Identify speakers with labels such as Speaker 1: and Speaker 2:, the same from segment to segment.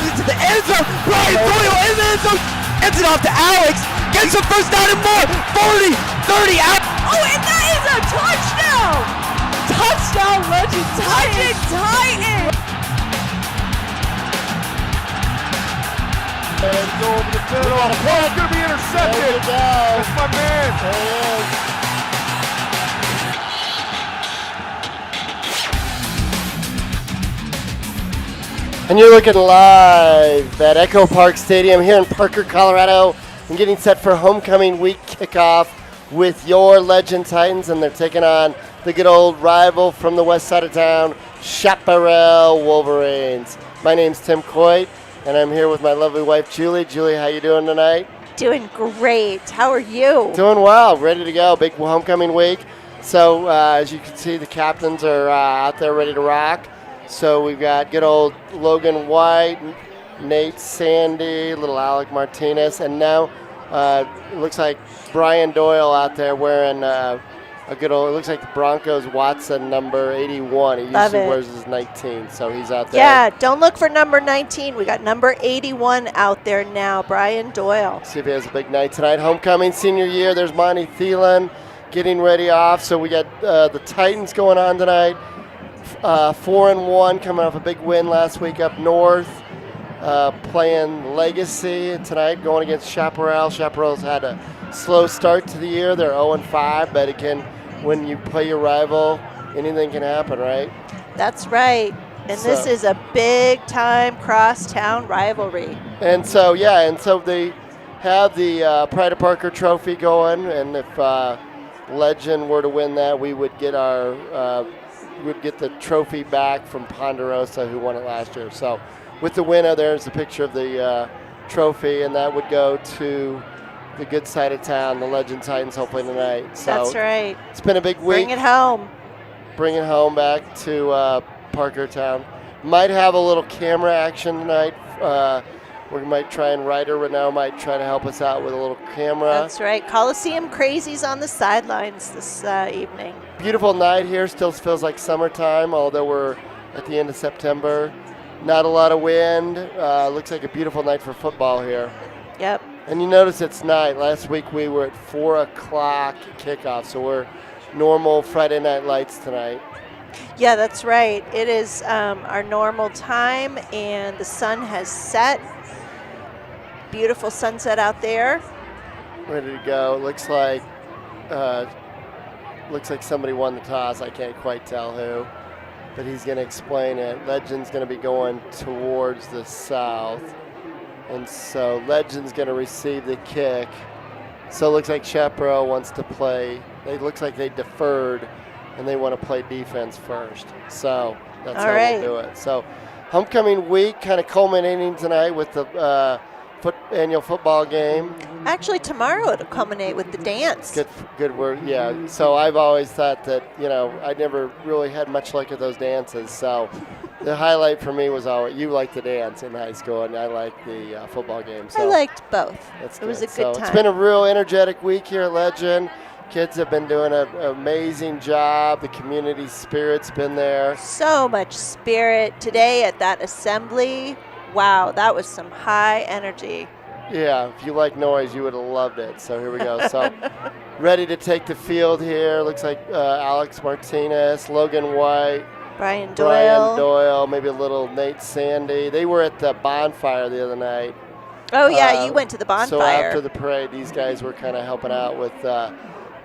Speaker 1: drives into the end zone. Brian Doyle in the end zone. Gets it off to Alex. Gets the first down and more. 40, 30 out.
Speaker 2: Oh, and that is a touchdown. Touchdown, Legend Titan.
Speaker 3: And go over the field. Oh, it's going to be intercepted.
Speaker 4: There you go.
Speaker 3: That's my man.
Speaker 4: There it is. And you're looking live at Echopark Stadium here in Parker, Colorado, and getting set for homecoming week kickoff with your Legend Titans, and they're taking on the good old rival from the west side of town, Chaparral Wolverines. My name's Tim Coit, and I'm here with my lovely wife, Julie. Julie, how you doing tonight?
Speaker 2: Doing great. How are you?
Speaker 4: Doing well. Ready to go. Big homecoming week. So as you can see, the captains are out there ready to rock. So we've got good old Logan White, Nate Sandy, little Alec Martinez, and now it looks like Brian Doyle out there wearing a good old, it looks like the Broncos Watson number 81. He usually wears his 19, so he's out there.
Speaker 2: Yeah, don't look for number 19. We got number 81 out there now, Brian Doyle.
Speaker 4: See if he has a big night tonight. Homecoming senior year. There's Monty Thielen getting ready off. So we got the Titans going on tonight. 4-1, coming off a big win last week up north. Playing Legacy tonight, going against Chaparral. Chaparral's had a slow start to the year. They're 0-5, but again, when you play your rival, anything can happen, right?
Speaker 2: That's right. And this is a big-time cross-town rivalry.
Speaker 4: And so, yeah, and so they have the Pride of Parker trophy going, and if Legend were to win that, we would get our would get the trophy back from Ponderosa, who won it last year. So with the winner, there's a picture of the trophy, and that would go to the good side of town, the Legend Titans, hopefully tonight. So
Speaker 2: that's right.
Speaker 4: It's been a big week.
Speaker 2: Bring it home.
Speaker 4: Bring it home back to Parker Town. Might have a little camera action tonight. We might try, and Ryder Renault might try to help us out with a little camera.
Speaker 2: That's right. Coliseum Crazies on the sidelines this evening.
Speaker 4: Beautiful night here. Still feels like summertime, although we're at the end of September. Not a lot of wind. Looks like a beautiful night for football here.
Speaker 2: Yep.
Speaker 4: And you notice it's night. Last week we were at 4 o'clock kickoff, so we're normal Friday night lights tonight.
Speaker 2: Yeah, that's right. It is our normal time, and the sun has set. Beautiful sunset out there.
Speaker 4: Ready to go. Looks like somebody won the toss. I can't quite tell who, but he's going to explain it. Legend's going to be going towards the south, and so Legend's going to receive the kick. So it looks like Chaparral wants to play. It looks like they deferred, and they want to play defense first. So that's how we'll do it. So homecoming week kind of culminating tonight with the annual football game.
Speaker 2: Actually, tomorrow it'll culminate with the dance.
Speaker 4: Good work. Yeah. So I've always thought that, I never really had much luck at those dances. So the highlight for me was you liked the dance in high school, and I liked the football game. So
Speaker 2: I liked both.
Speaker 4: It
Speaker 2: was a good time.
Speaker 4: It's been a real energetic week here at Legend. Kids have been doing an amazing job. The community spirit's been there.
Speaker 2: So much spirit today at that assembly. Wow, that was some high energy.
Speaker 4: Yeah, if you like noise, you would have loved it. So here we go. So ready to take the field here. Looks like Alex Martinez, Logan White,
Speaker 2: Brian Doyle,
Speaker 4: maybe a little Nate Sandy. They were at the bonfire the other night.
Speaker 2: Oh, yeah, you went to the bonfire.
Speaker 4: So after the parade, these guys were kind of helping out with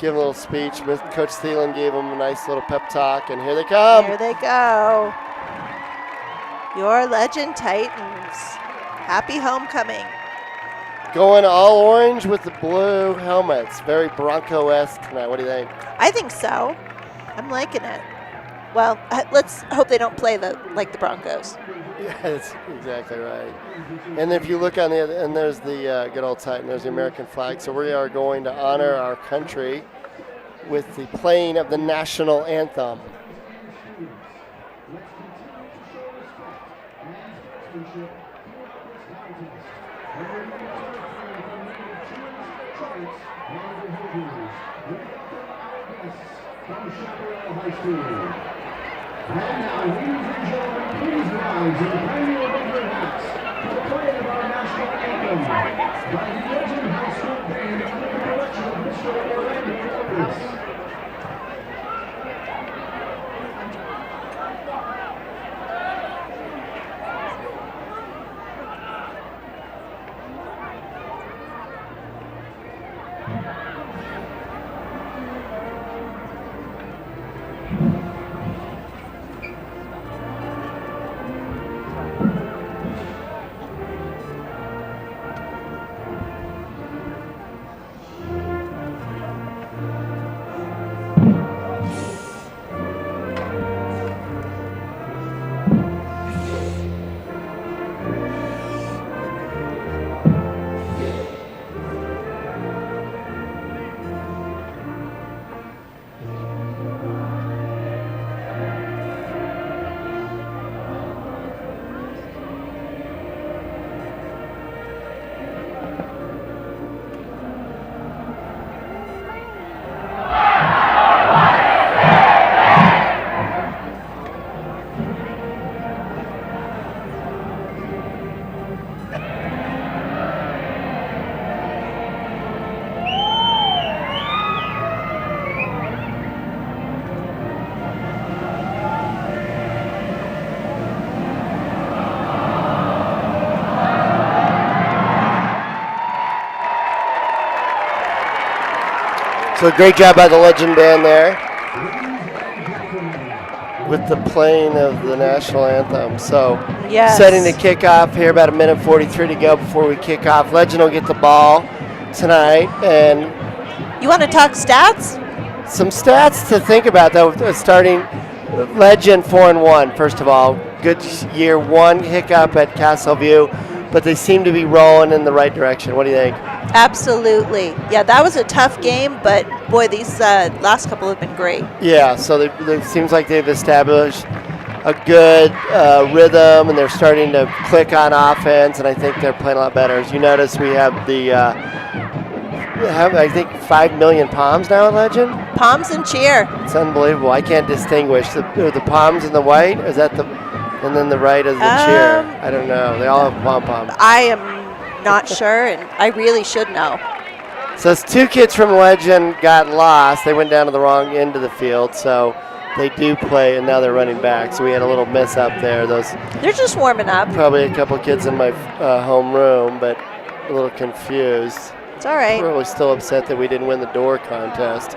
Speaker 4: giving a little speech. Coach Thielen gave them a nice little pep talk, and here they come.
Speaker 2: Here they go. Your Legend Titans. Happy homecoming.
Speaker 4: Going all orange with the blue helmets. Very Bronco-esque tonight. What do you think?
Speaker 2: I think so. I'm liking it. Well, let's hope they don't play like the Broncos.
Speaker 4: Yeah, that's exactly right. And if you look on the other, and there's the good old Titan, there's the American flag. So we are going to honor our country with the playing of the national anthem.
Speaker 5: And now, ladies and gentlemen, please rise and bring your hats
Speaker 4: So great job by the Legend Band there with the playing of the national anthem. So
Speaker 2: Yes.
Speaker 4: setting the kickoff here, about 1:43 to go before we kick off. Legend will get the ball tonight, and
Speaker 2: You want to talk stats?
Speaker 4: some stats to think about though. Starting Legend 4-1. First of all, good year. One hiccup at Castleview, but they seem to be rolling in the right direction. What do you think?
Speaker 2: Absolutely. Yeah, that was a tough game, but boy, these last couple have been great.
Speaker 4: Yeah, so it seems like they've established a good rhythm, and they're starting to click on offense, and I think they're playing a lot better. As you notice, we have I think 5 million palms now at Legend.
Speaker 2: Palms and cheer.
Speaker 4: It's unbelievable. I can't distinguish the palms and the white. Is that and then the right is the cheer? I don't know. They all have pom-poms.
Speaker 2: I am not sure, and I really should know.
Speaker 4: So it's two kids from Legend got lost. They went down to the wrong end of the field, so they do play, and now they're running back. So we had a little miss up there.
Speaker 2: They're just warming up.
Speaker 4: Probably a couple kids in my home room, but a little confused.
Speaker 2: It's all right.
Speaker 4: Probably still upset that we didn't win the door contest,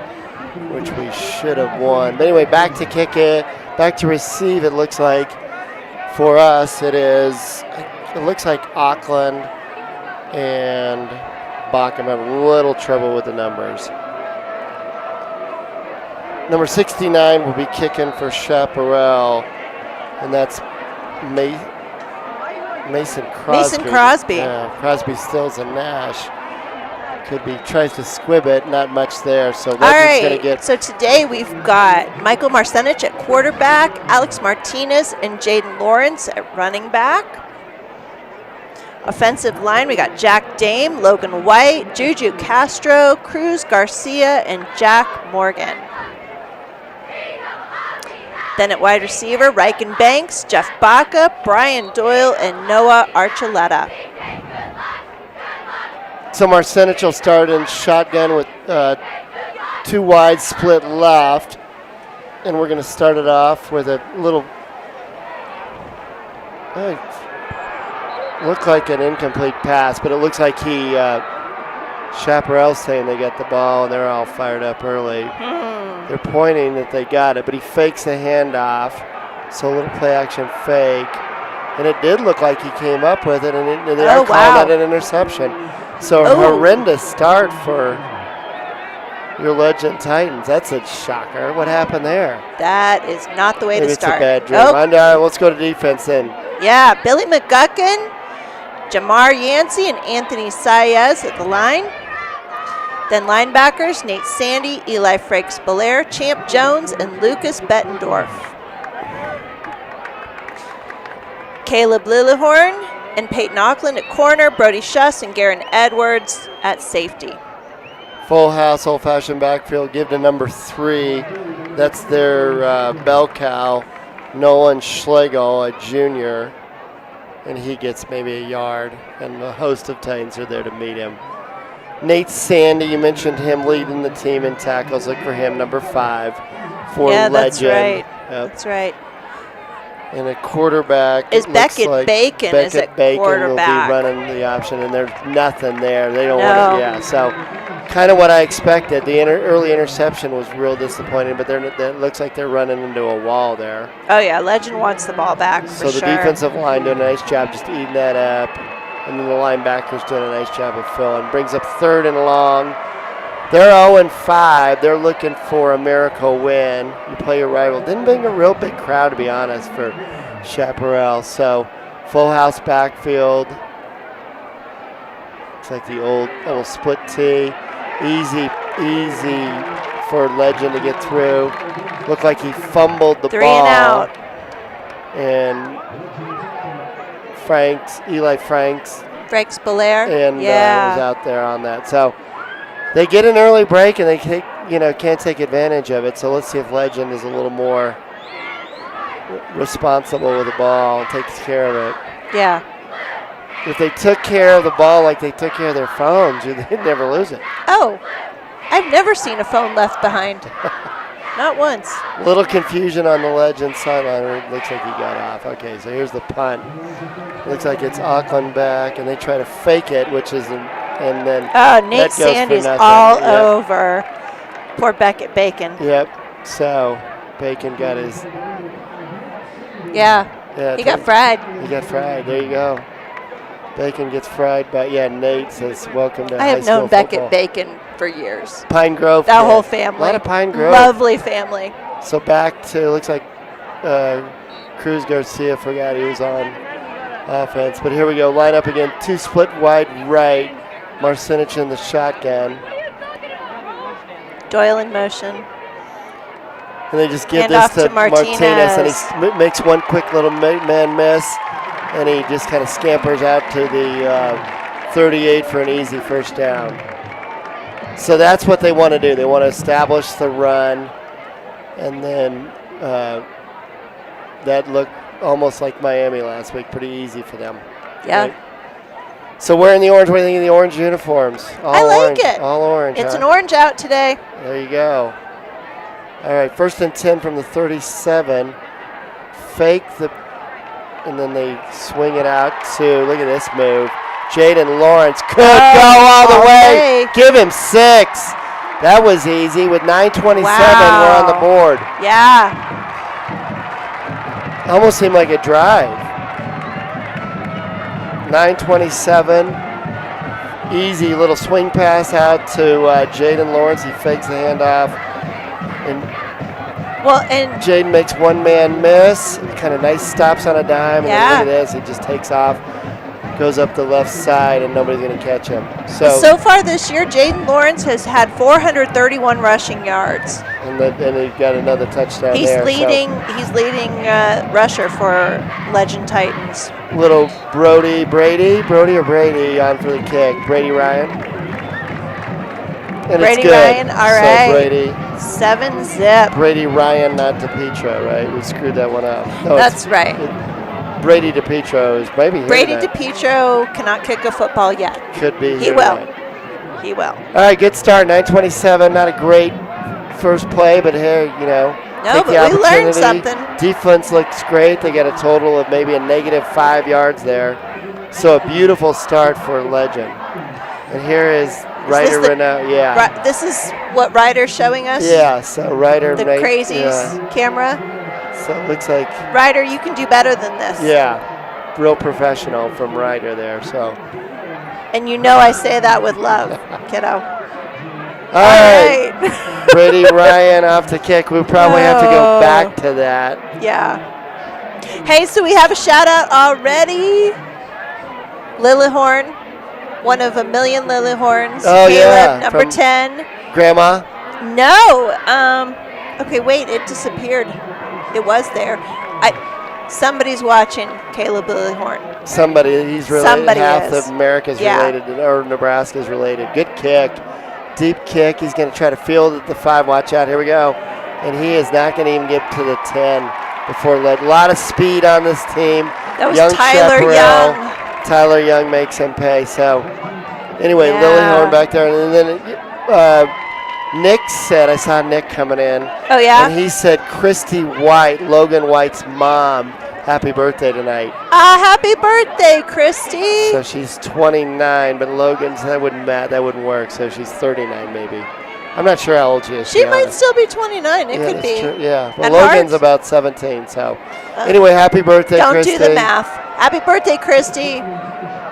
Speaker 4: which we should have won. But anyway, back to kick it, back to receive. It looks like for us, it looks like Auckland and Bockham have a little trouble with the numbers. Number 69 will be kicking for Chaparral, and that's Mason Crosby.
Speaker 2: Mason Crosby.
Speaker 4: Yeah, Crosby stills a Nash. Tries to squib it, not much there. So Legend's going to get.
Speaker 2: So today we've got Michael Marcenich at quarterback, Alex Martinez and Jaden Lawrence at running back. Offensive line, we got Jack Dame, Logan White, Juju Castro, Cruz Garcia, and Jack Morgan. Then at wide receiver, Riken Banks, Jeff Baca, Brian Doyle, and Noah Archuleta.
Speaker 4: So Marcenich will start in shotgun with two wide split left, and we're going to start it off with a little. Looked like an incomplete pass, but it looks like Chaparral's saying they got the ball, and they're all fired up early. They're pointing that they got it, but he fakes the handoff, so a little play action fake, and it did look like he came up with it, and they are calling that an interception. So a horrendous start for your Legend Titans. That's a shocker. What happened there?
Speaker 2: That is not the way to start.
Speaker 4: It's a bad dream. Let's go to defense then. Yeah,
Speaker 2: Billy McGuckin, Jamar Yancey, and Anthony Saez at the line. Then linebackers, Nate Sandy, Eli Frakes-Belair, Champ Jones, and Lucas Bettendorf. Caleb Lillehorn and Peyton Auckland at corner, Brody Schuss and Garen Edwards at safety.
Speaker 4: Full house, old-fashioned backfield. Give to number 3. That's their bell cow, Nolan Schlegel, a junior. and he gets maybe a yard, and a host of Titans are there to meet him. Nate Sandy, you mentioned him leading the team in tackles. Look for him, number 5 for
Speaker 2: Yeah,
Speaker 4: Legend.
Speaker 2: that's right.
Speaker 4: Yep.
Speaker 2: That's right.
Speaker 4: And a quarterback.
Speaker 2: Is Beckett Bacon is at
Speaker 4: Bacon
Speaker 2: quarterback.
Speaker 4: will be running the option, and there's nothing there. They don't
Speaker 2: No.
Speaker 4: want it. Yeah, so kind of what I expected. The early interception was real disappointing, but it looks like they're running into a wall there.
Speaker 2: Oh, yeah, Legend wants the ball back for
Speaker 4: So the
Speaker 2: sure.
Speaker 4: defensive line doing a nice job just eating that up, and then the linebackers doing a nice job of filling. Brings up 3rd and long. They're 0-5. They're looking for a miracle win. You play your rival. Didn't bring a real big crowd, to be honest, for Chaparral. So full house backfield. It's like the old split tee. Easy for Legend to get through. Looked like he fumbled the
Speaker 2: 3
Speaker 4: ball.
Speaker 2: and out.
Speaker 4: And Eli Franks,
Speaker 2: Belair.
Speaker 4: and was
Speaker 2: Yeah.
Speaker 4: out there on that. So they get an early break, and they can't take advantage of it. So let's see if Legend is a little more responsible with the ball and takes care of it.
Speaker 2: Yeah.
Speaker 4: If they took care of the ball like they took care of their phones, they'd never lose it.
Speaker 2: Oh, I've never seen a phone left behind. Not once.
Speaker 4: Little confusion on the Legend sideline. It looks like he got off. Okay, so here's the punt. Looks like it's Auckland back, and they try to fake it, which is, and then
Speaker 2: Nate
Speaker 4: that goes for
Speaker 2: Sandy's
Speaker 4: nothing.
Speaker 2: all
Speaker 4: Yep.
Speaker 2: over poor Beckett Bacon.
Speaker 4: Yep. So Bacon got his.
Speaker 2: Yeah.
Speaker 4: Yeah,
Speaker 2: He got fried.
Speaker 4: He got fried. There you go. Bacon gets fried, but yeah, Nate says, "Welcome to
Speaker 2: I
Speaker 4: high
Speaker 2: have
Speaker 4: school
Speaker 2: known Beckett
Speaker 4: football."
Speaker 2: Bacon for years.
Speaker 4: Pine Grove.
Speaker 2: That
Speaker 4: kid.
Speaker 2: whole family.
Speaker 4: A lot of Pine Grove.
Speaker 2: Lovely family.
Speaker 4: So back to, looks like Cruz Garcia forgot he was on offense. But here we go. Line up again. 2 split wide right. Marcinich in the shotgun.
Speaker 2: Doyle in motion.
Speaker 4: And they just give
Speaker 2: Hand
Speaker 4: this
Speaker 2: off
Speaker 4: to
Speaker 2: to
Speaker 4: Martinez. And he
Speaker 2: Martinez.
Speaker 4: makes one quick little man miss. And he just kind of scampers out to the 38 for an easy first down. So that's what they want to do. They want to establish the run. And then that looked almost like Miami last week. Pretty easy for them.
Speaker 2: Yeah.
Speaker 4: Right? So wearing the orange. What do you think of the orange uniforms? All
Speaker 2: I like
Speaker 4: orange.
Speaker 2: it.
Speaker 4: All orange.
Speaker 2: It's
Speaker 4: huh?
Speaker 2: an orange out today.
Speaker 4: There you go. All right, 1st and 10 from the 37. Fake the, and then they swing it out to, look at this move. Jaden Lawrence could go all the way. Give him 6. That was easy. With 9:27, we're on the board.
Speaker 2: Yeah.
Speaker 4: Almost seemed like a drive. 9:27. Easy little swing pass out to Jaden Lawrence. He fakes the handoff. And Jaden makes one man miss. Kind of nice stops on a dime. And then look at this. He just takes off. Goes up the left side, and nobody's going to catch him.
Speaker 2: So far this year, Jaden Lawrence has had 431 rushing yards.
Speaker 4: And he got another touchdown
Speaker 2: He's
Speaker 4: there.
Speaker 2: leading rusher for Legend Titans.
Speaker 4: Little Brody on for the kick. Brady Ryan. And
Speaker 2: Brady
Speaker 4: it's good.
Speaker 2: Ryan, all right.
Speaker 4: So Brady.
Speaker 2: 7-zip.
Speaker 4: Brady Ryan, not DePietro, right? We screwed that one up. No,
Speaker 2: That's right.
Speaker 4: Brady DePietro is maybe here
Speaker 2: Brady
Speaker 4: tonight.
Speaker 2: DePietro cannot kick a football yet.
Speaker 4: Could be
Speaker 2: He
Speaker 4: here
Speaker 2: will.
Speaker 4: tonight.
Speaker 2: He will.
Speaker 4: All right, good start. 9:27. Not a great first play, but here,
Speaker 2: No,
Speaker 4: take the
Speaker 2: but we learned
Speaker 4: opportunity.
Speaker 2: something.
Speaker 4: Defense looks great. They got a total of maybe a -5 yards there. So a beautiful start for Legend. And here is Ryder Renault. Yeah.
Speaker 2: This is what Ryder's showing us?
Speaker 4: Yeah, so Ryder.
Speaker 2: The crazies camera.
Speaker 4: So it looks like.
Speaker 2: Ryder, you can do better than this.
Speaker 4: Yeah, real professional from Ryder there. So.
Speaker 2: And I say that with love, kiddo.
Speaker 4: All right. Brady Ryan off the kick. We probably have to go back to that.
Speaker 2: Yeah. Hey, so we have a shout out already. Lilihorn, one of a million Lilihorns.
Speaker 4: Oh,
Speaker 2: Caleb,
Speaker 4: yeah.
Speaker 2: number 10.
Speaker 4: Grandma?
Speaker 2: No. Okay, wait, it disappeared. It was there. Somebody's watching Caleb Lilihorn.
Speaker 4: Somebody. He's related.
Speaker 2: Somebody
Speaker 4: Half
Speaker 2: is.
Speaker 4: of America's related, or Nebraska's related. Good kick. Deep kick. He's going to try to field at the 5. Watch out. Here we go. And he is not going to even get to the 10 before a lot of speed on this team.
Speaker 2: That was
Speaker 4: young
Speaker 2: Tyler
Speaker 4: Chaparral.
Speaker 2: Young.
Speaker 4: Tyler Young makes him pay. So anyway,
Speaker 2: Yeah.
Speaker 4: Lily Horn back there. And then Nick said, I saw Nick coming in.
Speaker 2: Oh, yeah?
Speaker 4: And he said Christy White, Logan White's mom, happy birthday tonight.
Speaker 2: Happy birthday, Christy.
Speaker 4: So she's 29, but Logan's, that wouldn't work. So she's 39 maybe. I'm not sure how old she is.
Speaker 2: She might still be 29. It could
Speaker 4: that's
Speaker 2: be.
Speaker 4: True. Yeah, well,
Speaker 2: At
Speaker 4: Logan's
Speaker 2: heart.
Speaker 4: about 17. So anyway, happy birthday,
Speaker 2: Don't
Speaker 4: Christy.
Speaker 2: do the math. Happy birthday, Christy.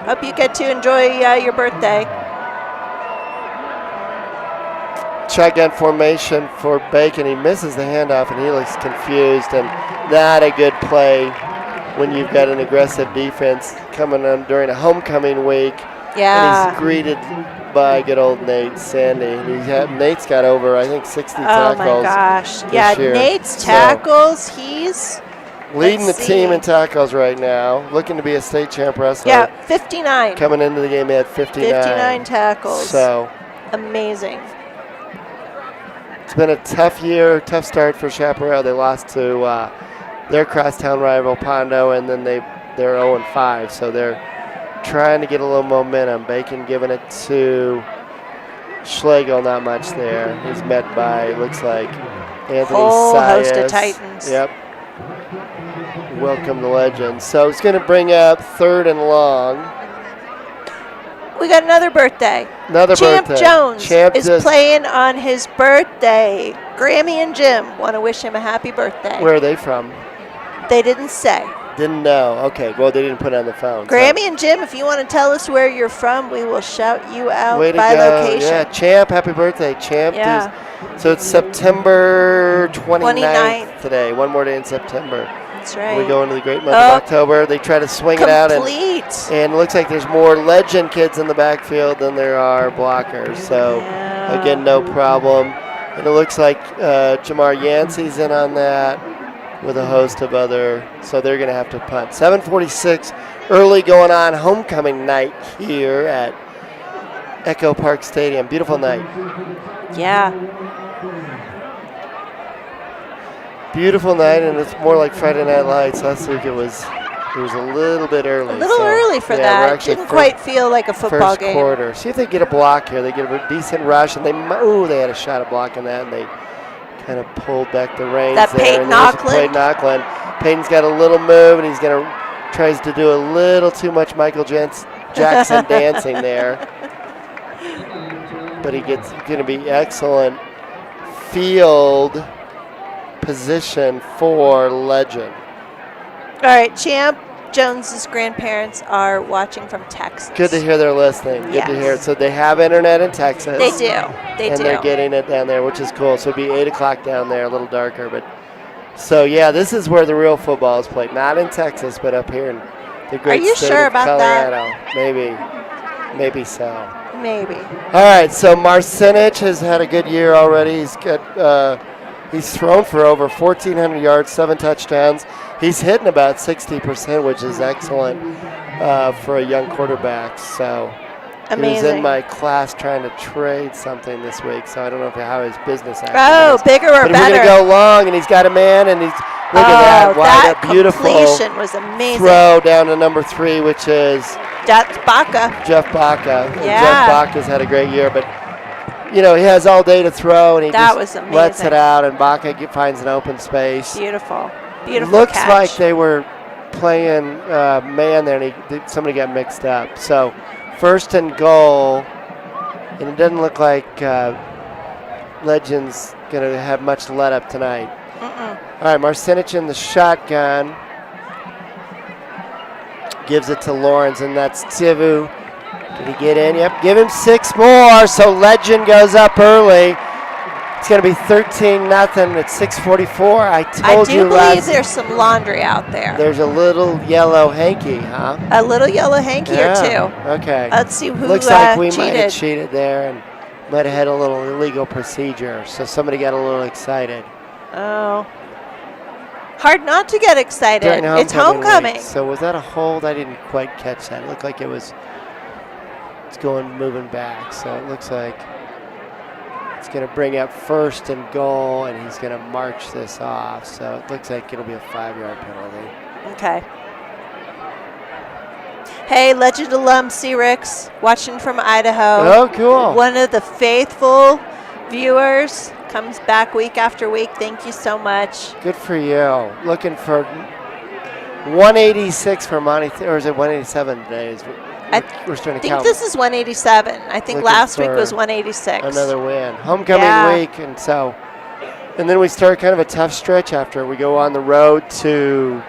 Speaker 2: Hope you get to enjoy your birthday.
Speaker 4: Shotgun formation for Bacon. He misses the handoff, and he looks confused, and not a good play when you've got an aggressive defense coming on during a homecoming week.
Speaker 2: Yeah.
Speaker 4: And he's greeted by good old Nate Sandy. Nate's got over, I think, 60 tackles.
Speaker 2: Oh, my gosh.
Speaker 4: this
Speaker 2: Yeah,
Speaker 4: year.
Speaker 2: Nate's
Speaker 4: So,
Speaker 2: tackles, he's
Speaker 4: leading the
Speaker 2: let's
Speaker 4: team
Speaker 2: see.
Speaker 4: in tackles right now, looking to be a state champ wrestler.
Speaker 2: Yeah, 59.
Speaker 4: Coming into the game, he had 59.
Speaker 2: 59 tackles.
Speaker 4: So
Speaker 2: Amazing.
Speaker 4: it's been a tough year, tough start for Chaparral. They lost to their crosstown rival Pondo, and then they're 0-5. So they're trying to get a little momentum. Bacon giving it to Schlegel, not much there. He's met by, looks like, Anthony
Speaker 2: Whole host of
Speaker 4: Sias.
Speaker 2: Titans.
Speaker 4: Yep. Welcome to Legends. So it's going to bring up 3rd and long.
Speaker 2: We got another birthday.
Speaker 4: Another
Speaker 2: Champ
Speaker 4: birthday.
Speaker 2: Jones
Speaker 4: Champ
Speaker 2: is
Speaker 4: just-
Speaker 2: playing on his birthday. Grammy and Jim want to wish him a happy birthday.
Speaker 4: Where are they from?
Speaker 2: They didn't say.
Speaker 4: Didn't know. Okay, well, they didn't put it on the phone. so-
Speaker 2: Grammy and Jim, if you want to tell us where you're from, we will shout you out
Speaker 4: Way to
Speaker 2: by
Speaker 4: go.
Speaker 2: location.
Speaker 4: Yeah, Champ, happy birthday, Champ.
Speaker 2: Yeah.
Speaker 4: So it's September 29th
Speaker 2: 29th.
Speaker 4: today. One more day in September.
Speaker 2: That's right.
Speaker 4: We go into the great month of October. They try to swing it out,
Speaker 2: Complete.
Speaker 4: and it looks like there's more Legend kids in the backfield than there are blockers. So,
Speaker 2: Yeah.
Speaker 4: again, no problem. And it looks like Jamar Yancey's in on that with a host of other, so they're going to have to punt. 7:46 early going on, homecoming night here at Echopark Stadium. Beautiful night.
Speaker 2: Yeah.
Speaker 4: Beautiful night, and it's more like Friday Night Lights. Last week it was a little bit early.
Speaker 2: A little early for
Speaker 4: yeah, we're
Speaker 2: that.
Speaker 4: actually
Speaker 2: Didn't quite feel like a football
Speaker 4: first
Speaker 2: game.
Speaker 4: quarter. See if they get a block here. They get a decent rush, and they had a shot at blocking that, and they kind of pulled back the reins
Speaker 2: That
Speaker 4: there.
Speaker 2: Peyton
Speaker 4: and there's a
Speaker 2: Auckland.
Speaker 4: Peyton Auckland. Peyton's got a little move, and tries to do a little too much Michael Jackson dancing there. But he's going to be excellent field position for Legend.
Speaker 2: All right, Champ Jones's grandparents are watching from Texas.
Speaker 4: Good to hear they're listening. Good to
Speaker 2: Yes.
Speaker 4: hear. So they have internet in Texas.
Speaker 2: They do. They
Speaker 4: and
Speaker 2: do.
Speaker 4: they're getting it down there, which is cool. So it'll be 8 o'clock down there, a little darker. But so, yeah, this is where the real football is played. Not in Texas, but up here in the great
Speaker 2: you
Speaker 4: state
Speaker 2: sure
Speaker 4: of
Speaker 2: about that?
Speaker 4: Colorado. Maybe so.
Speaker 2: Maybe.
Speaker 4: All right, so Marcinich has had a good year already. He's thrown for over 1,400 yards, 7 touchdowns. He's hitting about 60%, which is excellent for a young quarterback. So he was
Speaker 2: Amazing.
Speaker 4: in my class trying to trade something this week, so I don't know how his business actually
Speaker 2: Oh,
Speaker 4: is.
Speaker 2: bigger or
Speaker 4: But
Speaker 2: better.
Speaker 4: we're going to go long, and he's got a man, and he's look at that wide
Speaker 2: that
Speaker 4: up, beautiful
Speaker 2: completion was amazing.
Speaker 4: throw down to number 3, which is
Speaker 2: That's Baca.
Speaker 4: Jeff Baca.
Speaker 2: Yeah.
Speaker 4: Jeff Baca's had a great year, but he has all day to throw, and he
Speaker 2: That
Speaker 4: just
Speaker 2: was
Speaker 4: lets
Speaker 2: amazing.
Speaker 4: it out, and Baca finds an open space.
Speaker 2: Beautiful. Beautiful
Speaker 4: Looks
Speaker 2: catch.
Speaker 4: like they were playing man there, and somebody got mixed up. So 1st and goal, and it doesn't look like Legends going to have much let up tonight. All right, Marcinich in the shotgun. Gives it to Lawrence, and that's Tivu. Did he get in? Yep, give him 6 more, so Legend goes up early. It's going to be 13-0 at 6:44. I told
Speaker 2: I
Speaker 4: you
Speaker 2: do believe
Speaker 4: last.
Speaker 2: there's some laundry out there.
Speaker 4: There's a little yellow hanky, huh?
Speaker 2: A little yellow hanky or two.
Speaker 4: Okay.
Speaker 2: Let's see who
Speaker 4: Looks like we
Speaker 2: cheated.
Speaker 4: might have cheated there and might have had a little illegal procedure. So somebody got a little excited.
Speaker 2: Oh. Hard not to get excited.
Speaker 4: During
Speaker 2: It's
Speaker 4: homecoming
Speaker 2: homecoming.
Speaker 4: week. So was that a hold? I didn't quite catch that. It looked like it's moving back. So it looks like it's going to bring up 1st and goal, and he's going to march this off. So it looks like it'll be a 5-yard penalty.
Speaker 2: Okay. Hey, Legend alum C-Rix, watching from Idaho.
Speaker 4: Oh, cool.
Speaker 2: One of the faithful viewers, comes back week after week. Thank you so much.
Speaker 4: Good for you. Looking for 186 for Monty, or is it 187 today? We're starting to
Speaker 2: I think
Speaker 4: count.
Speaker 2: this is 187. I think
Speaker 4: Looking
Speaker 2: last week
Speaker 4: for
Speaker 2: was 186.
Speaker 4: Another win. Homecoming week, and then we start kind of a tough stretch after. We go on the road to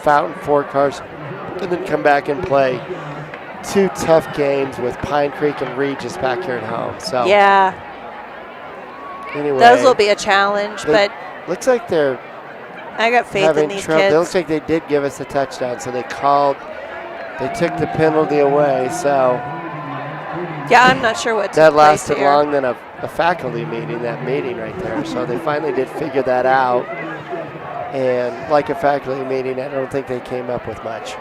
Speaker 4: Fountain, Fort Carson, and then come back and play 2 tough games with Pine Creek and Regis back here at home. So
Speaker 2: yeah,
Speaker 4: anyway,
Speaker 2: those will be a challenge, but
Speaker 4: looks like they're
Speaker 2: I got faith
Speaker 4: having
Speaker 2: in these
Speaker 4: trouble.
Speaker 2: kids.
Speaker 4: It looks like they did give us a touchdown, so they took the penalty away. So
Speaker 2: Yeah, I'm not sure what
Speaker 4: that
Speaker 2: took place
Speaker 4: lasted
Speaker 2: here.
Speaker 4: longer than a faculty meeting, that meeting right there. So they finally did figure that out. And like a faculty meeting, I don't think they came up with much.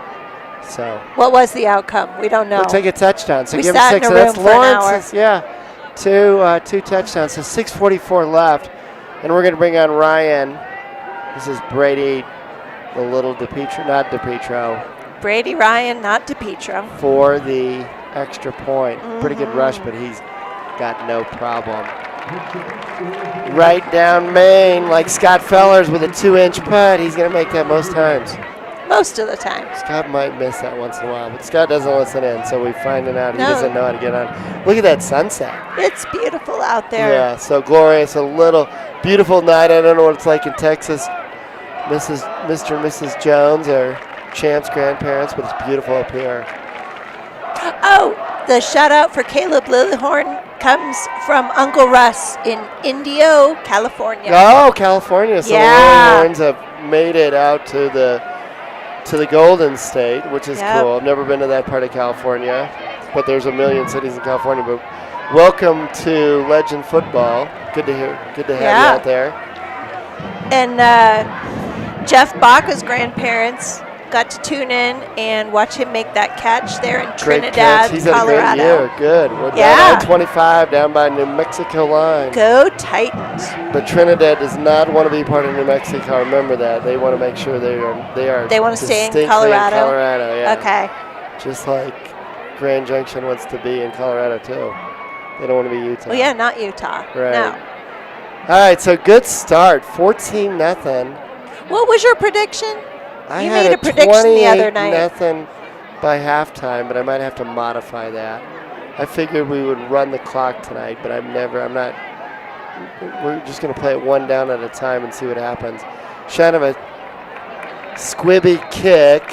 Speaker 4: So
Speaker 2: What was the outcome? We don't know.
Speaker 4: looks like a touchdown. So
Speaker 2: We
Speaker 4: give them
Speaker 2: sat
Speaker 4: 6.
Speaker 2: in
Speaker 4: So
Speaker 2: a
Speaker 4: that's
Speaker 2: room for an
Speaker 4: Lawrence's, two touchdowns. So 6:44 left, and we're going to bring on Ryan. This is Brady, the little not DePietro,
Speaker 2: Brady Ryan, not DePietro.
Speaker 4: for the extra point. Pretty good rush, but he's got no problem. Right down Main, like Scott Fellers with a 2-inch putt. He's going to make that most times.
Speaker 2: Most of the time.
Speaker 4: Scott might miss that once in a while, but Scott doesn't listen in, so we finding out he
Speaker 2: No.
Speaker 4: doesn't know how to get on. Look at that sunset.
Speaker 2: It's beautiful out there.
Speaker 4: Yeah, so glorious. A little beautiful night. I don't know what it's like in Texas. Mr. and Mrs. Jones are Champ's grandparents, but it's beautiful up here.
Speaker 2: Oh, the shout out for Caleb Lilihorn comes from Uncle Russ in Indio, California.
Speaker 4: Oh, California. So
Speaker 2: Yeah.
Speaker 4: the Lilihorns have made it out to the Golden State, which is
Speaker 2: Yep.
Speaker 4: cool. I've never been to that part of California, but there's a million cities in California. But welcome to Legend Football. Good to have you out there.
Speaker 2: And Jeff Baca's grandparents got to tune in and watch him make that catch there in
Speaker 4: Great
Speaker 2: Trinidad,
Speaker 4: catch. He's had a
Speaker 2: Colorado.
Speaker 4: great year. Good. We're
Speaker 2: Yeah.
Speaker 4: down I-25 down by New Mexico line.
Speaker 2: Go Titans.
Speaker 4: But Trinidad does not want to be part of New Mexico. Remember that. They want to make sure they are.
Speaker 2: They want to stay in
Speaker 4: distinctly
Speaker 2: Colorado?
Speaker 4: Colorado, yeah.
Speaker 2: Okay.
Speaker 4: Just like Grand Junction wants to be in Colorado too. They don't want to be Utah.
Speaker 2: Well, yeah, not Utah.
Speaker 4: Right.
Speaker 2: No.
Speaker 4: All right, so good start. 14-0.
Speaker 2: What was your prediction?
Speaker 4: I
Speaker 2: You
Speaker 4: had
Speaker 2: made a prediction the other night.
Speaker 4: 28-0 by halftime, but I might have to modify that. I figured we would run the clock tonight, but we're just going to play it one down at a time and see what happens. Kind of a squibby kick.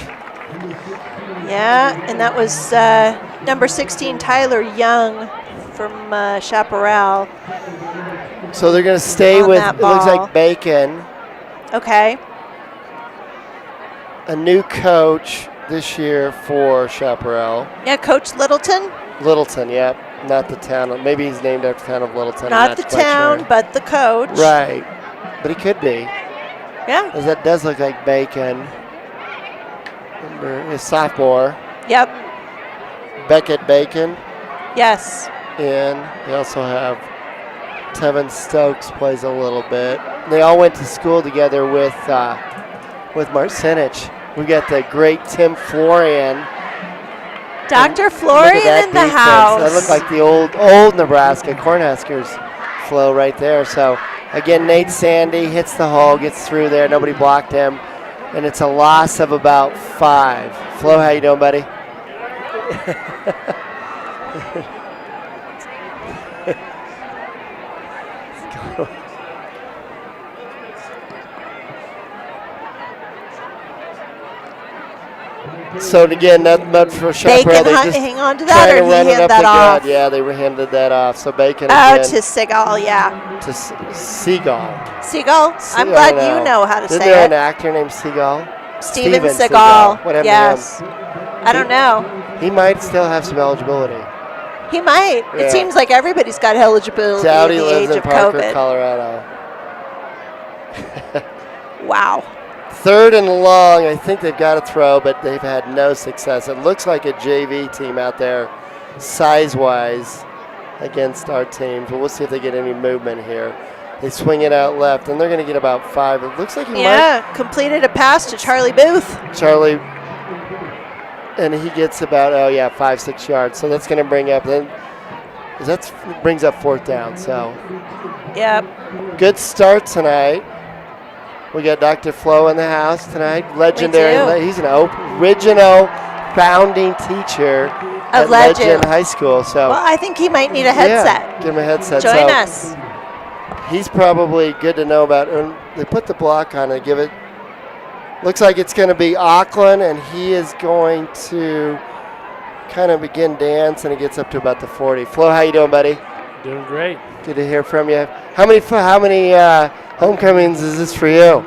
Speaker 2: Yeah, and that was number 16, Tyler Young from Chaparral.
Speaker 4: So they're going to stay
Speaker 2: On
Speaker 4: with,
Speaker 2: that
Speaker 4: it looks
Speaker 2: ball.
Speaker 4: like Bacon,
Speaker 2: Okay.
Speaker 4: a new coach this year for Chaparral.
Speaker 2: Yeah, Coach Littleton.
Speaker 4: Littleton, yep. Not the town. Maybe he's named after the town of Littleton. I'm
Speaker 2: Not the
Speaker 4: quite
Speaker 2: town,
Speaker 4: sure.
Speaker 2: but the coach.
Speaker 4: Right. But he could be.
Speaker 2: Yeah.
Speaker 4: As that does look like Bacon. Number his sophomore,
Speaker 2: Yep.
Speaker 4: Beckett Bacon.
Speaker 2: Yes.
Speaker 4: And they also have Tevin Stokes plays a little bit. They all went to school together with Marcinich. We got the great Tim Florian.
Speaker 2: Dr.
Speaker 4: Look at
Speaker 2: Florian
Speaker 4: that
Speaker 2: in the
Speaker 4: defense.
Speaker 2: house.
Speaker 4: That looked like the old Nebraska Cornhuskers flow right there. So again, Nate Sandy hits the hole, gets through there. Nobody blocked him, and it's a loss of about 5. Flo, how you doing, buddy? So again, not for Chaparral.
Speaker 2: Bacon
Speaker 4: They just
Speaker 2: hang on to that,
Speaker 4: trying
Speaker 2: or
Speaker 4: to
Speaker 2: he
Speaker 4: run it
Speaker 2: hand
Speaker 4: up
Speaker 2: that
Speaker 4: the
Speaker 2: off?
Speaker 4: gut. Yeah, they handed that off. So Bacon
Speaker 2: Oh,
Speaker 4: again
Speaker 2: to Seagal, yeah.
Speaker 4: to Seagal.
Speaker 2: Seagal? I'm
Speaker 4: I
Speaker 2: glad
Speaker 4: don't
Speaker 2: you know how to
Speaker 4: Isn't
Speaker 2: say
Speaker 4: there
Speaker 2: it.
Speaker 4: an actor named Seagal?
Speaker 2: Steven
Speaker 4: Seagal.
Speaker 2: Seagal.
Speaker 4: What happened
Speaker 2: Yes.
Speaker 4: to him?
Speaker 2: I don't know.
Speaker 4: He might still have some eligibility.
Speaker 2: He might.
Speaker 4: Yeah.
Speaker 2: It seems like everybody's got eligibility
Speaker 4: Doubt
Speaker 2: in
Speaker 4: he
Speaker 2: the
Speaker 4: lives
Speaker 2: age
Speaker 4: in
Speaker 2: of
Speaker 4: Parker,
Speaker 2: COVID.
Speaker 4: Colorado.
Speaker 2: Wow.
Speaker 4: 3rd and long. I think they've got to throw, but they've had no success. It looks like a JV team out there, size-wise, against our team. But we'll see if they get any movement here. They swing it out left, and they're going to get about 5. It looks like he might.
Speaker 2: Yeah, completed a pass to Charlie Booth.
Speaker 4: Charlie and he gets about 5-6 yards. So that's going to bring up brings up 4th down. So
Speaker 2: Yep.
Speaker 4: good start tonight. We got Dr. Flo in the house tonight. Legendary. He's an original founding teacher at Legend High School. So
Speaker 2: well, I think he might need a headset.
Speaker 4: Yeah, give him a headset.
Speaker 2: Join us.
Speaker 4: He's probably good to know about. And they put the block on it. Give it. Looks like it's going to be Auckland, and he is going to kind of begin dance, and he gets up to about the 40. Flo, how you doing, buddy?
Speaker 5: Doing great.
Speaker 4: Good to hear from you. How many homecomings is this for you?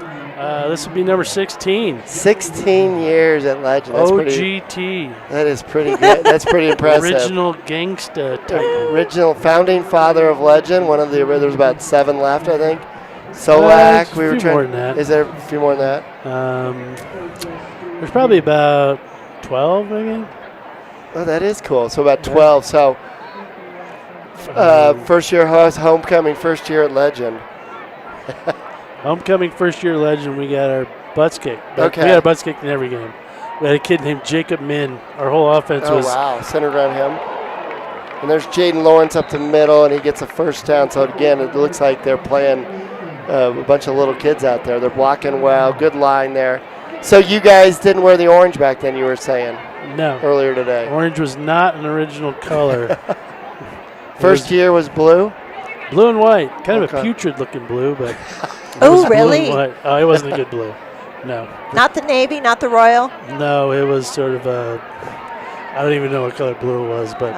Speaker 5: This will be number 16.
Speaker 4: 16 years at Legend. That's
Speaker 5: OGT.
Speaker 4: That is pretty good. That's pretty impressive.
Speaker 5: Original gangsta type.
Speaker 4: Original founding father of Legend. There's about 7 left, I think. Solak.
Speaker 5: A few more than that.
Speaker 4: Is there a few more than that?
Speaker 5: There's probably about 12, maybe.
Speaker 4: Oh, that is cool. So about 12. So first year host, homecoming, first year at Legend.
Speaker 5: Homecoming, first year Legend. We got our butts kicked.
Speaker 4: Okay.
Speaker 5: We got our butts kicked in every game. We had a kid named Jacob Min. Our whole offense was.
Speaker 4: Oh, wow. Centered around him. And there's Jaden Lawrence up the middle, and he gets a first down. So, again, it looks like they're playing a bunch of little kids out there. They're blocking well. Good line there. So you guys didn't wear the orange back then, you were saying?
Speaker 5: No.
Speaker 4: Earlier today.
Speaker 5: Orange was not an original color.
Speaker 4: First year was blue?
Speaker 5: Blue and white. Kind of a putrid-looking blue, but.
Speaker 2: Oh, really?
Speaker 5: Oh, it wasn't a good blue. No.
Speaker 2: Not the Navy, not the Royal?
Speaker 5: No, it was sort of a. I don't even know what color blue it was, but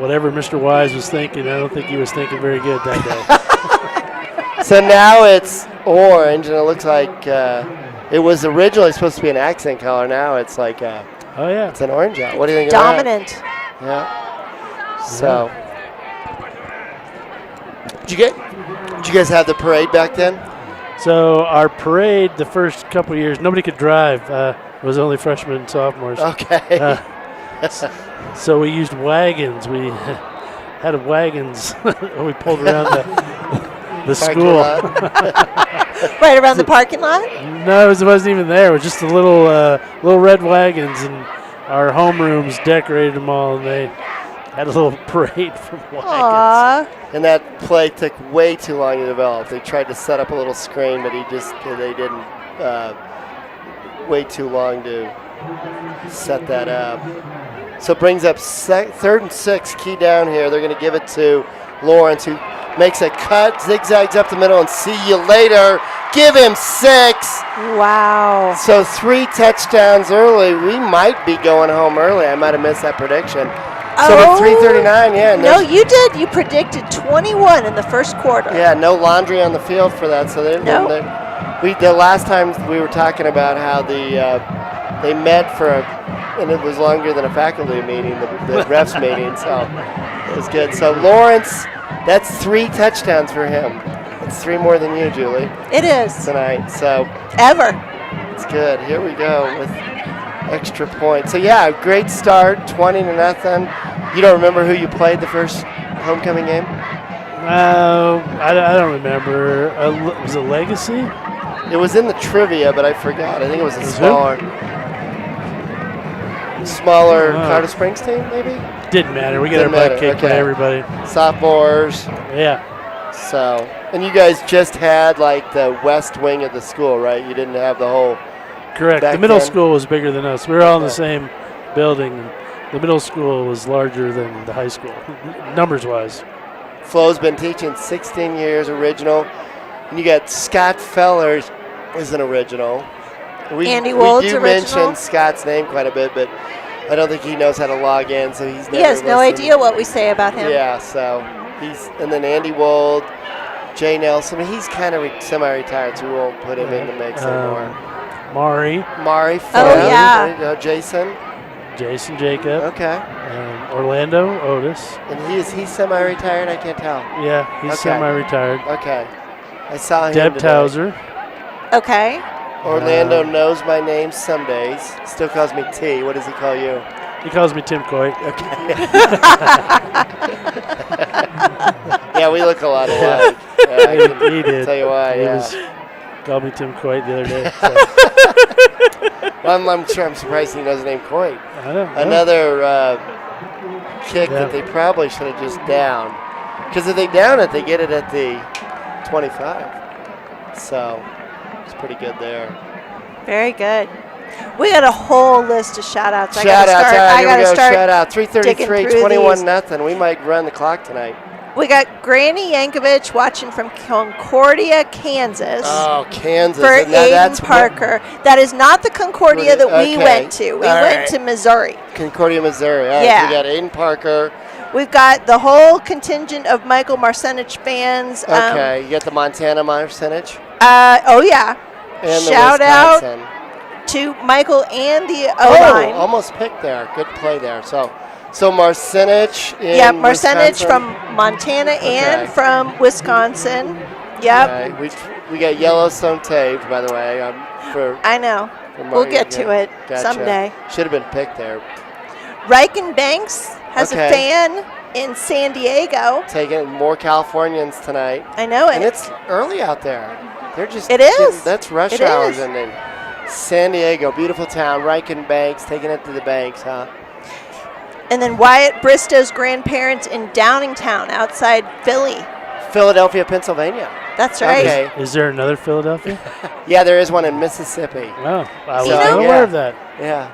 Speaker 5: whatever Mr. Wise was thinking, I don't think he was thinking very good that day.
Speaker 4: So now it's orange, and it looks like it was originally supposed to be an accent color. Now it's like it's an orange out. What do you think
Speaker 2: Dominant.
Speaker 4: of that? Yeah. So, did you guys have the parade back then?
Speaker 5: So our parade, the first couple of years, nobody could drive. It was only freshmen and sophomores.
Speaker 4: Okay.
Speaker 5: So we used wagons. We had wagons. We pulled around the school.
Speaker 2: Right around the parking lot?
Speaker 5: No, it wasn't even there. It was just the little red wagons, and our homerooms decorated them all, and they had a little parade from wagons.
Speaker 2: Aww.
Speaker 4: And that play took way too long to develop. They tried to set up a little screen, but they didn't. Way too long to set that up. So it brings up 3rd and 6, key down here. They're going to give it to Lawrence, who makes a cut, zigzags up the middle, and see you later. Give him 6.
Speaker 2: Wow.
Speaker 4: So 3 touchdowns early. We might be going home early. I might have missed that prediction. So with 3:39, yeah.
Speaker 2: No, you did. You predicted 21 in the first quarter.
Speaker 4: Yeah, no laundry on the field for that. So they didn't. The last time we were talking about how they met and it was longer than a faculty meeting, the refs meeting. So it was good. So Lawrence, that's 3 touchdowns for him. It's 3 more than you, Julie.
Speaker 2: It is
Speaker 4: tonight. So
Speaker 2: ever.
Speaker 4: It's good. Here we go with extra points. So yeah, great start, 20-0. You don't remember who you played the first homecoming game?
Speaker 5: I don't remember. Was it Legacy?
Speaker 4: It was in the trivia, but I forgot. I think it was a smaller Colorado Springs team, maybe?
Speaker 5: Didn't matter. We got our butt kicked by everybody.
Speaker 4: Sophomores.
Speaker 5: Yeah.
Speaker 4: So, and you guys just had like the west wing of the school, right? You didn't have the whole.
Speaker 5: Correct. The middle school was bigger than us. We were all in the same building. The middle school was larger than the high school, numbers-wise.
Speaker 4: Flo's been teaching 16 years, original. And you got Scott Fellers is an original.
Speaker 2: Andy Wold's
Speaker 4: we do
Speaker 2: original.
Speaker 4: mention Scott's name quite a bit, but I don't think he knows how to log in, so he's never
Speaker 2: He has no
Speaker 4: listened.
Speaker 2: idea what we say about him.
Speaker 4: Yeah, so and then Andy Wold, Jay Nelson. I mean, he's kind of semi-retired, so we won't put him in the mix anymore.
Speaker 5: Mari,
Speaker 2: Flo. Oh, yeah.
Speaker 4: There you go. Jason
Speaker 5: Jacob.
Speaker 4: Okay.
Speaker 5: Orlando Otis.
Speaker 4: And he's semi-retired? I can't tell.
Speaker 5: Yeah, he's semi-retired.
Speaker 4: Okay. I saw him
Speaker 5: Deb
Speaker 4: today.
Speaker 5: Towser.
Speaker 2: Okay.
Speaker 4: Orlando knows my name some days. Still calls me T. What does he call you?
Speaker 5: He calls me Tim Coit.
Speaker 4: Okay. Yeah, we look a lot alike. Yeah,
Speaker 5: he did.
Speaker 4: Tell you why.
Speaker 5: He called me Tim Coit the other day. So.
Speaker 4: I'm surprised he knows the name quite.
Speaker 5: I don't know.
Speaker 4: Another kick that they probably should have just downed. Because if they down it, they get it at the 25. So it's pretty good there.
Speaker 2: Very good. We got a whole list of shout-outs.
Speaker 4: Shout-outs. All right, here we go.
Speaker 2: Shout-out.
Speaker 4: 3:33, 21-0. We might run the clock tonight.
Speaker 2: We got Granny Yankovic watching from Concordia, Kansas.
Speaker 4: Oh, Kansas.
Speaker 2: For Aiden Parker. That is not the Concordia that we went to. We went to Missouri.
Speaker 4: Concordia, Missouri. All right,
Speaker 2: Yeah.
Speaker 4: we got Aiden Parker.
Speaker 2: We've got the whole contingent of Michael Marcinich fans.
Speaker 4: Okay, you got the Montana Marcinich.
Speaker 2: Oh, yeah.
Speaker 4: And
Speaker 2: Shout out
Speaker 4: Wisconsin.
Speaker 2: to Michael and the O-line.
Speaker 4: Oh, almost picked there. Good play there. So Marcinich in
Speaker 2: Marcinich
Speaker 4: Wisconsin.
Speaker 2: from Montana and from Wisconsin. Yep.
Speaker 4: Okay. We got Yellowstone taped, by the way.
Speaker 2: I know. We'll get to it someday.
Speaker 4: Should have been picked there.
Speaker 2: Riken Banks has a fan in San Diego.
Speaker 4: Taking more Californians tonight.
Speaker 2: I know it.
Speaker 4: And it's early out there. They're just.
Speaker 2: It is.
Speaker 4: That's rush hours in San Diego. Beautiful town. Riken Banks taking it to the banks, huh?
Speaker 2: And then Wyatt Bristow's grandparents in Downingtown outside Philly.
Speaker 4: Philadelphia, Pennsylvania.
Speaker 2: That's right.
Speaker 4: Okay.
Speaker 5: Is there another Philadelphia?
Speaker 4: Yeah, there is one in Mississippi.
Speaker 5: Oh, I was
Speaker 4: So,
Speaker 5: not aware of that.
Speaker 4: Yeah.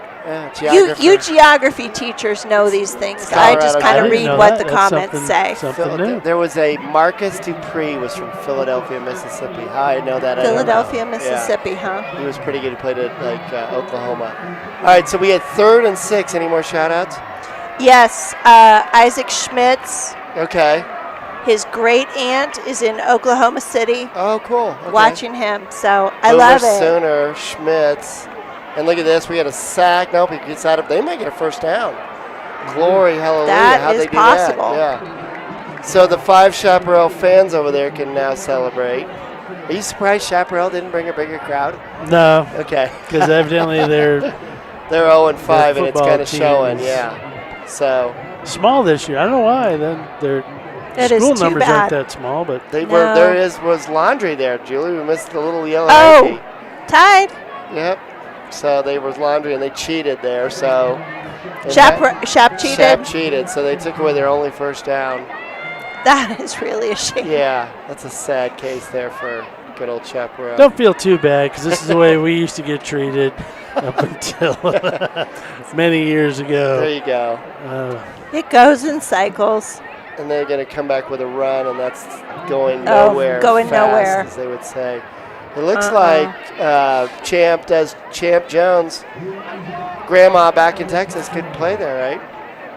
Speaker 4: Geography.
Speaker 2: You geography teachers know these things.
Speaker 4: Colorado,
Speaker 2: I just kind
Speaker 4: I
Speaker 2: of
Speaker 4: didn't
Speaker 2: read
Speaker 5: know
Speaker 2: what
Speaker 5: that.
Speaker 2: the
Speaker 5: That's
Speaker 2: comments say.
Speaker 5: something new.
Speaker 4: There was a Marcus Dupree was from Philadelphia, Mississippi. How I know that?
Speaker 2: Philadelphia,
Speaker 4: I don't know.
Speaker 2: Mississippi, huh?
Speaker 4: He was pretty good. He played at Oklahoma. All right, so we had 3rd and 6. Any more shout-outs?
Speaker 2: Yes, Isaac Schmitz.
Speaker 4: Okay.
Speaker 2: His great aunt is in Oklahoma City.
Speaker 4: Oh, cool. Okay.
Speaker 2: Watching him, so I love it.
Speaker 4: Sooner, Schmitz. And look at this. We had a sack. Nope, he gets out of. They might get a first down. Glory, hallelujah.
Speaker 2: That
Speaker 4: How'd
Speaker 2: is
Speaker 4: they do
Speaker 2: possible.
Speaker 4: That? Yeah. So the 5 Chaparral fans over there can now celebrate. Are you surprised Chaparral didn't bring a bigger crowd?
Speaker 5: No.
Speaker 4: Okay.
Speaker 5: Because evidently they're
Speaker 4: 0-5 and it's kind of
Speaker 5: team
Speaker 4: showing.
Speaker 5: is
Speaker 4: Yeah. So
Speaker 5: small this year. I don't know why. Then their
Speaker 2: That is
Speaker 5: school
Speaker 2: too
Speaker 5: numbers
Speaker 2: bad.
Speaker 5: aren't that small, but
Speaker 4: they
Speaker 2: No.
Speaker 4: were. There was laundry there, Julie. We missed the little yellow.
Speaker 2: Oh,
Speaker 4: hanky.
Speaker 2: tied.
Speaker 4: Yep. So they was laundry and they cheated there. So
Speaker 2: Shap cheated.
Speaker 4: Shap cheated, so they took away their only first down.
Speaker 2: That is really a shame.
Speaker 4: Yeah, that's a sad case there for good old Chaparral.
Speaker 5: don't feel too bad because this is the way we used to get treated up until many years ago.
Speaker 4: There you go.
Speaker 2: It goes in cycles.
Speaker 4: And they're going to come back with a run, and that's going
Speaker 2: Oh,
Speaker 4: nowhere.
Speaker 2: going
Speaker 4: fast,
Speaker 2: nowhere.
Speaker 4: as they would say. It looks like Champ Jones. Grandma back in Texas couldn't play there, right?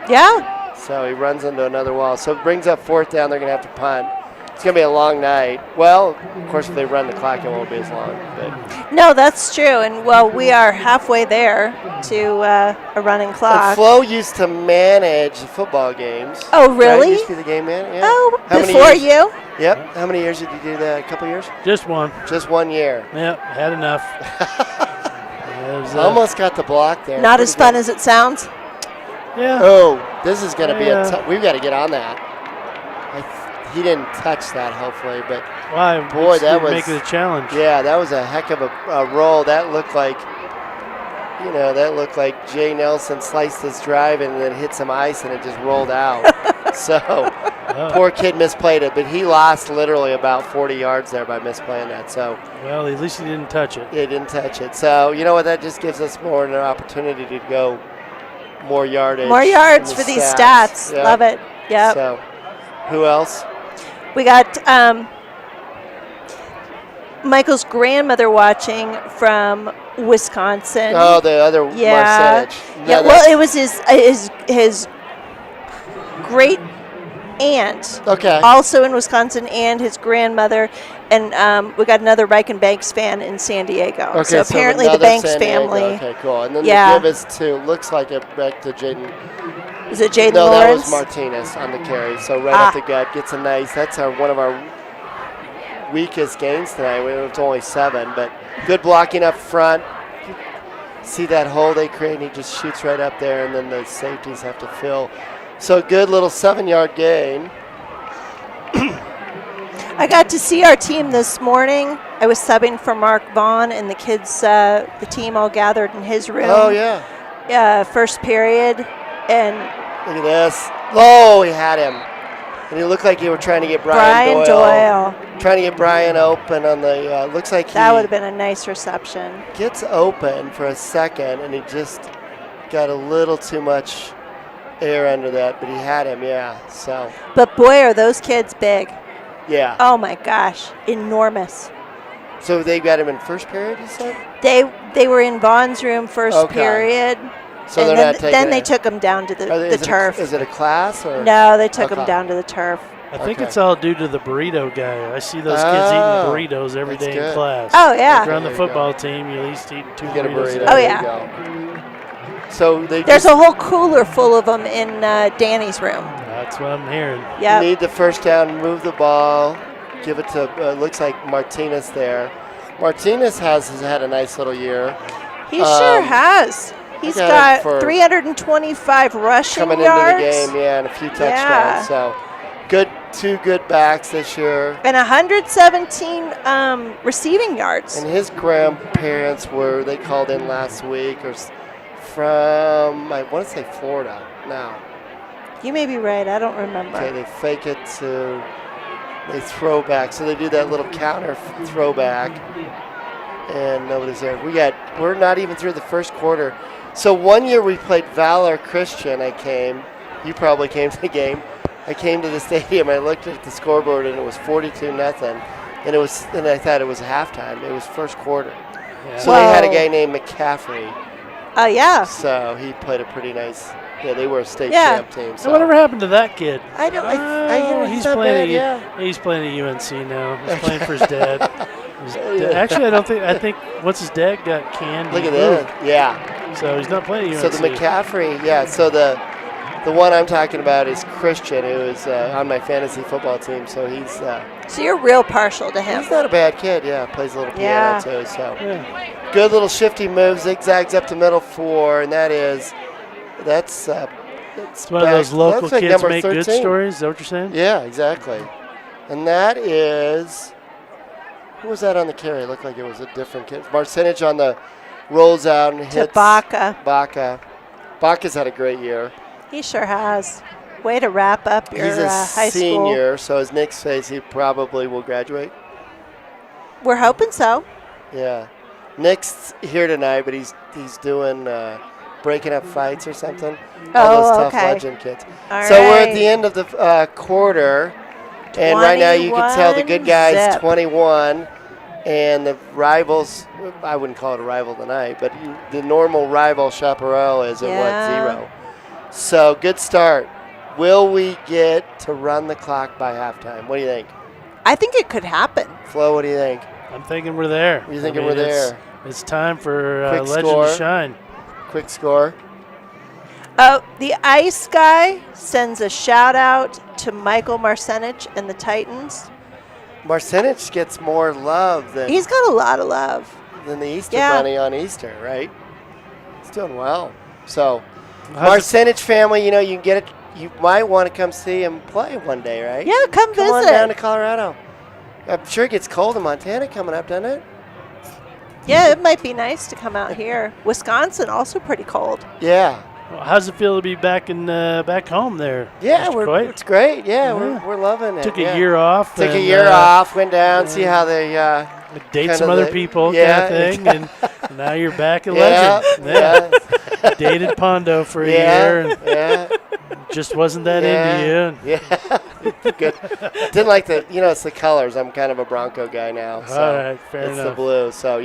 Speaker 2: Yeah.
Speaker 4: So he runs into another wall. So it brings up 4th down. They're going to have to punt. It's going to be a long night. Well, of course, if they run the clock, it won't be as long. But
Speaker 2: No, that's true. And, well, we are halfway there to a running clock.
Speaker 4: Flo used to manage the football games.
Speaker 2: Oh, really?
Speaker 4: Right? Used to be the game man. Yeah.
Speaker 2: Oh,
Speaker 4: How many
Speaker 2: before
Speaker 4: years?
Speaker 2: you?
Speaker 4: Yep. How many years did you do that? A couple years?
Speaker 5: Just one.
Speaker 4: Just 1 year.
Speaker 5: Yep, had enough. It was,
Speaker 4: Almost got the block there.
Speaker 2: Not as fun as it sounds.
Speaker 5: Yeah.
Speaker 4: Oh, this is going to be
Speaker 5: Yeah.
Speaker 4: we've got to get on that. He didn't touch that, hopefully, but
Speaker 5: Why?
Speaker 4: boy, that was
Speaker 5: make it a challenge.
Speaker 4: Yeah, that was a heck of a roll. That looked like, Jay Nelson sliced his drive and then hit some ice and it just rolled out. So, poor kid misplayed it, but he lost literally about 40 yards there by misplaying that. So,
Speaker 5: Well, at least he didn't touch it.
Speaker 4: he didn't touch it. So, you know what? That just gives us more an opportunity to go more yardage.
Speaker 2: More yards
Speaker 4: in the
Speaker 2: for these stats.
Speaker 4: Yeah.
Speaker 2: Love it. Yep.
Speaker 4: So, who else?
Speaker 2: We got Michael's grandmother watching from Wisconsin.
Speaker 4: Oh, the other
Speaker 2: yeah.
Speaker 4: Marcinich.
Speaker 2: Yeah. Well, it was his great aunt.
Speaker 4: Okay.
Speaker 2: Also in Wisconsin, and his grandmother, and we got another Riken Banks fan in San Diego.
Speaker 4: Okay,
Speaker 2: so apparently the
Speaker 4: another
Speaker 2: Banks
Speaker 4: San Diego.
Speaker 2: family.
Speaker 4: Okay, cool. And then
Speaker 2: Yeah.
Speaker 4: the give is to, looks like it back to Jaden.
Speaker 2: Is it Jaden
Speaker 4: No,
Speaker 2: Lawrence?
Speaker 4: that was Martinez on the carry. So right up the gut, gets a nice. That's one of our weakest gains tonight. It's only 7, but good blocking up front. See that hole they create, and he just shoots right up there, and then the safeties have to fill. So good little 7-yard gain.
Speaker 2: I got to see our team this morning I was subbing for Mark Vaughn, and the kids, the team all gathered in his room.
Speaker 4: Oh, yeah.
Speaker 2: First period, and
Speaker 4: Look at this. Oh, he had him. And he looked like he were trying to get Brian
Speaker 2: Doyle.
Speaker 4: Trying to get Brian open on the, looks like
Speaker 2: That would have been a nice reception.
Speaker 4: Gets open for a second, and he just got a little too much air under that, but he had him, yeah. So.
Speaker 2: But boy, are those kids big.
Speaker 4: Yeah.
Speaker 2: Oh my gosh, enormous.
Speaker 4: So they got him in first period, you said?
Speaker 2: They were in Vaughn's room first period.
Speaker 4: So
Speaker 2: and
Speaker 4: they're not taking
Speaker 2: then they took him down to the turf.
Speaker 4: Is it a class? Or?
Speaker 2: No, they took him down to the turf.
Speaker 5: I think it's all due to the burrito guy. I see those kids eating burritos every day in class.
Speaker 2: Oh, yeah.
Speaker 5: If you're on the football team, you at least eat 2
Speaker 4: get
Speaker 5: burritos.
Speaker 4: a burrito.
Speaker 2: Oh, yeah.
Speaker 4: So
Speaker 2: there's a whole cooler full of them in Danny's room.
Speaker 5: That's what I'm hearing.
Speaker 2: Yeah.
Speaker 4: Need the first down, move the ball, give it to, looks like Martinez there. Martinez has had a nice little year.
Speaker 2: He sure has. He's got 325 rushing
Speaker 4: coming
Speaker 2: yards.
Speaker 4: into the game, and a few touchdowns. So two good backs this year.
Speaker 2: And 117 receiving yards.
Speaker 4: And his grandparents they called in last week or from, I want to say Florida now.
Speaker 2: You may be right. I don't remember.
Speaker 4: Okay, they fake it to, they throw back. So they do that little counter throwback. And nobody's there. We're not even through the first quarter. So one year we played Valor Christian. You probably came to the game. I came to the stadium. I looked at the scoreboard and it was 42-0, and I thought it was halftime. It was first quarter. Yeah. So they had a guy named McCaffrey.
Speaker 2: Oh yeah.
Speaker 4: So he played a pretty nice. Yeah, they were a state champ team. So.
Speaker 5: And whatever happened to that kid?
Speaker 4: I don't.
Speaker 5: He's playing. He's playing at UNC now. He's playing for his dad. Actually, I think once his dad got canned.
Speaker 4: Look at that. Yeah.
Speaker 5: So he's not playing UNC.
Speaker 4: So the McCaffrey, yeah. So the one I'm talking about is Christian, who is on my fantasy football team. So he's.
Speaker 2: So you're real partial to him.
Speaker 4: He's not a bad kid. Yeah, plays a little piano too. So good little shifty move, zigzags up to middle 4, and that's
Speaker 5: one of those local
Speaker 4: like
Speaker 5: kids make
Speaker 4: 13.
Speaker 5: good stories. Is that what you're saying?
Speaker 4: Yeah, exactly. And that is. Who was that on the carry? It looked like it was a different kid. Marcinich on the rolls out and hits. Baca. Baca's had a great year.
Speaker 2: He sure has. Way to wrap up your
Speaker 4: high school. He's a senior, so as Nick says, he probably will graduate.
Speaker 2: We're hoping so.
Speaker 4: Yeah. Nick's here tonight, but he's doing breaking up fights or something. All those tough legend kids.
Speaker 2: All
Speaker 4: so we're at the end of the quarter. And right now you can tell the good guys 21, and the rivals, I wouldn't call it a rival tonight, but the normal rival Chaparral is at 0. So good start. Will we get to run the clock by halftime? What do you think?
Speaker 2: I think it could happen.
Speaker 4: Flo, what do you think?
Speaker 5: I'm thinking we're there.
Speaker 4: You thinking we're there?
Speaker 5: It's time for Legend to shine.
Speaker 4: Quick score.
Speaker 2: The Ice guy sends a shout out to Michael Marcinich and the Titans.
Speaker 4: Marcinich gets more love than
Speaker 2: he's got a lot of love
Speaker 4: than the Easter Bunny on Easter, right? He's doing well. So, Marcinich family, you can get it. You might want to come see him play one day, right?
Speaker 2: Yeah, come visit.
Speaker 4: Come on down to Colorado. I'm sure it gets cold in Montana coming up, doesn't it?
Speaker 2: Yeah, it might be nice to come out here. Wisconsin also pretty cold.
Speaker 4: Yeah.
Speaker 5: Well, how's it feel to be back home there?
Speaker 4: Yeah, it's great. Yeah, we're loving it.
Speaker 5: Took a year off.
Speaker 4: Took a year off. Went down, see how they
Speaker 5: date some other people, kind of thing, and now you're back at Legend.
Speaker 4: Yeah.
Speaker 5: Dated Pondo for a year. And just wasn't that into
Speaker 4: you. Yeah. Good. Didn't like it's the colors. I'm kind of a Bronco guy now. So
Speaker 5: all right, fair enough.
Speaker 4: It's the blue. So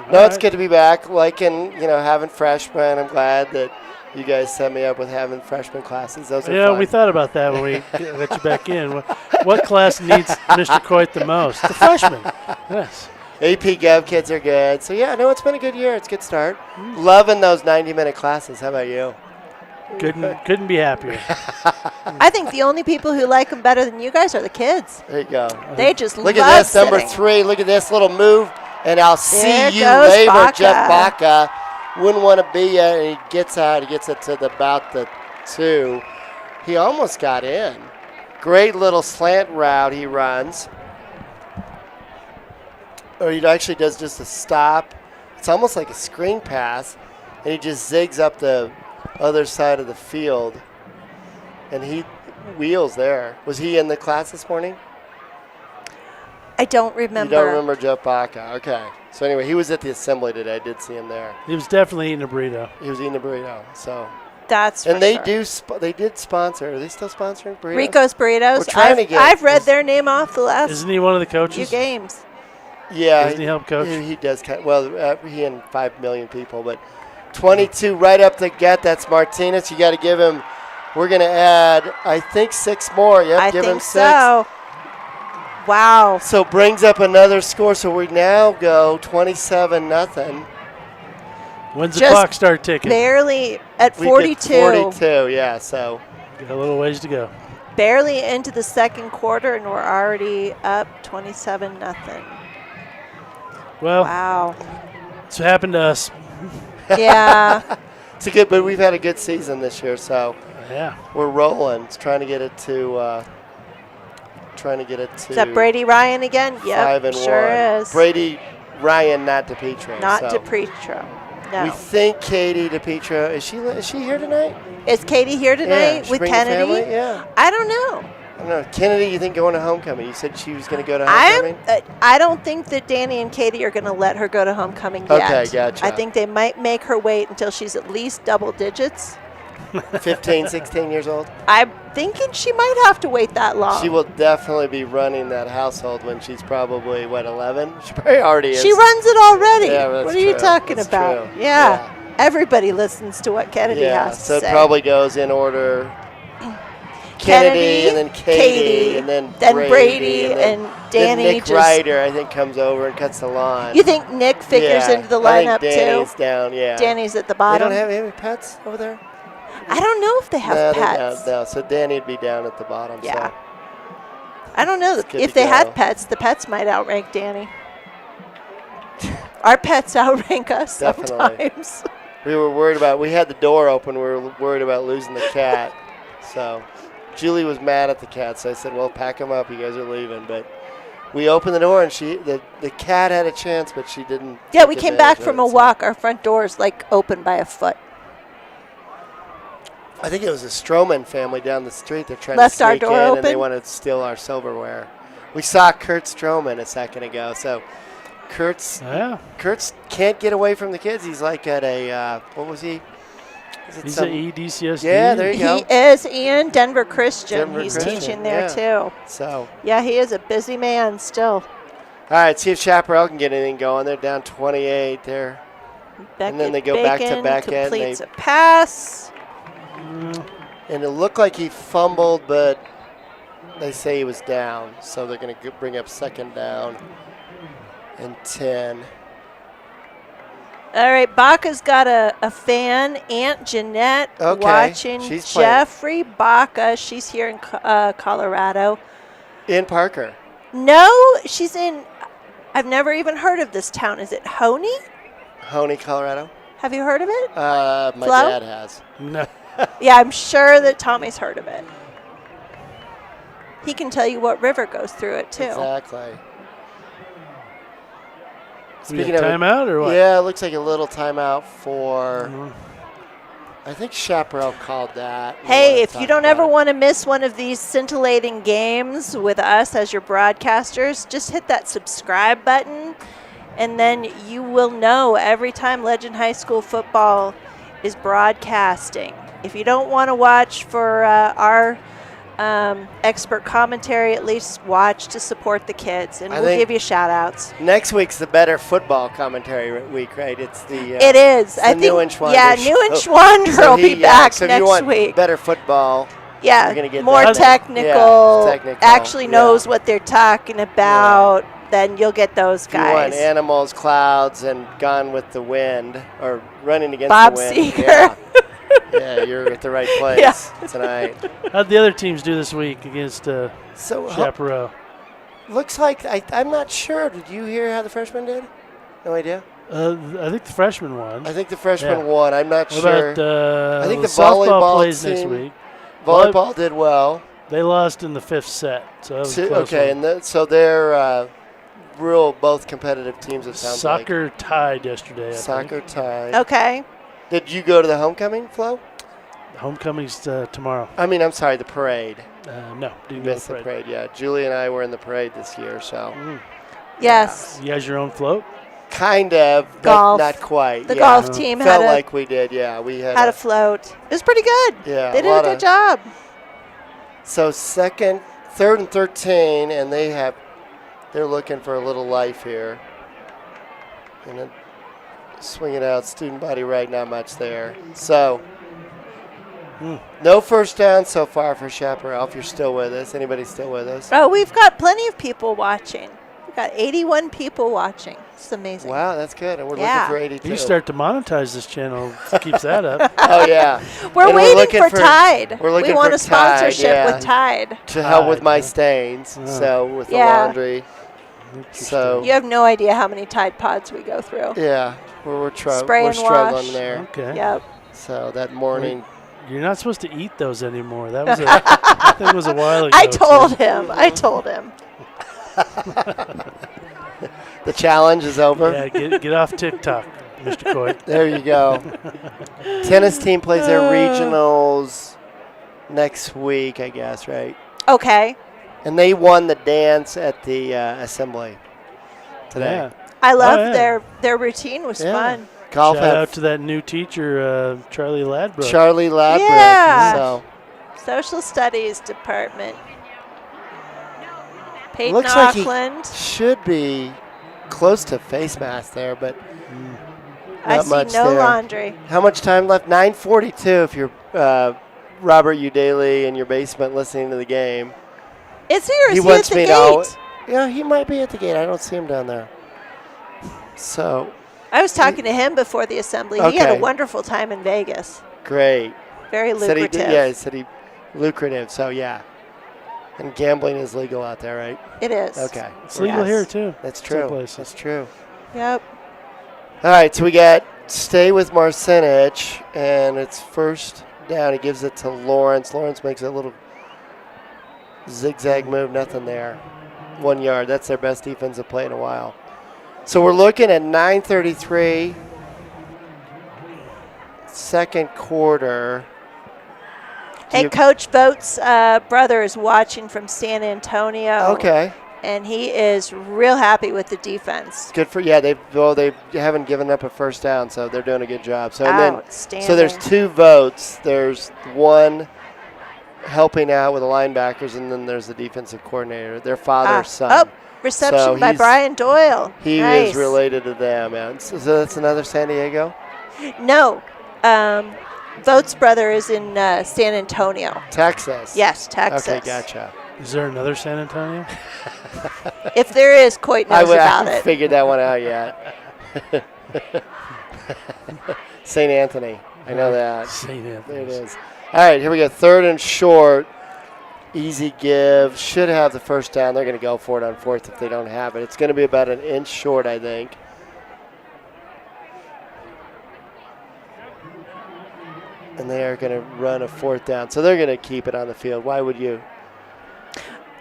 Speaker 4: it's good to be back. Liking, having freshmen. I'm glad that you guys set me up with having freshman classes. Those are fun.
Speaker 5: We thought about that when we let you back in. What class needs Mr. Coit the most? The freshman. Yes.
Speaker 4: AP Gov kids are good. So, it's been a good year. It's a good start. Loving those 90-minute classes. How about you?
Speaker 5: Couldn't be happier.
Speaker 2: I think the only people who like them better than you guys are the kids.
Speaker 4: There you go.
Speaker 2: They just
Speaker 4: look at this, number 3. Look at this little move. And I'll see you later,
Speaker 2: Baca.
Speaker 4: Jeff Baca. Wouldn't want to be and he gets out. He gets it to about the 2. He almost got in. Great little slant route he runs. or he actually does just a stop. It's almost like a screen pass, and he just zigs up the other side of the field, and he wheels there. Was he in the class this morning?
Speaker 2: I don't remember.
Speaker 4: You don't remember Jeff Baca? Okay. So anyway, he was at the assembly today. I did see him there.
Speaker 5: He was definitely eating a burrito.
Speaker 4: He was eating a burrito. So.
Speaker 2: That's
Speaker 4: and they
Speaker 2: sure.
Speaker 4: They did sponsor. Are they still sponsoring burritos?
Speaker 2: Rico's Burritos.
Speaker 4: We're trying to get.
Speaker 2: I've read their name off the last
Speaker 5: Isn't he one of the
Speaker 2: few
Speaker 5: coaches?
Speaker 2: games.
Speaker 4: Yeah.
Speaker 5: Doesn't he help coach?
Speaker 4: He does. Well, he and 5 million people, but 22 right up the gut. That's Martinez. You got to give him. We're going to add, I think, 6 more. Yep, give him 6.
Speaker 2: So. Wow.
Speaker 4: So brings up another score. So we now go 27-0.
Speaker 5: When's the clock start ticking?
Speaker 2: Barely at 42.
Speaker 4: 42, yeah. So
Speaker 5: got a little ways to go.
Speaker 2: Barely into the second quarter, and we're already up 27-0.
Speaker 5: Well,
Speaker 2: wow.
Speaker 5: It's happened to us.
Speaker 2: Yeah.
Speaker 4: It's but we've had a good season this year, so
Speaker 5: yeah,
Speaker 4: we're rolling. It's trying to get it to.
Speaker 2: Is that Brady Ryan again? Yep,
Speaker 4: 5-1.
Speaker 2: sure is.
Speaker 4: Brady Ryan, not DePietro.
Speaker 2: Not
Speaker 4: so.
Speaker 2: DePietro. No.
Speaker 4: We think Katie DePietro. Is she here tonight?
Speaker 2: Is Katie here tonight with Kennedy?
Speaker 4: Family? Yeah.
Speaker 2: I don't know.
Speaker 4: I don't know. Kennedy, you think going to homecoming? You said she was going to go to homecoming?
Speaker 2: I don't think that Danny and Katie are going to let her go to homecoming yet.
Speaker 4: Okay, gotcha.
Speaker 2: I think they might make her wait until she's at least double digits.
Speaker 4: 15, 16 years old?
Speaker 2: I'm thinking she might have to wait that long.
Speaker 4: She will definitely be running that household when she's probably, 11? She probably already is.
Speaker 2: She runs it already.
Speaker 4: Yeah, that's
Speaker 2: what are you
Speaker 4: true.
Speaker 2: talking
Speaker 4: That's
Speaker 2: about?
Speaker 4: true.
Speaker 2: Yeah. Everybody listens to what Kennedy has to
Speaker 4: so
Speaker 2: say.
Speaker 4: it probably goes in order. Kennedy, and then Katie, and then Brady,
Speaker 2: and Danny.
Speaker 4: Then Nick Ryder, I think, comes over and cuts the lawn.
Speaker 2: You think Nick figures into the lineup
Speaker 4: I think Danny's
Speaker 2: too?
Speaker 4: Down, yeah.
Speaker 2: Danny's at the bottom.
Speaker 4: They don't have any pets over there?
Speaker 2: I don't know if they have pets.
Speaker 4: No, so Danny'd be down at the bottom.
Speaker 2: Yeah.
Speaker 4: So.
Speaker 2: I don't know. If they had pets, the pets might outrank Danny. Our pets outrank us sometimes.
Speaker 4: We were worried about, we had the door open, we were worried about losing the cat. So Julie was mad at the cat, so I said, well, pack them up, you guys are leaving. But we opened the door, and the cat had a chance, but she didn't.
Speaker 2: Yeah, we came back from a walk. Our front door is like open by a foot.
Speaker 4: I think it was a Stroman family down the street. They're trying
Speaker 2: Left
Speaker 4: to sneak
Speaker 2: our door
Speaker 4: in,
Speaker 2: open?
Speaker 4: and they want to steal our silverware. We saw Kurt Stroman a second ago, so Kurt's can't get away from the kids. He's like at a what was he?
Speaker 5: He's at EDCSD.
Speaker 4: Yeah, there you go.
Speaker 2: He is, and Denver Christian.
Speaker 4: Denver
Speaker 2: He's
Speaker 4: Christian,
Speaker 2: teaching there too.
Speaker 4: So
Speaker 2: yeah, he is a busy man still.
Speaker 4: All right, see if Chaparral can get anything going. They're down 28 there. And then they go back to back end.
Speaker 2: Completes a pass.
Speaker 4: And it looked like he fumbled, but they say he was down. So they're going to bring up second down and 10.
Speaker 2: All right, Baca's got a fan, Aunt Jeanette, watching
Speaker 4: She's
Speaker 2: Jeffrey Baca. She's here in Colorado.
Speaker 4: In Parker.
Speaker 2: No, she's in, I've never even heard of this town. Is it Honey?
Speaker 4: Honey, Colorado.
Speaker 2: Have you heard of it?
Speaker 4: My
Speaker 2: Flo?
Speaker 4: dad has.
Speaker 5: No.
Speaker 2: Yeah, I'm sure that Tommy's heard of it. He can tell you what river goes through it, too.
Speaker 4: Exactly.
Speaker 5: Speaking of timeout or what?
Speaker 4: Yeah, it looks like a little timeout for. I think Chaparral called that.
Speaker 2: Hey, if you don't ever want to miss one of these scintillating games with us as your broadcasters, just hit that subscribe button, and then you will know every time Legend High School football is broadcasting. If you don't want to watch for our expert commentary, at least watch to support the kids, and we'll give you shout-outs.
Speaker 4: Next week's the better football commentary week, right? It's the
Speaker 2: it is.
Speaker 4: I think New and Schwander.
Speaker 2: Yeah, New and Schwander will be back
Speaker 4: so
Speaker 2: next
Speaker 4: if you want
Speaker 2: week.
Speaker 4: Better football.
Speaker 2: Yeah,
Speaker 4: you're gonna get
Speaker 2: more technical. Actually knows what they're talking about. Then you'll get those guys.
Speaker 4: You want animals, clouds, and Gone with the Wind, or Running Against
Speaker 2: Bob
Speaker 4: the Wind.
Speaker 2: Seger.
Speaker 4: Yeah, you're at the right place tonight.
Speaker 5: How'd the other teams do this week against Chaparral?
Speaker 4: Looks like I'm not sure. Did you hear how the freshmen did? No idea.
Speaker 5: I think the freshman won.
Speaker 4: I think the freshman won. I'm not
Speaker 5: what
Speaker 4: sure.
Speaker 5: About,
Speaker 4: I think the
Speaker 5: softball
Speaker 4: volleyball
Speaker 5: plays
Speaker 4: team,
Speaker 5: next week.
Speaker 4: Volleyball did well.
Speaker 5: They lost in the 5th set. So that was
Speaker 4: okay, and so they're both competitive teams, it sounds like.
Speaker 5: Soccer tied yesterday.
Speaker 4: Soccer tied.
Speaker 2: Okay.
Speaker 4: Did you go to the homecoming, Flo?
Speaker 5: Homecoming's tomorrow.
Speaker 4: I'm sorry, the parade.
Speaker 5: No, didn't
Speaker 4: Missed
Speaker 5: go
Speaker 4: the
Speaker 5: to parade.
Speaker 4: parade, yeah. Julie and I were in the parade this year, so.
Speaker 2: Yes.
Speaker 5: You guys your own float?
Speaker 4: Kind of, but
Speaker 2: Golf.
Speaker 4: not quite.
Speaker 2: The
Speaker 4: yeah.
Speaker 2: golf team
Speaker 4: Felt like we did, yeah. We
Speaker 2: had a float. It was pretty good.
Speaker 4: Yeah,
Speaker 2: They did a good job.
Speaker 4: So third and 13, and they're looking for a little life here. And then swing it out, student body right, not much there. So, no first down so far for Chaparral, if you're still with us. Anybody still with us?
Speaker 2: Oh, we've got plenty of people watching. We've got 81 people watching. It's amazing.
Speaker 4: Wow, that's good. And we're
Speaker 2: Yeah.
Speaker 4: looking for 82.
Speaker 5: You start to monetize this channel, keeps that up.
Speaker 4: Oh, yeah.
Speaker 2: We're
Speaker 4: And
Speaker 2: waiting for Tide.
Speaker 4: We're looking
Speaker 2: we want
Speaker 4: for
Speaker 2: a sponsorship
Speaker 4: Tide, yeah.
Speaker 2: with Tide.
Speaker 4: To help with
Speaker 5: Tide,
Speaker 4: my
Speaker 5: huh?
Speaker 4: stains, so with the
Speaker 2: Yeah.
Speaker 4: laundry. So,
Speaker 2: You have no idea how many Tide Pods we go through.
Speaker 4: yeah, we're
Speaker 2: Spray and
Speaker 4: struggling
Speaker 2: wash.
Speaker 4: there.
Speaker 5: Okay.
Speaker 2: Yep.
Speaker 4: So that morning,
Speaker 5: You're not supposed to eat those anymore. That thing was a while ago.
Speaker 2: I told him.
Speaker 4: the challenge is over.
Speaker 5: Yeah, get off TikTok, Mr. Coy.
Speaker 4: There you go. Tennis team plays their regionals next week, I guess, right?
Speaker 2: Okay.
Speaker 4: And they won the dance at the assembly today.
Speaker 5: Yeah.
Speaker 2: I love
Speaker 5: yeah.
Speaker 2: their routine was
Speaker 4: Yeah.
Speaker 2: fun.
Speaker 4: Golf
Speaker 5: Shout
Speaker 4: had
Speaker 5: out to that new teacher, Charlie Ladbrook.
Speaker 4: Charlie Ladbrook.
Speaker 2: Yeah.
Speaker 4: So
Speaker 2: Social Studies Department. Peyton
Speaker 4: looks like
Speaker 2: Auckland.
Speaker 4: he should be close to face mask there, but
Speaker 2: I
Speaker 4: not
Speaker 2: see
Speaker 4: much
Speaker 2: no
Speaker 4: there.
Speaker 2: laundry.
Speaker 4: How much time left? 9:42 if you're Robert Udaley in your basement listening to the game.
Speaker 2: Is he or is he at
Speaker 4: wants
Speaker 2: the
Speaker 4: me
Speaker 2: gate?
Speaker 4: to. Yeah, he might be at the gate. I don't see him down there. So
Speaker 2: I was talking to him before the assembly. He had
Speaker 4: Okay.
Speaker 2: a wonderful time in Vegas.
Speaker 4: great.
Speaker 2: Very
Speaker 4: Said he
Speaker 2: lucrative.
Speaker 4: did, yeah, he said he lucrative. So yeah, and gambling is legal out there, right?
Speaker 2: It is.
Speaker 4: Okay,
Speaker 5: It's legal
Speaker 2: Yes.
Speaker 5: here, too.
Speaker 4: that's
Speaker 5: Some
Speaker 4: true.
Speaker 5: places.
Speaker 4: That's true.
Speaker 2: Yep.
Speaker 4: All right, so we got stay with Marcinich, and it's first down. He gives it to Lawrence. Lawrence makes a little zigzag move, nothing there. 1 yard. That's their best defensive play in a while. So we're looking at 9:33, second quarter.
Speaker 2: Hey, Coach Voigt's brother is watching from San Antonio.
Speaker 4: Okay,
Speaker 2: And he is real happy with the defense.
Speaker 4: good for they haven't given up a first down, so they're doing a good job. So
Speaker 2: Outstanding.
Speaker 4: so there's 2 votes. There's one helping out with the linebackers, and then there's the defensive coordinator, their father's son.
Speaker 2: Oh, reception
Speaker 4: So
Speaker 2: by
Speaker 4: he's-
Speaker 2: Brian Doyle.
Speaker 4: He
Speaker 2: Nice.
Speaker 4: is related to them. And so that's another San Diego?
Speaker 2: No. Voigt's brother is in San Antonio.
Speaker 4: Texas.
Speaker 2: Yes, Texas.
Speaker 4: Okay, gotcha.
Speaker 5: Is there another San Antonio?
Speaker 2: If there is, Coit knows
Speaker 4: I
Speaker 2: about
Speaker 4: haven't
Speaker 2: it.
Speaker 4: figured that one out yet. St. Anthony. I know that.
Speaker 5: St.
Speaker 4: There it
Speaker 5: Anthony's.
Speaker 4: is. All right, here we go. Third and short. Easy give. Should have the first down. They're going to go for it on fourth if they don't have it. It's going to be about an inch short, I think. And they are going to run a fourth down. So they're going to keep it on the field. Why would you?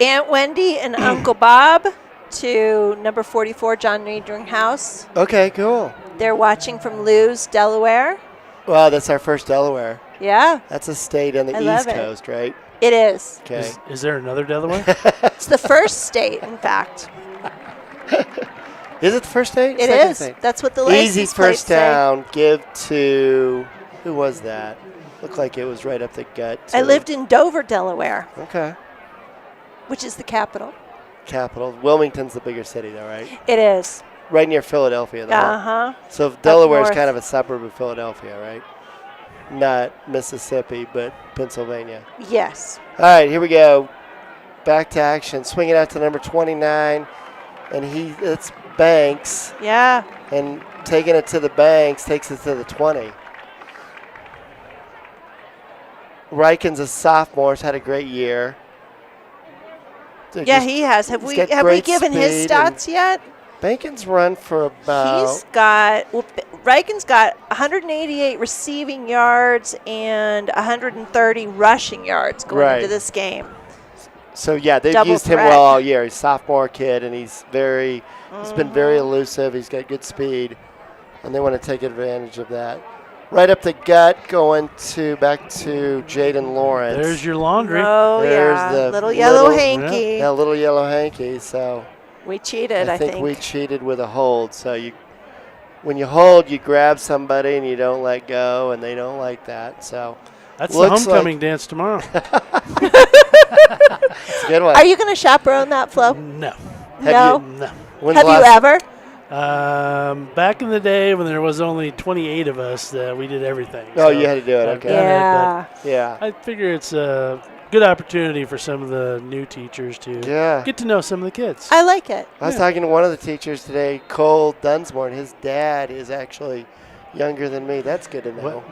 Speaker 2: Aunt Wendy and Uncle Bob to number 44, John Niedring House.
Speaker 4: Okay, cool.
Speaker 2: They're watching from Lewes, Delaware.
Speaker 4: Wow, that's our first Delaware.
Speaker 2: Yeah,
Speaker 4: That's a state on the
Speaker 2: I love
Speaker 4: East
Speaker 2: it.
Speaker 4: Coast, right?
Speaker 2: it is.
Speaker 4: Okay.
Speaker 5: Is there another Delaware?
Speaker 2: It's the first state, in fact.
Speaker 4: Is it the first state?
Speaker 2: It
Speaker 4: Second
Speaker 2: is.
Speaker 4: state?
Speaker 2: That's what the license
Speaker 4: Easy
Speaker 2: plates
Speaker 4: first
Speaker 2: say.
Speaker 4: down. Give to, who was that? Looked like it was right up the gut.
Speaker 2: I
Speaker 4: to-
Speaker 2: lived in Dover, Delaware,
Speaker 4: Okay.
Speaker 2: which is the capital.
Speaker 4: Capital. Wilmington's the bigger city, though, right?
Speaker 2: It is.
Speaker 4: Right near Philadelphia, though.
Speaker 2: Uh-huh.
Speaker 4: So Delaware is
Speaker 2: north.
Speaker 4: kind of a suburb of Philadelphia, right? Not Mississippi, but Pennsylvania.
Speaker 2: Yes.
Speaker 4: All right, here we go. Back to action. Swing it out to number 29, and it's Banks,
Speaker 2: Yeah.
Speaker 4: and taking it to the Banks takes it to the 20. Riken's a sophomore. He's had a great year. They're
Speaker 2: Yeah,
Speaker 4: just-
Speaker 2: he has. Have
Speaker 4: he's
Speaker 2: we
Speaker 4: got great
Speaker 2: given his
Speaker 4: speed
Speaker 2: stats yet?
Speaker 4: Bankin's run for about
Speaker 2: He's got Riken's got 188 receiving yards and 130 rushing yards going
Speaker 4: Right.
Speaker 2: into this game.
Speaker 4: So yeah, they've
Speaker 2: Double
Speaker 4: used him
Speaker 2: threat.
Speaker 4: well all year. He's a sophomore kid, and he's been very elusive. He's got good speed, and they want to take advantage of that. Right up the gut, going back to Jaden Lawrence.
Speaker 5: There's your laundry.
Speaker 2: Oh,
Speaker 4: There's
Speaker 2: yeah.
Speaker 4: the
Speaker 2: Little yellow
Speaker 4: little-
Speaker 2: hanky.
Speaker 4: Yeah, little yellow hanky. So
Speaker 2: We cheated, I think.
Speaker 4: we cheated with a hold. So when you hold, you grab somebody and you don't let go, and they don't like that. So
Speaker 5: That's the
Speaker 4: looks
Speaker 5: homecoming dance tomorrow.
Speaker 4: it's a good one.
Speaker 2: Are you going to chaperone that, Flo?
Speaker 5: No.
Speaker 2: No.
Speaker 5: No.
Speaker 4: When's
Speaker 2: Have
Speaker 4: the
Speaker 2: you
Speaker 4: last-
Speaker 2: ever?
Speaker 5: Back in the day when there was only 28 of us, we did everything.
Speaker 4: Oh, you had to do it.
Speaker 5: I've
Speaker 4: Okay.
Speaker 5: done it,
Speaker 2: Yeah.
Speaker 4: Yeah.
Speaker 5: but I figure it's a good opportunity for some of the new teachers to
Speaker 4: Yeah.
Speaker 5: get to know some of the kids.
Speaker 2: I like it.
Speaker 4: I was talking to one of the teachers today, Cole Dunsmore, and his dad is actually younger than me. That's good to know.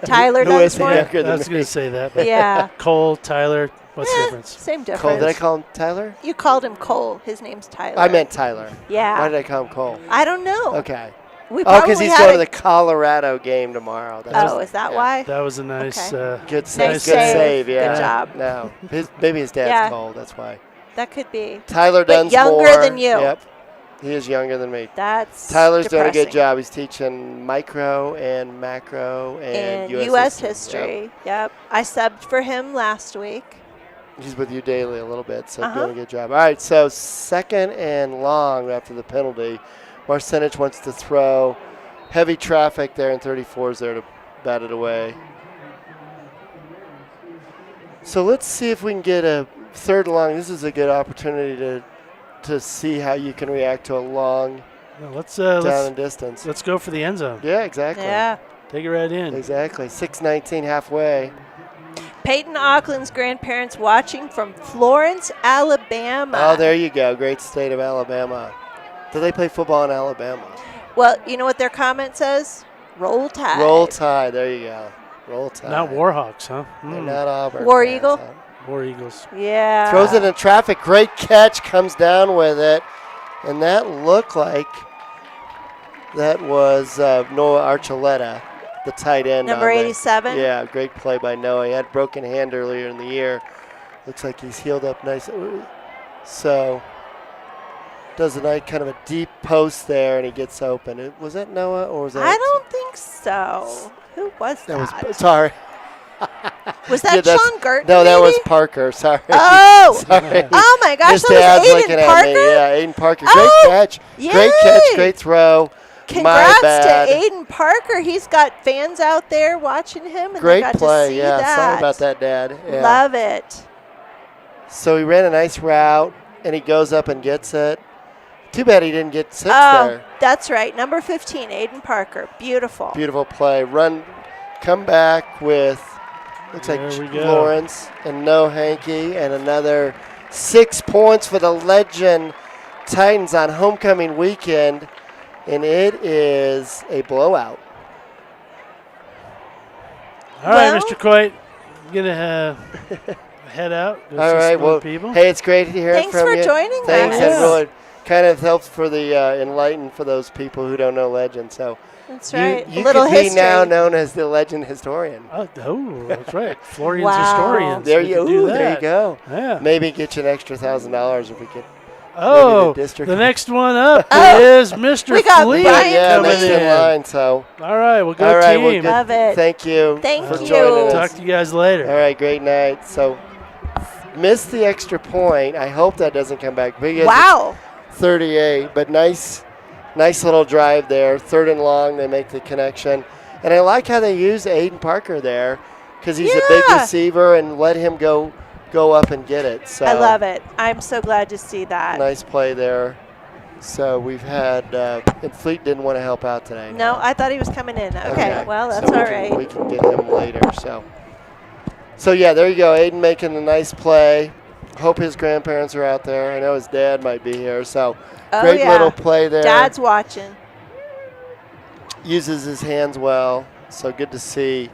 Speaker 2: Tyler
Speaker 4: Who is
Speaker 2: Dunsmore?
Speaker 4: younger
Speaker 5: I
Speaker 4: than
Speaker 5: was going
Speaker 4: me?
Speaker 5: to say that. But
Speaker 2: Yeah.
Speaker 5: Cole, Tyler, what's the difference?
Speaker 2: Same difference.
Speaker 4: Cole, did I call him Tyler?
Speaker 2: You called him Cole. His name's Tyler.
Speaker 4: I meant Tyler.
Speaker 2: Yeah.
Speaker 4: Why did I call him Cole?
Speaker 2: I don't know.
Speaker 4: Okay.
Speaker 2: We
Speaker 4: Oh,
Speaker 2: probably
Speaker 4: because he's
Speaker 2: had
Speaker 4: going
Speaker 2: a-
Speaker 4: to the Colorado game tomorrow.
Speaker 2: Oh, is that
Speaker 4: yeah.
Speaker 2: why?
Speaker 5: That was a nice.
Speaker 2: Okay.
Speaker 4: Good save.
Speaker 2: Nice
Speaker 4: Good
Speaker 2: save.
Speaker 4: save. Yeah.
Speaker 2: Good job.
Speaker 4: No, maybe his dad's
Speaker 2: Yeah.
Speaker 4: Cole. That's why.
Speaker 2: That could be.
Speaker 4: Tyler
Speaker 2: But
Speaker 4: Dunsmore.
Speaker 2: younger than you.
Speaker 4: Yep. He is younger than me.
Speaker 2: That's
Speaker 4: Tyler's doing a good
Speaker 2: depressing.
Speaker 4: job. He's teaching micro and macro and
Speaker 2: U.S.
Speaker 4: Yep.
Speaker 2: history. Yep. I subbed for him last week.
Speaker 4: He's with you daily a little bit, so
Speaker 2: Uh-huh.
Speaker 4: doing a good job. All right, so 2nd and long after the penalty. Marcinich wants to throw. Heavy traffic there, and 34 is there to bat it away. So let's see if we can get a 3rd and long. This is a good opportunity to see how you can react to a long
Speaker 5: No, let's
Speaker 4: down and distance.
Speaker 5: let's go for the end zone.
Speaker 4: Yeah, exactly.
Speaker 2: Yeah.
Speaker 5: Take it right in.
Speaker 4: Exactly. 6:19 halfway.
Speaker 2: Peyton Auckland's grandparents watching from Florence, Alabama.
Speaker 4: Oh, there you go. Great state of Alabama. Do they play football in Alabama?
Speaker 2: Well, you know what their comment says? Roll Tide.
Speaker 4: Roll Tide. There you go. Roll Tide.
Speaker 5: Not Warhawks, huh?
Speaker 4: They're not Auburn.
Speaker 2: War
Speaker 4: fans,
Speaker 2: Eagle?
Speaker 4: huh?
Speaker 5: War Eagles.
Speaker 2: Yeah.
Speaker 4: Throws it in traffic. Great catch. Comes down with it. And that looked like that was Noah Archuleta, the tight end.
Speaker 2: Number
Speaker 4: on the-
Speaker 2: 87?
Speaker 4: Yeah, great play by Noah. He had a broken hand earlier in the year. Looks like he's healed up nice. So does a nice kind of a deep post there, and he gets open. Was that Noah or was that?
Speaker 2: I don't think so. Who was that?
Speaker 4: That was sorry.
Speaker 2: Was that
Speaker 4: Yeah, that's-
Speaker 2: Sean Gurton?
Speaker 4: No, that was
Speaker 2: maybe?
Speaker 4: Parker. Sorry.
Speaker 2: Oh.
Speaker 4: Sorry.
Speaker 2: Oh my gosh,
Speaker 4: His
Speaker 2: that
Speaker 4: dad's
Speaker 2: was
Speaker 4: looking
Speaker 2: Aiden
Speaker 4: at
Speaker 2: Parker.
Speaker 4: me. Yeah, Aiden Parker.
Speaker 2: Oh,
Speaker 4: Great catch. Great catch.
Speaker 2: yay.
Speaker 4: Great throw.
Speaker 2: Congrats
Speaker 4: My bad.
Speaker 2: to Aiden Parker. He's got fans out there watching him, and they
Speaker 4: Great
Speaker 2: got
Speaker 4: play.
Speaker 2: to see
Speaker 4: Yeah,
Speaker 2: that.
Speaker 4: sorry about that, Dad. Yeah.
Speaker 2: Love it.
Speaker 4: So he ran a nice route, and he goes up and gets it. Too bad he didn't get 6
Speaker 2: Oh,
Speaker 4: there.
Speaker 2: that's right. Number 15, Aiden Parker. Beautiful.
Speaker 4: Beautiful play. Come back with, looks
Speaker 5: There
Speaker 4: like
Speaker 5: we go.
Speaker 4: Lawrence and no Hanky, and another 6 points for the Legend Titans on homecoming weekend, and it is a blowout.
Speaker 5: All right,
Speaker 2: Well-
Speaker 5: Mr. Coit. I'm going to head out. Go
Speaker 4: All
Speaker 5: see
Speaker 4: right,
Speaker 5: some
Speaker 4: well,
Speaker 5: people.
Speaker 4: hey, it's great to hear
Speaker 2: Thanks
Speaker 4: from
Speaker 2: for
Speaker 4: you.
Speaker 2: joining
Speaker 4: Thanks,
Speaker 2: us.
Speaker 4: that really kind of helps for the enlighten for those people who don't know Legend. So
Speaker 2: That's right.
Speaker 4: you
Speaker 2: a little
Speaker 4: could
Speaker 2: history.
Speaker 4: be now known as the Legend historian.
Speaker 5: Oh, that's right. Florian's
Speaker 2: Wow.
Speaker 5: Historians.
Speaker 4: There
Speaker 5: We
Speaker 4: you,
Speaker 5: could do
Speaker 4: there you
Speaker 5: that.
Speaker 4: go.
Speaker 5: Yeah.
Speaker 4: Maybe get you an extra $1,000 if we could.
Speaker 5: Oh,
Speaker 4: district-
Speaker 5: the next one up
Speaker 2: Oh,
Speaker 5: is Mr.
Speaker 2: we got
Speaker 5: Fleet
Speaker 2: Brian
Speaker 4: Yeah,
Speaker 5: coming
Speaker 4: next
Speaker 2: Fleet.
Speaker 4: in
Speaker 5: in.
Speaker 4: line. So
Speaker 5: All right, we'll go
Speaker 4: all right,
Speaker 5: team.
Speaker 4: well, good.
Speaker 2: Love it.
Speaker 4: Thank you
Speaker 2: Thank
Speaker 4: for
Speaker 2: you.
Speaker 4: joining
Speaker 5: Talk
Speaker 4: us.
Speaker 5: to you guys later.
Speaker 4: All right, great night. So missed the extra point. I hope that doesn't come back. Big as
Speaker 2: Wow.
Speaker 4: 38, but nice little drive there. 3rd and long, they make the connection. And I like how they use Aiden Parker there because he's a big
Speaker 2: Yeah.
Speaker 4: receiver and let him go up and get it. So
Speaker 2: I love it. I'm so glad to see that.
Speaker 4: nice play there. So we've had, and Fleet didn't want to help out today.
Speaker 2: No, I thought he was coming in. Okay, well, that's
Speaker 4: So
Speaker 2: all
Speaker 4: we
Speaker 2: right.
Speaker 4: can get him later. So yeah, there you go. Aiden making a nice play. Hope his grandparents are out there. I know his dad might be here. So
Speaker 2: Oh,
Speaker 4: great
Speaker 2: yeah.
Speaker 4: little play there.
Speaker 2: Dad's watching.
Speaker 4: Uses his hands well. So good to see.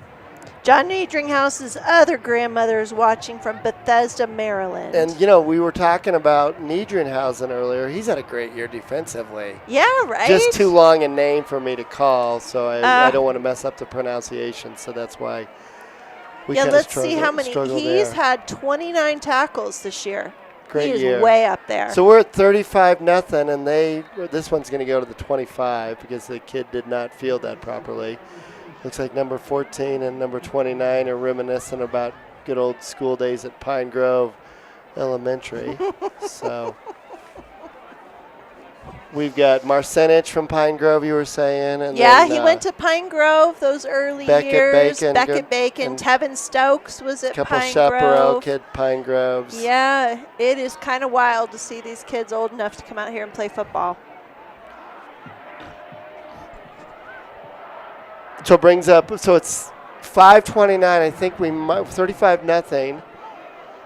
Speaker 2: John Niedringhouse's other grandmother is watching from Bethesda, Maryland.
Speaker 4: And, you know, we were talking about Niedringhausen earlier. He's had a great year defensively.
Speaker 2: yeah, right?
Speaker 4: Just too long a name for me to call, so I don't want to mess up the pronunciation. So that's why
Speaker 2: let's see how many. He's
Speaker 4: there.
Speaker 2: had 29 tackles this year.
Speaker 4: Great
Speaker 2: he is
Speaker 4: year.
Speaker 2: way up there.
Speaker 4: So we're at 35-0, and this one's going to go to the 25 because the kid did not field that properly. Looks like number 14 and number 29 are reminiscent about good old school days at Pine Grove Elementary. So we've got Marcenich from Pine Grove, you were saying. And
Speaker 2: yeah,
Speaker 4: then,
Speaker 2: he went to Pine Grove those early years. Beckett Bacon. Tevin Stokes was at
Speaker 4: couple
Speaker 2: Pine
Speaker 4: Chaparral
Speaker 2: Grove.
Speaker 4: kid Pine Groves.
Speaker 2: Yeah, it is kind of wild to see these kids old enough to come out here and play football.
Speaker 4: So it brings up, so it's 5:29. I think we might 35-0.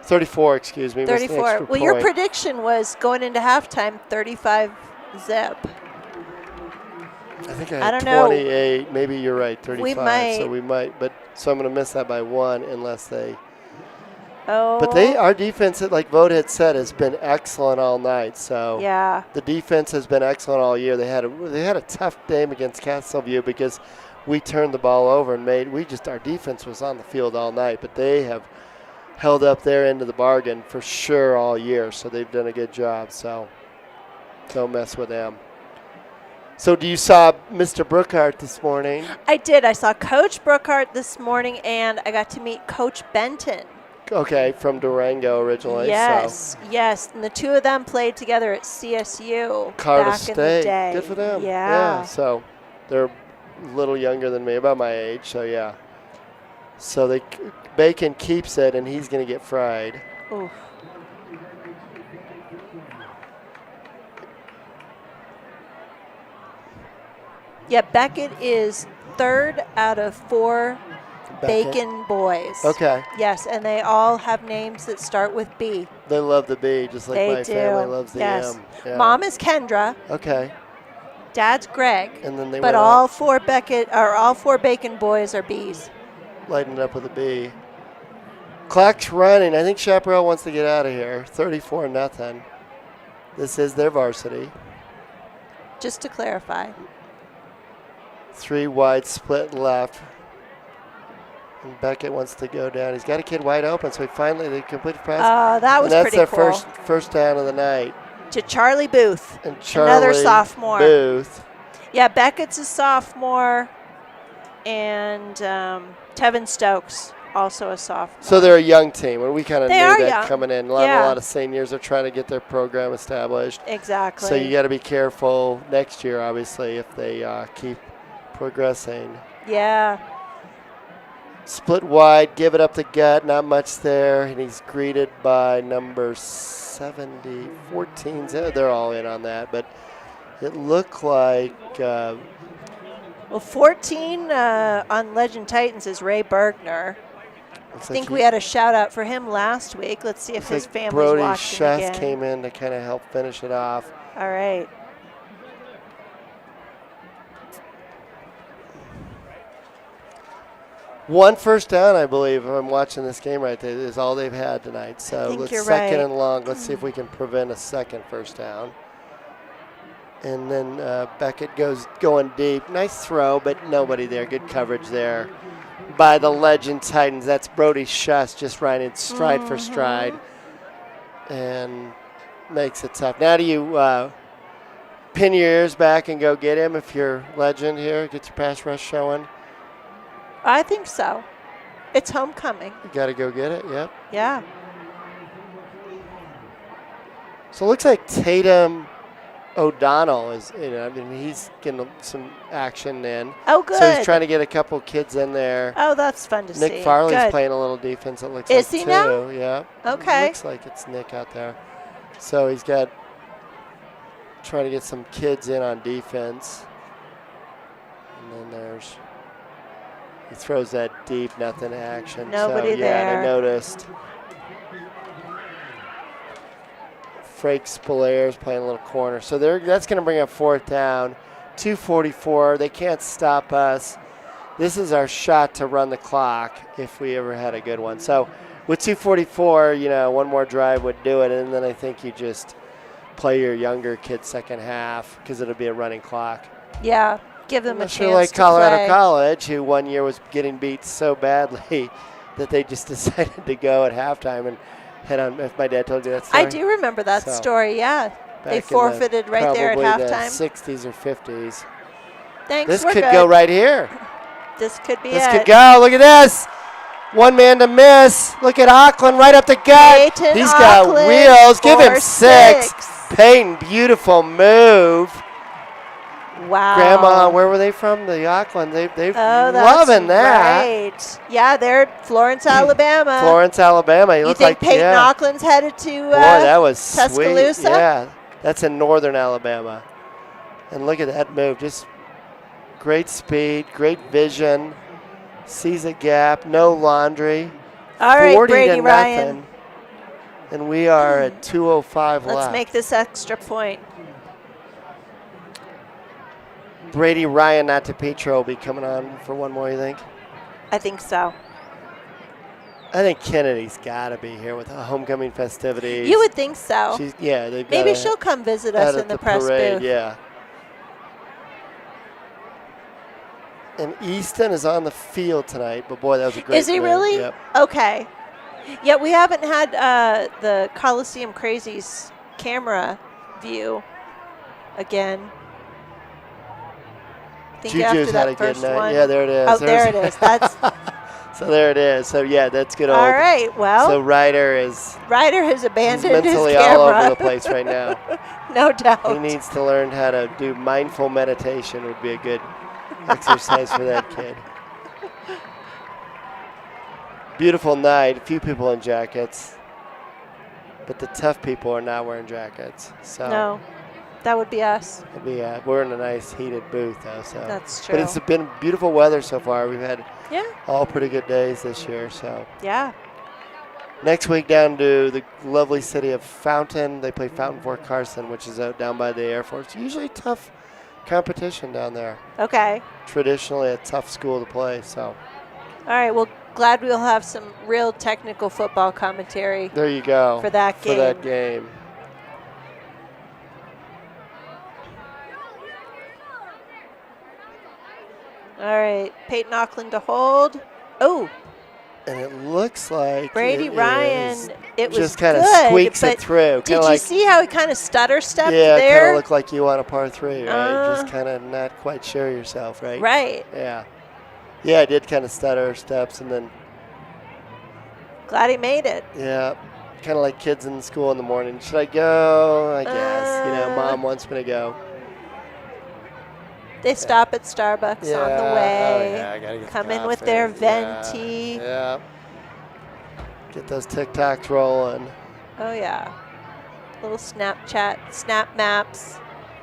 Speaker 4: 34, excuse me.
Speaker 2: 34. Well, your prediction was going into halftime 35 zip.
Speaker 4: I think I
Speaker 2: I
Speaker 4: had
Speaker 2: don't know.
Speaker 4: 28. Maybe you're right, 35.
Speaker 2: We might.
Speaker 4: So we might, but so I'm going to miss that by one unless they.
Speaker 2: Oh.
Speaker 4: But our defense, like Vode had said, has been excellent all night. So
Speaker 2: yeah,
Speaker 4: the defense has been excellent all year. They had a tough game against Castleview because we turned the ball over and our defense was on the field all night, but they have held up their end of the bargain for sure all year. So they've done a good job. So don't mess with them. So you saw Mr. Brookhart this morning?
Speaker 2: I did. I saw Coach Brookhart this morning, and I got to meet Coach Benton.
Speaker 4: Okay, from Durango originally.
Speaker 2: Yes,
Speaker 4: so.
Speaker 2: yes. And the two of them played together at CSU
Speaker 4: Carter
Speaker 2: back
Speaker 4: State.
Speaker 2: in the day.
Speaker 4: Good for them.
Speaker 2: Yeah.
Speaker 4: So they're a little younger than me, about my age. So, yeah. So Bacon keeps it, and he's going to get fried.
Speaker 2: Oof. Yeah, Beckett is third out of 4 Bacon boys.
Speaker 4: Okay.
Speaker 2: Yes, and they all have names that start with B.
Speaker 4: They love the B, just like
Speaker 2: They
Speaker 4: my
Speaker 2: do.
Speaker 4: family loves the
Speaker 2: Yes.
Speaker 4: M. Yeah.
Speaker 2: Mom is Kendra.
Speaker 4: Okay.
Speaker 2: Dad's Greg.
Speaker 4: And then
Speaker 2: but all 4 Bacon boys are B's.
Speaker 4: Lighting it up with a B. Clock's running. I think Chaparral wants to get out of here. 34-0. This is their varsity.
Speaker 2: Just to clarify.
Speaker 4: 3 wide split left. And Beckett wants to go down. He's got a kid wide open, so they completed pass.
Speaker 2: That was pretty cool.
Speaker 4: And that's their first down of the night.
Speaker 2: To Charlie Booth,
Speaker 4: and Charlie
Speaker 2: another sophomore.
Speaker 4: Booth.
Speaker 2: Yeah, Beckett's a sophomore, and Tevin Stokes, also a sophomore.
Speaker 4: So they're a young team, and we kind of knew that
Speaker 2: young.
Speaker 4: coming in. A lot of seniors are trying to get their program established.
Speaker 2: Exactly.
Speaker 4: So you got to be careful next year, obviously, if they keep progressing.
Speaker 2: Yeah.
Speaker 4: Split wide, give it up the gut, not much there, and he's greeted by number 70, 14. They're all in on that, but it looked like.
Speaker 2: Well, 14 on Legend Titans is Ray Bergner. I think we had a shout out for him last week. Let's see if his family's
Speaker 4: Brody
Speaker 2: watching
Speaker 4: Schuss
Speaker 2: again.
Speaker 4: came in to kind of help finish it off.
Speaker 2: All right.
Speaker 4: One first down, I believe, if I'm watching this game right there, is all they've had tonight. So let's second and long. Let's see if we can prevent a second first down. And then Beckett going deep. Nice throw, but nobody there. Good coverage there by the Legend Titans. That's Brody Schuss just running stride for stride and makes it tough. Now do you pin your ears back and go get him if you're Legend here? Get your pass rush showing?
Speaker 2: I think so. It's homecoming.
Speaker 4: You got to go get it, yep.
Speaker 2: Yeah.
Speaker 4: So it looks like Tatum O'Donnell is, he's getting some action in.
Speaker 2: Oh, good.
Speaker 4: So he's trying to get a couple kids in there.
Speaker 2: Oh, that's fun to see.
Speaker 4: Nick Farley's
Speaker 2: Good.
Speaker 4: playing a little defense, it looks
Speaker 2: is
Speaker 4: like,
Speaker 2: he
Speaker 4: too.
Speaker 2: now?
Speaker 4: Yeah.
Speaker 2: Okay.
Speaker 4: It looks like it's Nick out there. So he's got, trying to get some kids in on defense. And then he throws that deep, nothing action.
Speaker 2: Nobody
Speaker 4: so,
Speaker 2: there.
Speaker 4: Yeah, I noticed. Frakes Belair's playing a little corner. So that's going to bring up 4th down. 2:44. They can't stop us. This is our shot to run the clock if we ever had a good one. So with 2:44, one more drive would do it. And then I think you just play your younger kids second half because it'll be a running clock.
Speaker 2: Yeah. Give them a chance
Speaker 4: like
Speaker 2: to
Speaker 4: Colorado
Speaker 2: play.
Speaker 4: College, who one year was getting beat so badly that they just decided to go at halftime and head on. If my dad told you that story.
Speaker 2: I do remember that
Speaker 4: So,
Speaker 2: story, yeah. They
Speaker 4: back in
Speaker 2: forfeited right there at
Speaker 4: probably
Speaker 2: halftime.
Speaker 4: the 60s or 50s.
Speaker 2: Thanks,
Speaker 4: This
Speaker 2: we're
Speaker 4: could
Speaker 2: good.
Speaker 4: go right here.
Speaker 2: This could be
Speaker 4: This
Speaker 2: it.
Speaker 4: could go. Look at this. One man to miss. Look at Auckland right up the gut.
Speaker 2: Peyton
Speaker 4: He's got
Speaker 2: Auckland
Speaker 4: wheels. Give him
Speaker 2: for
Speaker 4: 6.
Speaker 2: 6.
Speaker 4: Peyton, beautiful move.
Speaker 2: Wow.
Speaker 4: Grandma, where were they from? The Auckland. They're
Speaker 2: Oh, that's
Speaker 4: loving that.
Speaker 2: right. Yeah, they're at Florence, Alabama.
Speaker 4: Florence, Alabama.
Speaker 2: You
Speaker 4: look
Speaker 2: think
Speaker 4: like,
Speaker 2: Peyton
Speaker 4: yeah.
Speaker 2: Auckland's headed to
Speaker 4: Boy, that was
Speaker 2: Tuscaloosa?
Speaker 4: sweet. Yeah, that's in northern Alabama. And look at that move. Just great speed, great vision. Sees a gap, no laundry.
Speaker 2: All right,
Speaker 4: 40
Speaker 2: Brady
Speaker 4: to
Speaker 2: Ryan.
Speaker 4: nothing. And we are at 2:05 left.
Speaker 2: Let's make this extra point.
Speaker 4: Brady Ryan, not to Petro, will be coming on for one more, you think?
Speaker 2: I think so.
Speaker 4: I think Kennedy's got to be here with the homecoming festivities.
Speaker 2: You would think so.
Speaker 4: They've
Speaker 2: Maybe
Speaker 4: got
Speaker 2: she'll come visit
Speaker 4: out
Speaker 2: us
Speaker 4: at
Speaker 2: in the press
Speaker 4: parade,
Speaker 2: booth.
Speaker 4: Yeah. And Easton is on the field tonight, but boy, that was a great
Speaker 2: Is he
Speaker 4: move.
Speaker 2: really?
Speaker 4: Yep.
Speaker 2: Okay. Yeah, we haven't had the Coliseum Crazies camera view again. I think after
Speaker 4: Juju's had a
Speaker 2: that
Speaker 4: good
Speaker 2: first
Speaker 4: night.
Speaker 2: one.
Speaker 4: Yeah, there it is.
Speaker 2: Oh, there it is. That's
Speaker 4: So there it is. So yeah, that's good old.
Speaker 2: all right. Well,
Speaker 4: So Ryder is
Speaker 2: Ryder has
Speaker 4: he's
Speaker 2: abandoned his
Speaker 4: mentally
Speaker 2: camera.
Speaker 4: all over the place right now.
Speaker 2: No doubt.
Speaker 4: He needs to learn how to do mindful meditation. Would be a good exercise for that kid. Beautiful night. A few people in jackets, but the tough people are not wearing jackets. So
Speaker 2: No, that would be us.
Speaker 4: it'll be, we're in a nice heated booth though. So
Speaker 2: That's
Speaker 4: But
Speaker 2: true.
Speaker 4: it's been beautiful weather so far. We've had
Speaker 2: Yeah.
Speaker 4: all pretty good days this year. So
Speaker 2: Yeah.
Speaker 4: next week down to the lovely city of Fountain. They play Fountain Fort Carson, which is out down by the Air Force. Usually tough competition down there.
Speaker 2: Okay.
Speaker 4: Traditionally a tough school to play. So
Speaker 2: All right. Well, glad we'll have some real technical football commentary
Speaker 4: there you go.
Speaker 2: for that game.
Speaker 4: For that game.
Speaker 2: All right. Peyton Auckland to hold. Oh,
Speaker 4: And it looks like
Speaker 2: Brady
Speaker 4: it
Speaker 2: Ryan.
Speaker 4: is
Speaker 2: It was
Speaker 4: just kind of
Speaker 2: good,
Speaker 4: squeaks
Speaker 2: but
Speaker 4: it through.
Speaker 2: Did you see how he kind of stutter stepped
Speaker 4: Yeah, it kind
Speaker 2: there?
Speaker 4: of looked like you on a par 3, right?
Speaker 2: Uh,
Speaker 4: Just kind of not quite sure yourself, right?
Speaker 2: Right.
Speaker 4: Yeah. Yeah, I did kind of stutter steps and then,
Speaker 2: Glad he made it.
Speaker 4: yeah, kind of like kids in school in the morning. Should I go? I guess. Mom wants me to go.
Speaker 2: They stop at Starbucks on the way.
Speaker 4: Oh, yeah, I gotta get
Speaker 2: Come in
Speaker 4: coffee.
Speaker 2: with their
Speaker 4: Yeah,
Speaker 2: venti.
Speaker 4: Yeah. Get those TikToks rolling.
Speaker 2: Oh, yeah. Little Snapchat, Snap Maps.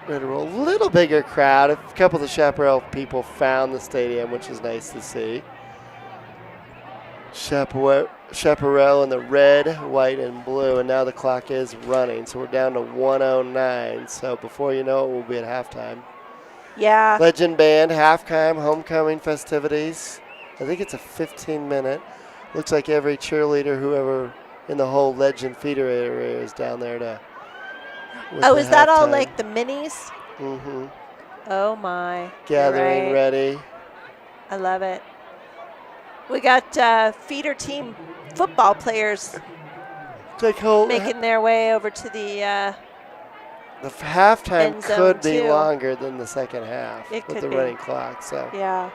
Speaker 4: Ready to roll. A little bigger crowd. A couple of the Chaparral people found the stadium, which is nice to see. Chaparral in the red, white, and blue, and now the clock is running, so we're down to 1:09. So before you know it, we'll be at halftime.
Speaker 2: Yeah.
Speaker 4: Legend Band, halftime, homecoming festivities. I think it's a 15-minute. Looks like every cheerleader, whoever in the whole Legend feeder area is down there to.
Speaker 2: Oh, is that all like the minis?
Speaker 4: Mm-hmm.
Speaker 2: Oh, my. You're
Speaker 4: Gathering
Speaker 2: right.
Speaker 4: ready.
Speaker 2: I love it. We got feeder team football players
Speaker 4: Like whole
Speaker 2: making their way over to the
Speaker 4: the halftime
Speaker 2: end zone,
Speaker 4: could be
Speaker 2: too.
Speaker 4: longer than the second half
Speaker 2: It
Speaker 4: with
Speaker 2: could
Speaker 4: the
Speaker 2: be.
Speaker 4: running clock. So,
Speaker 2: yeah.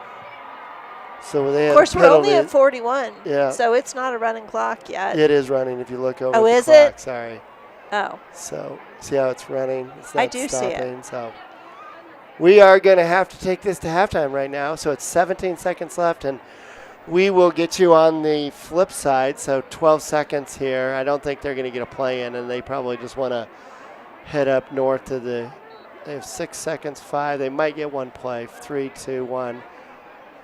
Speaker 4: so they had
Speaker 2: Of course, we're only at
Speaker 4: penalties.
Speaker 2: 41.
Speaker 4: Yeah.
Speaker 2: So it's not a running clock yet.
Speaker 4: It is running if you look over
Speaker 2: Oh,
Speaker 4: at the
Speaker 2: is
Speaker 4: clock.
Speaker 2: it?
Speaker 4: Sorry.
Speaker 2: Oh.
Speaker 4: So see how it's running? It's not
Speaker 2: I do see it.
Speaker 4: stopping. So we are going to have to take this to halftime right now. So it's 17 seconds left, and we will get you on the flip side. So 12 seconds here. I don't think they're going to get a play in, and they probably just want to head up north to the. They have 6 seconds, 5. They might get one play. 3, 2, 1.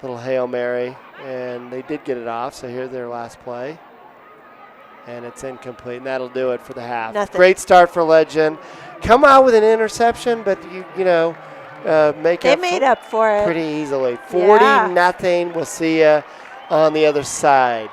Speaker 4: Little Hail Mary, and they did get it off. So here's their last play. And it's incomplete, and that'll do it for the half.
Speaker 2: Nothing.
Speaker 4: Great start for Legend. Come out with an interception, but make
Speaker 2: They
Speaker 4: up
Speaker 2: made up for it.
Speaker 4: pretty easily. 40-0. We'll see you on the other side.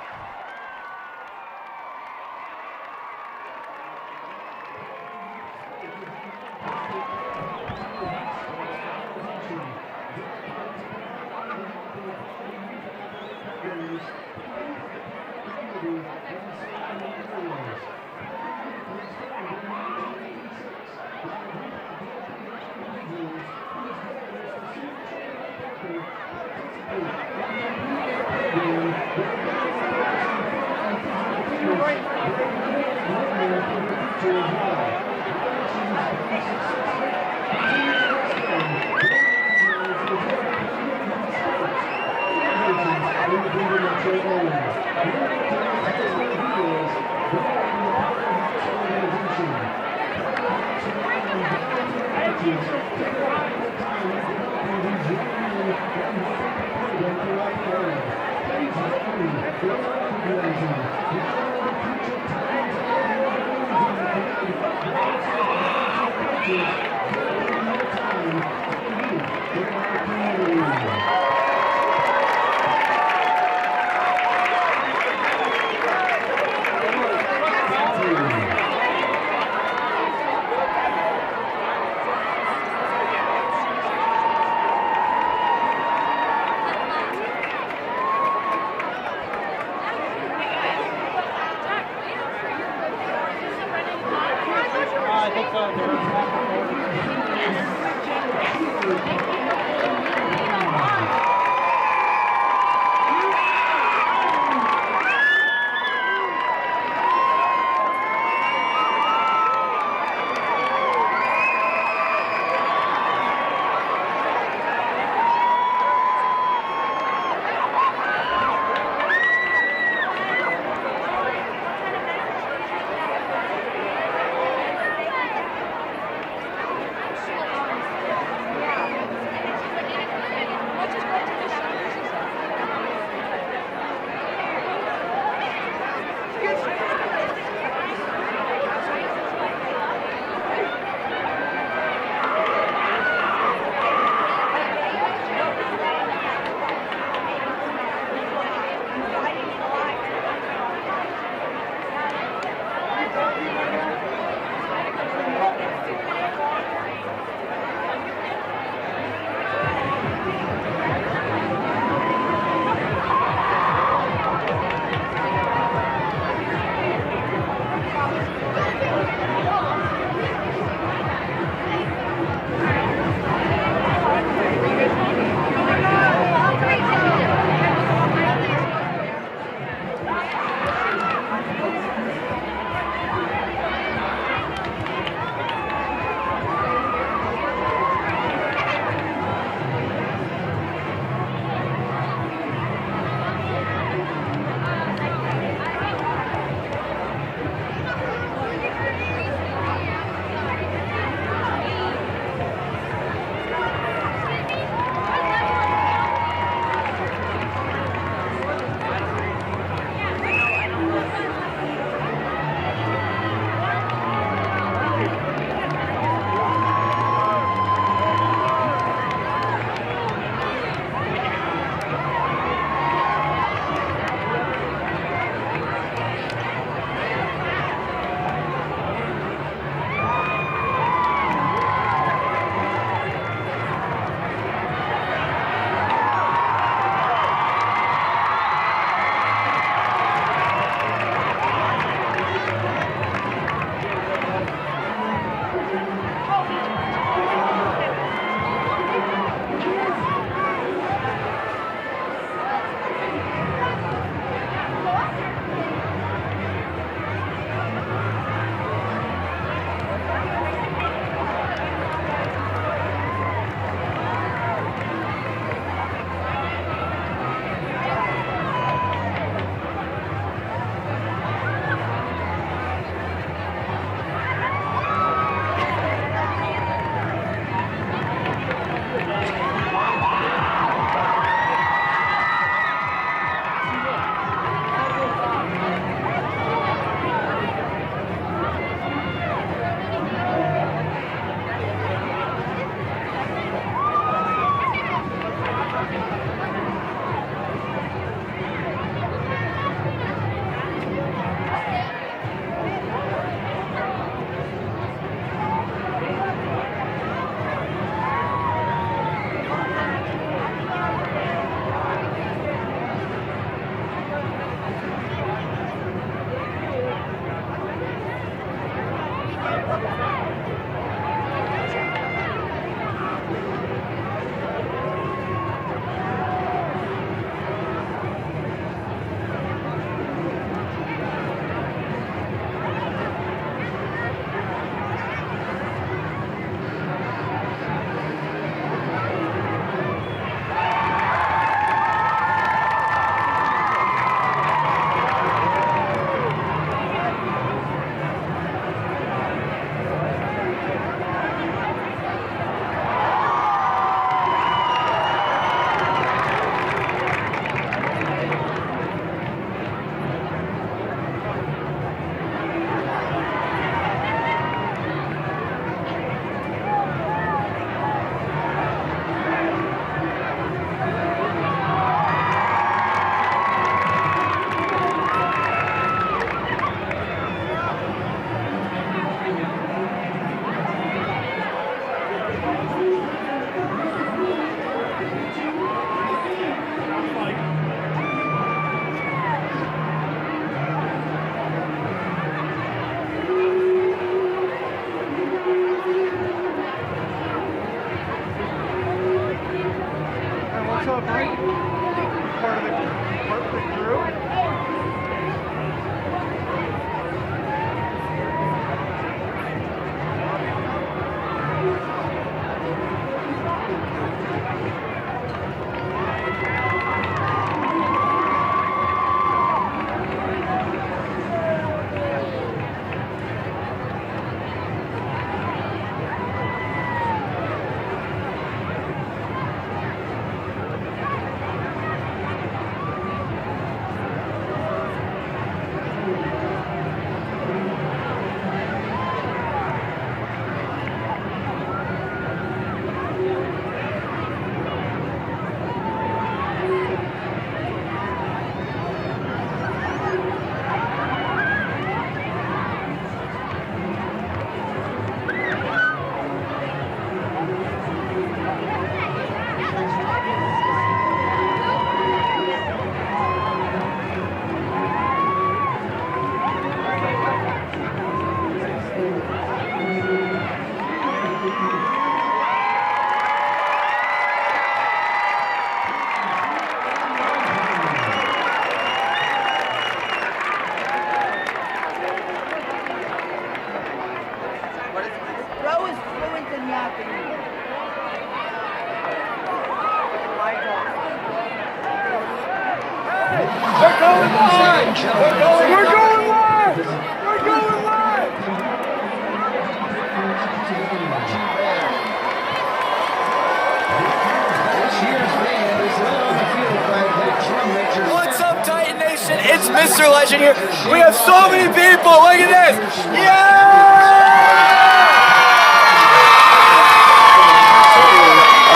Speaker 1: Mr. Legend here. We have so many people. Look at this. Yeah!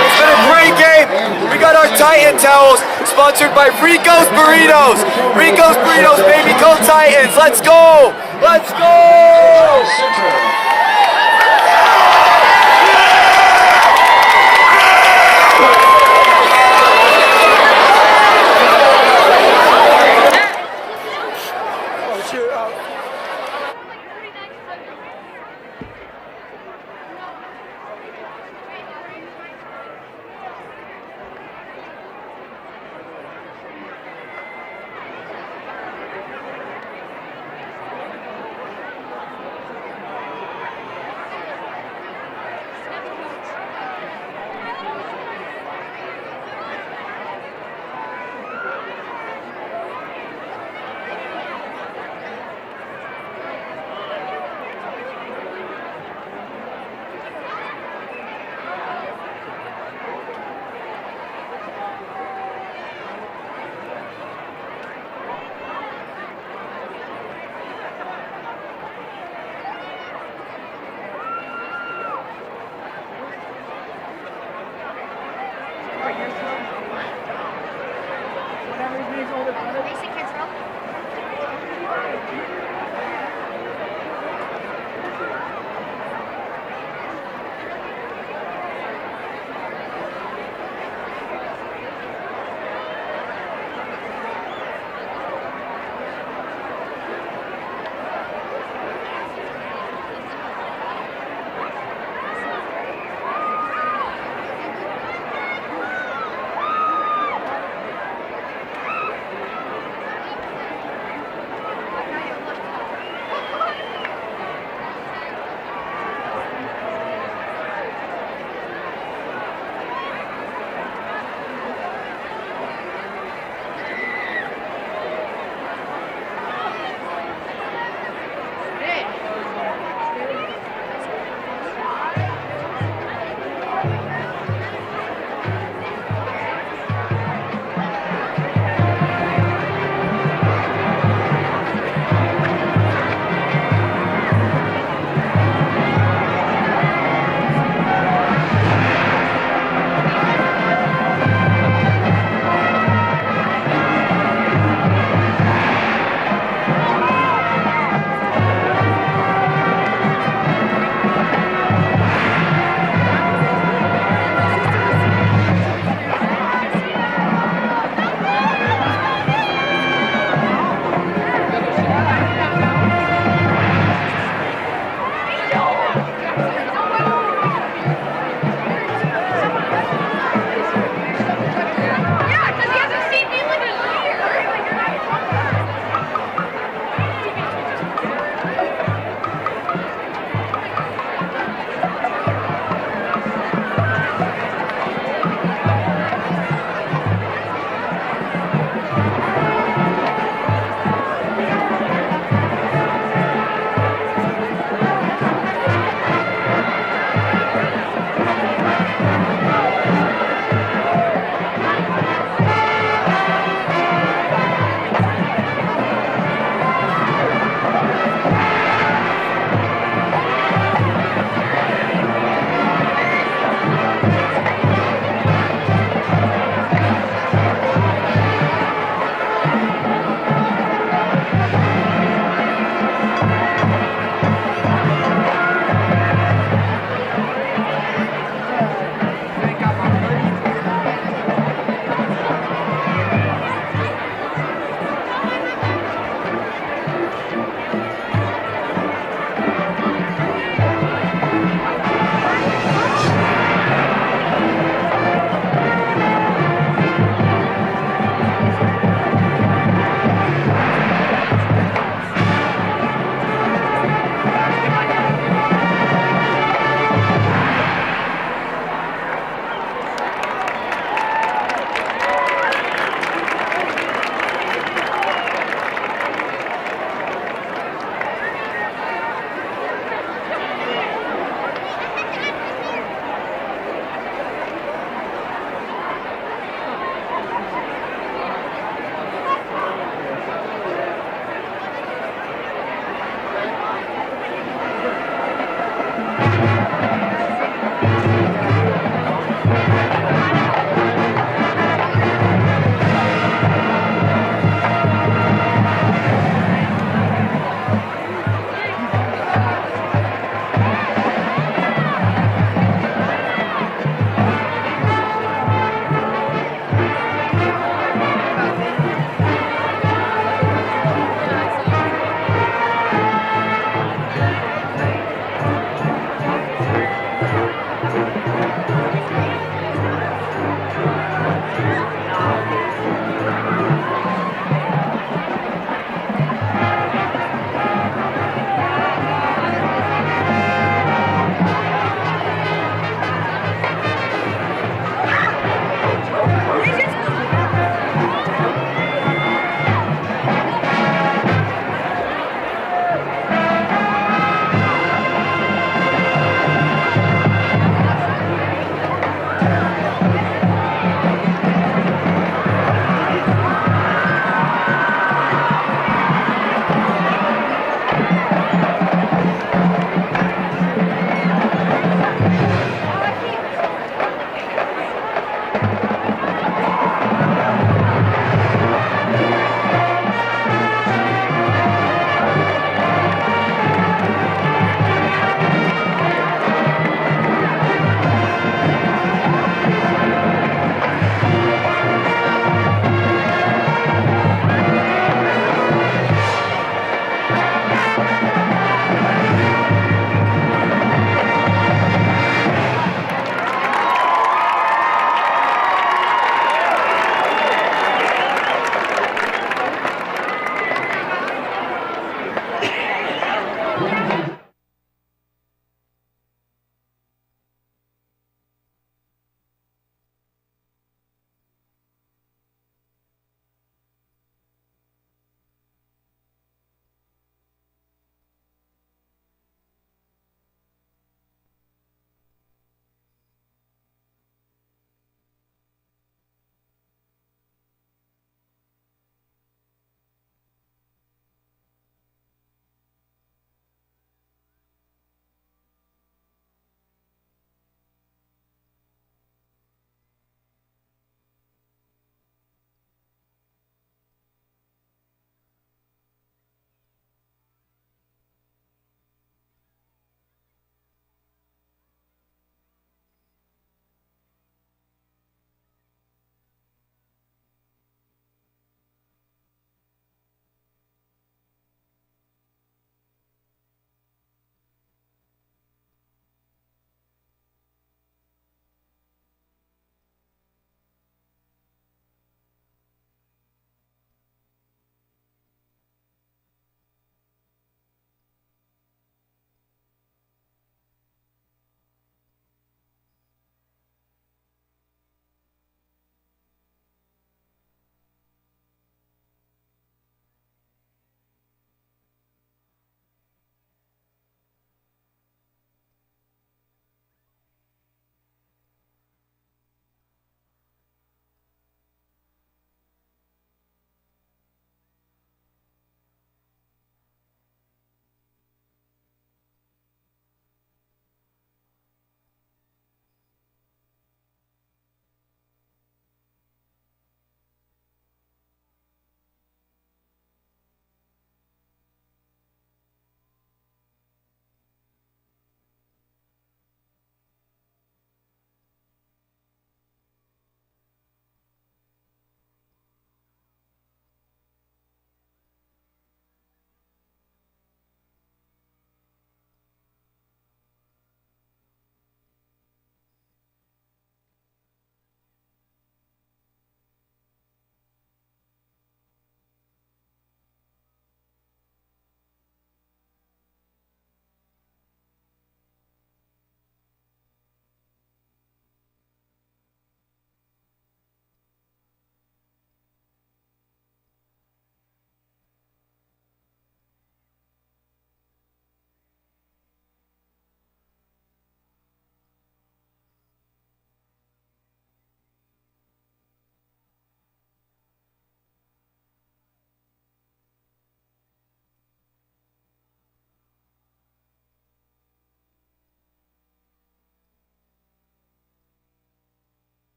Speaker 1: It's been a great game. We got our Titan towels sponsored by Rico's Burritos. Rico's Burritos, baby, go Titans. Let's go. Let's go.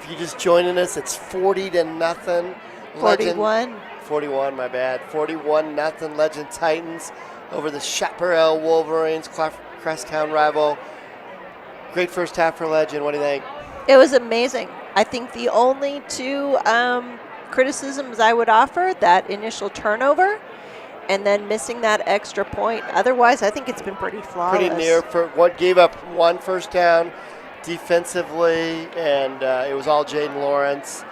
Speaker 4: if you're just joining us, it's 40-0.
Speaker 2: 41.
Speaker 4: 41, my bad. 41-0 Legend Titans over the Chaparral Wolverines, crosstown rival. Great first half for Legend. What do you think?
Speaker 2: It was amazing. I think the only two criticisms I would offer, that initial turnover and then missing that extra point. Otherwise, I think it's been pretty flawless.
Speaker 4: Pretty near. For what gave up one first down defensively, and it was all Jaden Lawrence.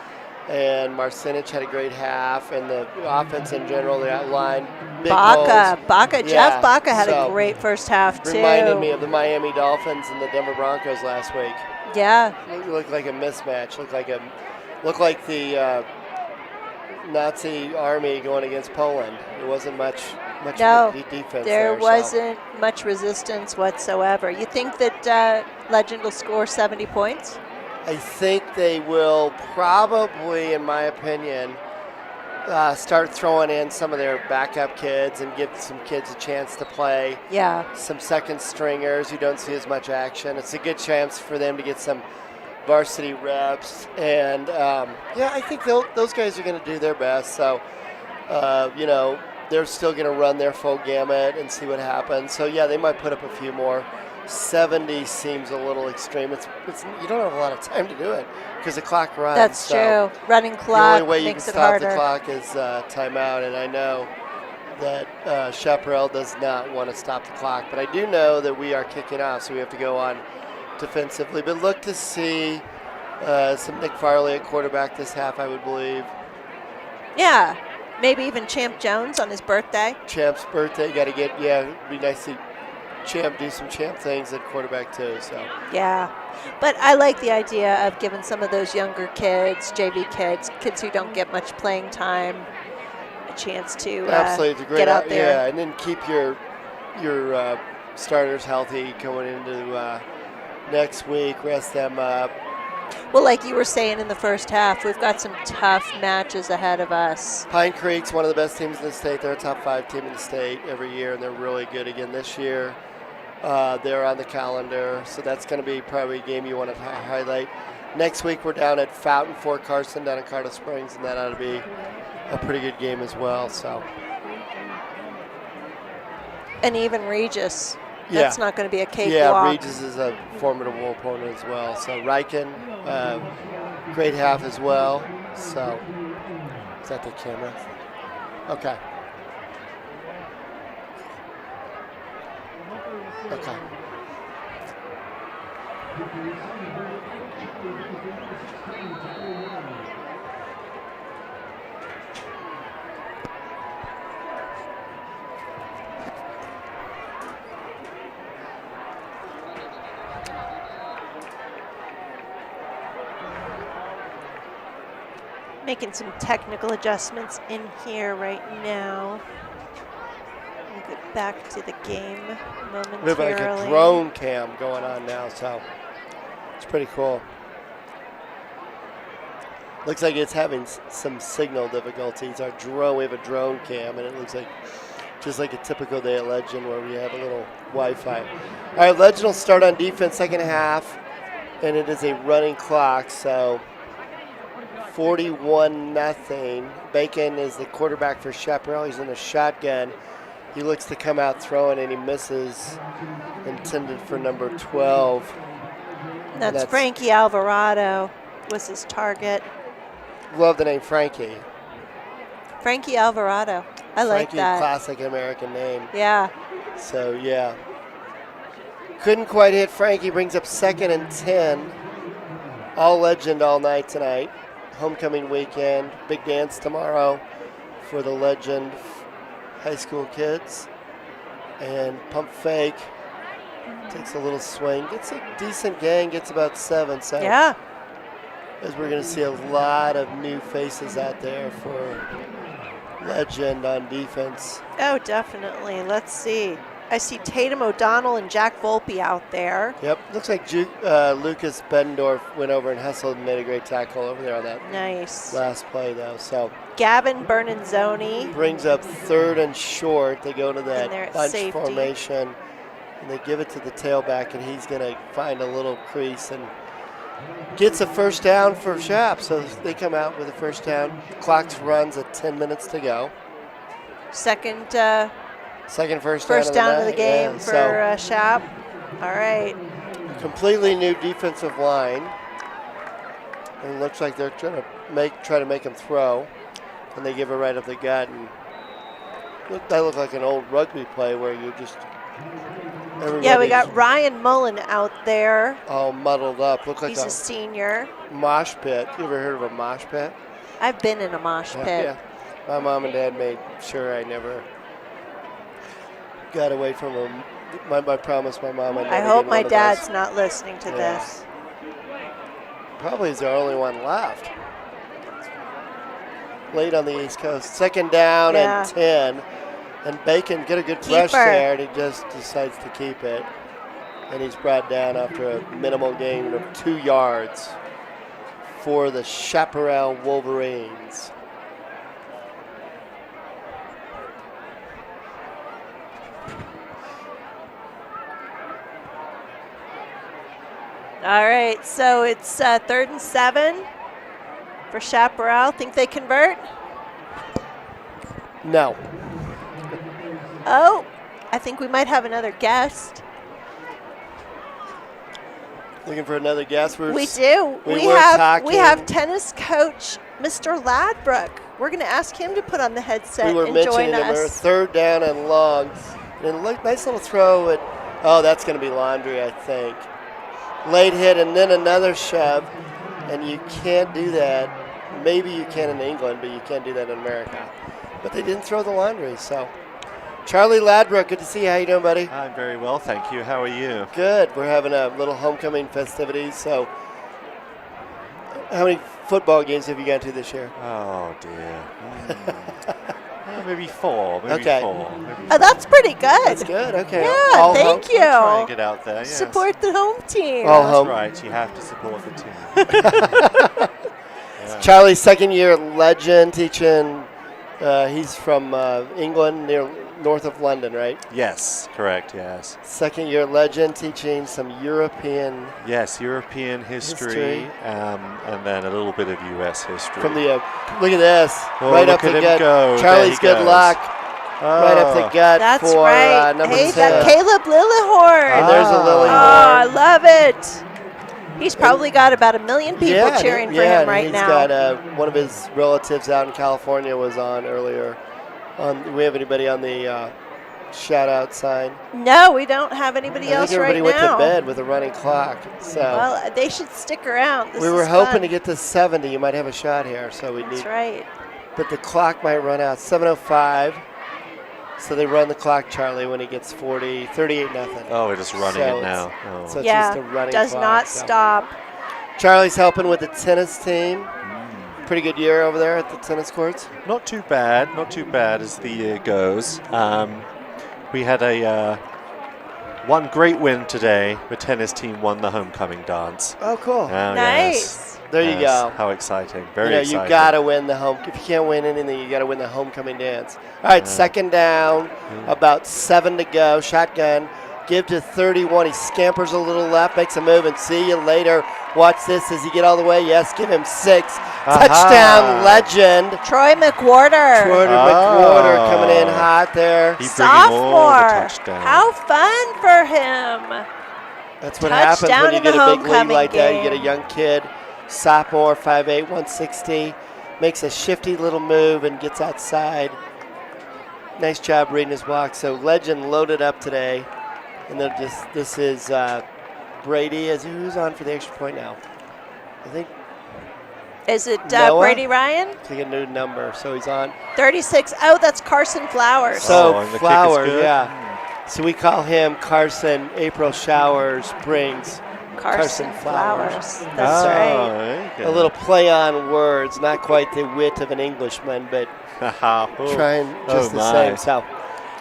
Speaker 4: And Marcinich had a great half, and the offense in general, they outlined big holes.
Speaker 2: Baca, Jeff Baca had a great first half, too.
Speaker 4: Reminded me of the Miami Dolphins and the Denver Broncos last week.
Speaker 2: Yeah.
Speaker 4: It looked like a mismatch. Looked like the Nazi army going against Poland. It wasn't much defense
Speaker 2: there wasn't much resistance whatsoever. You think that Legend will score 70 points?
Speaker 4: I think they will probably, in my opinion, start throwing in some of their backup kids and give some kids a chance to play.
Speaker 2: Yeah.
Speaker 4: Some second stringers who don't see as much action. It's a good chance for them to get some varsity reps. And, I think those guys are going to do their best. So, they're still going to run their full gamut and see what happens. So, yeah, they might put up a few more. 70 seems a little extreme. It's you don't have a lot of time to do it because the clock runs.
Speaker 2: That's true. Running clock
Speaker 4: the only way
Speaker 2: makes
Speaker 4: you
Speaker 2: it
Speaker 4: can
Speaker 2: harder.
Speaker 4: stop the clock is timeout, and I know that Chaparral does not want to stop the clock, but I do know that we are kicking off, so we have to go on defensively. But look to see some Nick Farley at quarterback this half, I would believe.
Speaker 2: Yeah, maybe even Champ Jones on his birthday.
Speaker 4: Champ's birthday, got to get, it'd be nice to Champ do some Champ things at quarterback too. So
Speaker 2: yeah, but I like the idea of giving some of those younger kids, JV kids who don't get much playing time, a chance to
Speaker 4: absolutely, it's a great
Speaker 2: get out there.
Speaker 4: Yeah, and then keep your starters healthy going into next week. Rest them up.
Speaker 2: Well, like you were saying in the first half, we've got some tough matches ahead of us.
Speaker 4: Pine Creek's one of the best teams in the state. They're a top 5 team in the state every year, and they're really good again this year. They're on the calendar, so that's going to be probably a game you want to highlight. Next week, we're down at Fountain, Fort Carson, down in Carter Springs, and that ought to be a pretty good game as well. So,
Speaker 2: and even Regis. That's not going to be a cakewalk.
Speaker 4: Yeah, Regis is a formidable opponent as well. So Riken, great half as well. So, is that the camera? Okay. Okay.
Speaker 2: Making some technical adjustments in here right now. We'll get back to the game momentarily.
Speaker 4: We have like a drone cam going on now, so it's pretty cool. Looks like it's having some signal difficulties. Our drone, we have a drone cam, and it looks like just like a typical day at Legend where we have a little Wi-Fi. All right, Legend will start on defense second half, and it is a running clock, so 41-0. Bacon is the quarterback for Chaparral. He's in a shotgun. He looks to come out throwing, and he misses, intended for number 12.
Speaker 2: That's Frankie Alvarado was his target.
Speaker 4: Love the name Frankie.
Speaker 2: Frankie Alvarado. I like that.
Speaker 4: Classic American name.
Speaker 2: Yeah.
Speaker 4: So, yeah. Couldn't quite hit Frankie. Brings up 2nd and 10. All Legend all night tonight. Homecoming weekend. Big dance tomorrow for the Legend high school kids. And pump fake. Takes a little swing. Gets a decent gang. Gets about 7. So
Speaker 2: yeah.
Speaker 4: As we're going to see a lot of new faces out there for Legend on defense.
Speaker 2: Oh, definitely. Let's see. I see Tatum O'Donnell and Jack Volpe out there.
Speaker 4: Yep. Looks like Lucas Bedendorf went over and hustled and made a great tackle over there on that last play, though. So
Speaker 2: Gavin Bernanzoni
Speaker 4: brings up 3rd and short. They go to that bunch
Speaker 2: safety
Speaker 4: formation, and they give it to the tailback, and he's going to find a little crease and gets a first down for Shap. So they come out with a first down. Clock runs at 10 minutes to go.
Speaker 2: Second
Speaker 4: first down
Speaker 2: of the game for Shap. All right.
Speaker 4: Completely new defensive line. And it looks like they're trying to try to make him throw. And they give it right up the gut. And that looked like an old rugby play where you just...
Speaker 2: Yeah, we got Ryan Mullen out there.
Speaker 4: All muddled up. Look like
Speaker 2: He's a senior.
Speaker 4: Mosh pit. You ever heard of a mosh pit?
Speaker 2: I've been in a mosh pit.
Speaker 4: Yeah. My mom and dad made sure I never got away from them. I promised my mom I'd never
Speaker 2: I hope
Speaker 4: get
Speaker 2: my
Speaker 4: one of
Speaker 2: dad's
Speaker 4: those.
Speaker 2: not listening to this.
Speaker 4: Probably is the only one left. Late on the East Coast. Second down and 10. And Bacon get a good rush there, and he just decides to keep it. And he's brought down after a minimal gain of 2 yards for the Chaparral Wolverines.
Speaker 2: All right, so it's 3rd and 7 for Chaparral. Think they convert?
Speaker 4: No.
Speaker 2: Oh, I think we might have another guest.
Speaker 4: Looking for another guest.
Speaker 2: We do. We have tennis coach Mr. Ladbrook. We're going to ask him to put on the headset and join
Speaker 4: mentioning him.
Speaker 2: us.
Speaker 4: 3rd down and long. And nice little throw at, oh, that's going to be Laundry, I think. Late hit and then another shove. And you can't do that. Maybe you can in England, but you can't do that in America. But they didn't throw the Laundry, so. Charlie Ladbrook, good to see you. How you doing, buddy?
Speaker 6: I'm very well, thank you. How are you?
Speaker 4: Good. We're having a little homecoming festivities. So, how many football games have you gone to this year?
Speaker 6: Oh, dear. Maybe 4. Maybe
Speaker 4: Okay.
Speaker 6: 4.
Speaker 2: Oh, that's pretty good.
Speaker 4: That's good. Okay.
Speaker 2: Yeah,
Speaker 4: All
Speaker 2: thank
Speaker 4: home.
Speaker 2: you.
Speaker 6: Try and get out there, yes.
Speaker 2: Support the home team.
Speaker 4: All
Speaker 6: That's
Speaker 4: home.
Speaker 6: right. You have to support the team.
Speaker 4: Charlie's 2nd year legend teaching. He's from England, north of London, right?
Speaker 6: Yes, correct, yes.
Speaker 4: 2nd year legend teaching some European.
Speaker 6: Yes, European history. And then a little bit of U.S. history.
Speaker 4: From the look at this,
Speaker 6: Oh,
Speaker 4: right
Speaker 6: look
Speaker 4: up the
Speaker 6: at him
Speaker 4: gut.
Speaker 6: go.
Speaker 4: Charlie's
Speaker 6: There he
Speaker 4: good
Speaker 6: goes.
Speaker 4: luck, right up the gut
Speaker 2: That's
Speaker 4: for
Speaker 2: right.
Speaker 4: number
Speaker 2: Hey,
Speaker 4: 10.
Speaker 2: that Caleb Lillihorn.
Speaker 4: And there's a
Speaker 2: Oh, I
Speaker 4: Lillihorn.
Speaker 2: love it. He's probably got about 1 million people cheering for him right
Speaker 4: he's
Speaker 2: now.
Speaker 4: got one of his relatives out in California was on earlier. Do we have anybody on the shout-out sign?
Speaker 2: No, we don't have anybody else
Speaker 4: I think
Speaker 2: right
Speaker 4: everybody went
Speaker 2: now.
Speaker 4: to bed with a running clock. So
Speaker 2: Well, they should stick around. This
Speaker 4: we were
Speaker 2: is
Speaker 4: hoping
Speaker 2: fun.
Speaker 4: to get to 70. You might have a shot here, so we
Speaker 2: That's
Speaker 4: need.
Speaker 2: right.
Speaker 4: But the clock might run out. 7:05. So they run the clock, Charlie, when he gets 40, 38-0.
Speaker 6: Oh, we're just running
Speaker 4: So
Speaker 6: it now.
Speaker 4: it's-
Speaker 6: Oh.
Speaker 4: So it's
Speaker 2: Yeah,
Speaker 4: just a running
Speaker 2: does
Speaker 4: clock,
Speaker 2: not
Speaker 4: so.
Speaker 2: stop.
Speaker 4: Charlie's helping with the tennis team. Pretty good year over there at the tennis courts.
Speaker 6: Not too bad as the year goes. We had one great win today. The tennis team won the homecoming dance.
Speaker 4: Oh, cool.
Speaker 6: Oh,
Speaker 2: Nice.
Speaker 6: yes.
Speaker 4: There you
Speaker 6: Yes.
Speaker 4: go.
Speaker 6: How exciting. Very
Speaker 4: You
Speaker 6: exciting.
Speaker 4: got to win the home. If you can't win anything, you got to win the homecoming dance. All right, 2nd down, about 7 to go. Shotgun, give to 31. He scampers a little left, makes a move, and see you later. Watch this. Does he get all the way? Yes, give him 6. Touchdown legend.
Speaker 2: Troy McWhorter.
Speaker 4: McWhorter coming in hot there.
Speaker 6: He bringing all the
Speaker 2: Sophomore.
Speaker 6: touchdowns.
Speaker 2: How fun for him.
Speaker 4: That's what happens
Speaker 2: Touchdown
Speaker 4: when you
Speaker 2: in the
Speaker 4: get a big lead
Speaker 2: homecoming
Speaker 4: like that. You get a
Speaker 2: game.
Speaker 4: young kid, sophomore, 5'8", 160, makes a shifty little move and gets outside. Nice job reading his block. So legend loaded up today, and they're just this is Brady. Who's on for the extra point now? I think
Speaker 2: Is it
Speaker 4: Noah?
Speaker 2: Brady Ryan?
Speaker 4: a new number, so he's on.
Speaker 2: 36. Oh, that's Carson Flowers.
Speaker 4: So
Speaker 6: and the kick is
Speaker 4: Flowers,
Speaker 6: good?
Speaker 4: yeah. So we call him Carson. April Showers brings
Speaker 2: Carson
Speaker 4: Flowers.
Speaker 2: That's right.
Speaker 6: There you
Speaker 4: a
Speaker 6: go.
Speaker 4: little play on words. Not quite the wit of an Englishman, but trying just the same. So,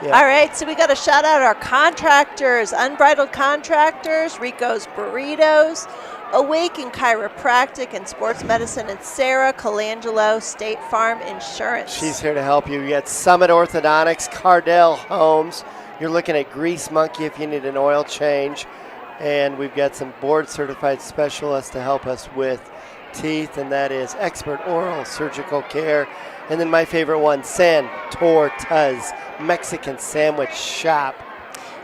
Speaker 4: yeah.
Speaker 2: All right, so we got to shout out our contractors, Unbridled Contractors, Rico's Burritos, Awaken Chiropractic and Sports Medicine, and Sarah Colangelo, State Farm Insurance.
Speaker 4: She's here to help you. You got Summit Orthodontics, Cardell Homes. You're looking at Grease Monkey if you need an oil change. And we've got some board-certified specialists to help us with teeth, and that is Expert Oral Surgical Care. And then my favorite one, San Tortas Mexican Sandwich Shop.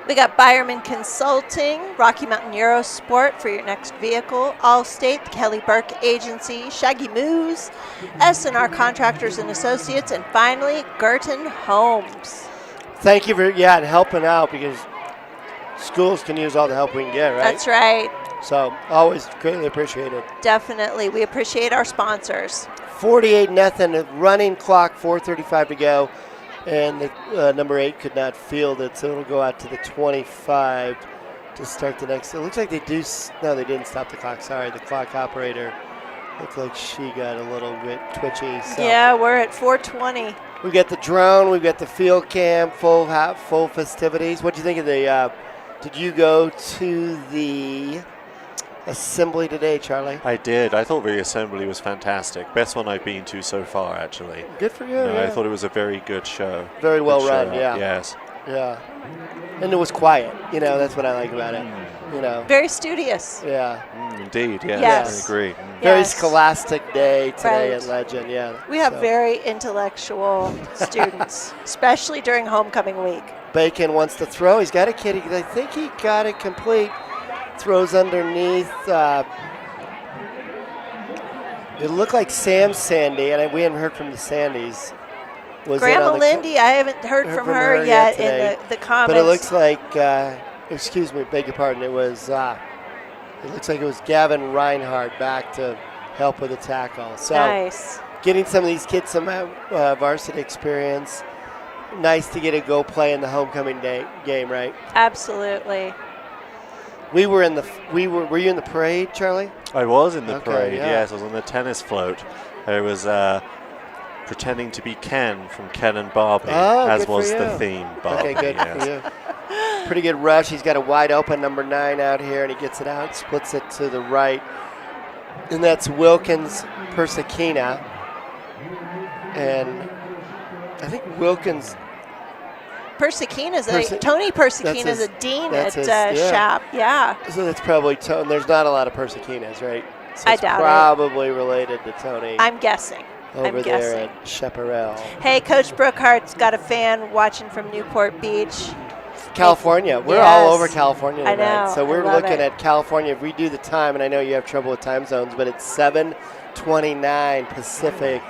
Speaker 2: We got Byerman Consulting, Rocky Mountain Eurosport for your next vehicle, Allstate, the Kelly Burke Agency, Shaggy Moose, S&R Contractors and Associates, and finally, Girton Homes.
Speaker 4: Thank you for helping out, because schools can use all the help we can get, right?
Speaker 2: That's right.
Speaker 4: So always greatly appreciated.
Speaker 2: Definitely. We appreciate our sponsors.
Speaker 4: 48-0, running clock, 4:35 to go. And the number 8 could not field it, so it'll go out to the 25 to start the next. It looks like they do. No, they didn't stop the clock. Sorry, the clock operator looked like she got a little bit twitchy. So.
Speaker 2: Yeah, we're at 4:20.
Speaker 4: We got the drone. We've got the field cam, full festivities. What do you think of the? Did you go to the assembly today, Charlie?
Speaker 6: I did. I thought the assembly was fantastic. Best one I've been to so far, actually.
Speaker 4: Good for you.
Speaker 6: No,
Speaker 4: yeah.
Speaker 6: I thought it was a very good show.
Speaker 4: Very well
Speaker 6: Good
Speaker 4: run,
Speaker 6: show.
Speaker 4: yeah.
Speaker 6: Yes.
Speaker 4: Yeah. And it was quiet. That's what I like about it.
Speaker 2: Very studious.
Speaker 4: Yeah.
Speaker 6: Indeed, yes.
Speaker 2: Yes.
Speaker 6: I agree.
Speaker 4: Very
Speaker 2: Yes.
Speaker 4: scholastic day today
Speaker 2: Right.
Speaker 4: at Legend, yeah.
Speaker 2: We have
Speaker 4: So,
Speaker 2: very intellectual students, especially during homecoming week.
Speaker 4: Bacon wants to throw. He's got a kid. I think he got it complete. Throws underneath. It looked like Sam Sandy, and we haven't heard from the Sandys. Was it
Speaker 2: Grandma
Speaker 4: on the
Speaker 2: Lindy, I haven't heard from her yet
Speaker 4: today.
Speaker 2: in the comments.
Speaker 4: But it looks like, excuse me, beg your pardon, it was, it looks like it was Gavin Reinhardt back to help with the tackle. So
Speaker 2: nice.
Speaker 4: getting some of these kids some varsity experience. Nice to get a go play in the homecoming game, right?
Speaker 2: Absolutely.
Speaker 4: Were you in the parade, Charlie?
Speaker 6: I was in the
Speaker 4: Okay,
Speaker 6: parade,
Speaker 4: yeah.
Speaker 6: yes. I was on the tennis float. I was pretending to be Ken from Ken and Barbie,
Speaker 4: Oh,
Speaker 6: as
Speaker 4: good for
Speaker 6: was
Speaker 4: you.
Speaker 6: the theme, Barbie.
Speaker 4: Okay, good
Speaker 6: yes.
Speaker 4: for you. Pretty good rush. He's got a wide open number 9 out here, and he gets it out, splits it to the right. And that's Wilkins Persikina. And I think Wilkins.
Speaker 2: Tony Persikina is a dean at Shap. Yeah.
Speaker 4: So that's probably Tony. There's not a lot of Persikinas, right? So
Speaker 2: I
Speaker 4: it's
Speaker 2: doubt it.
Speaker 4: probably related to Tony
Speaker 2: I'm guessing.
Speaker 4: over there at Chaparral.
Speaker 2: Hey, Coach Brookhart's got a fan watching from Newport Beach.
Speaker 4: California. We're
Speaker 2: Yes.
Speaker 4: all over California
Speaker 2: I
Speaker 4: tonight.
Speaker 2: know.
Speaker 4: So we're
Speaker 2: I love
Speaker 4: looking
Speaker 2: it.
Speaker 4: at California. If we do the time, and I know you have trouble with time zones, but it's 7:29 Pacific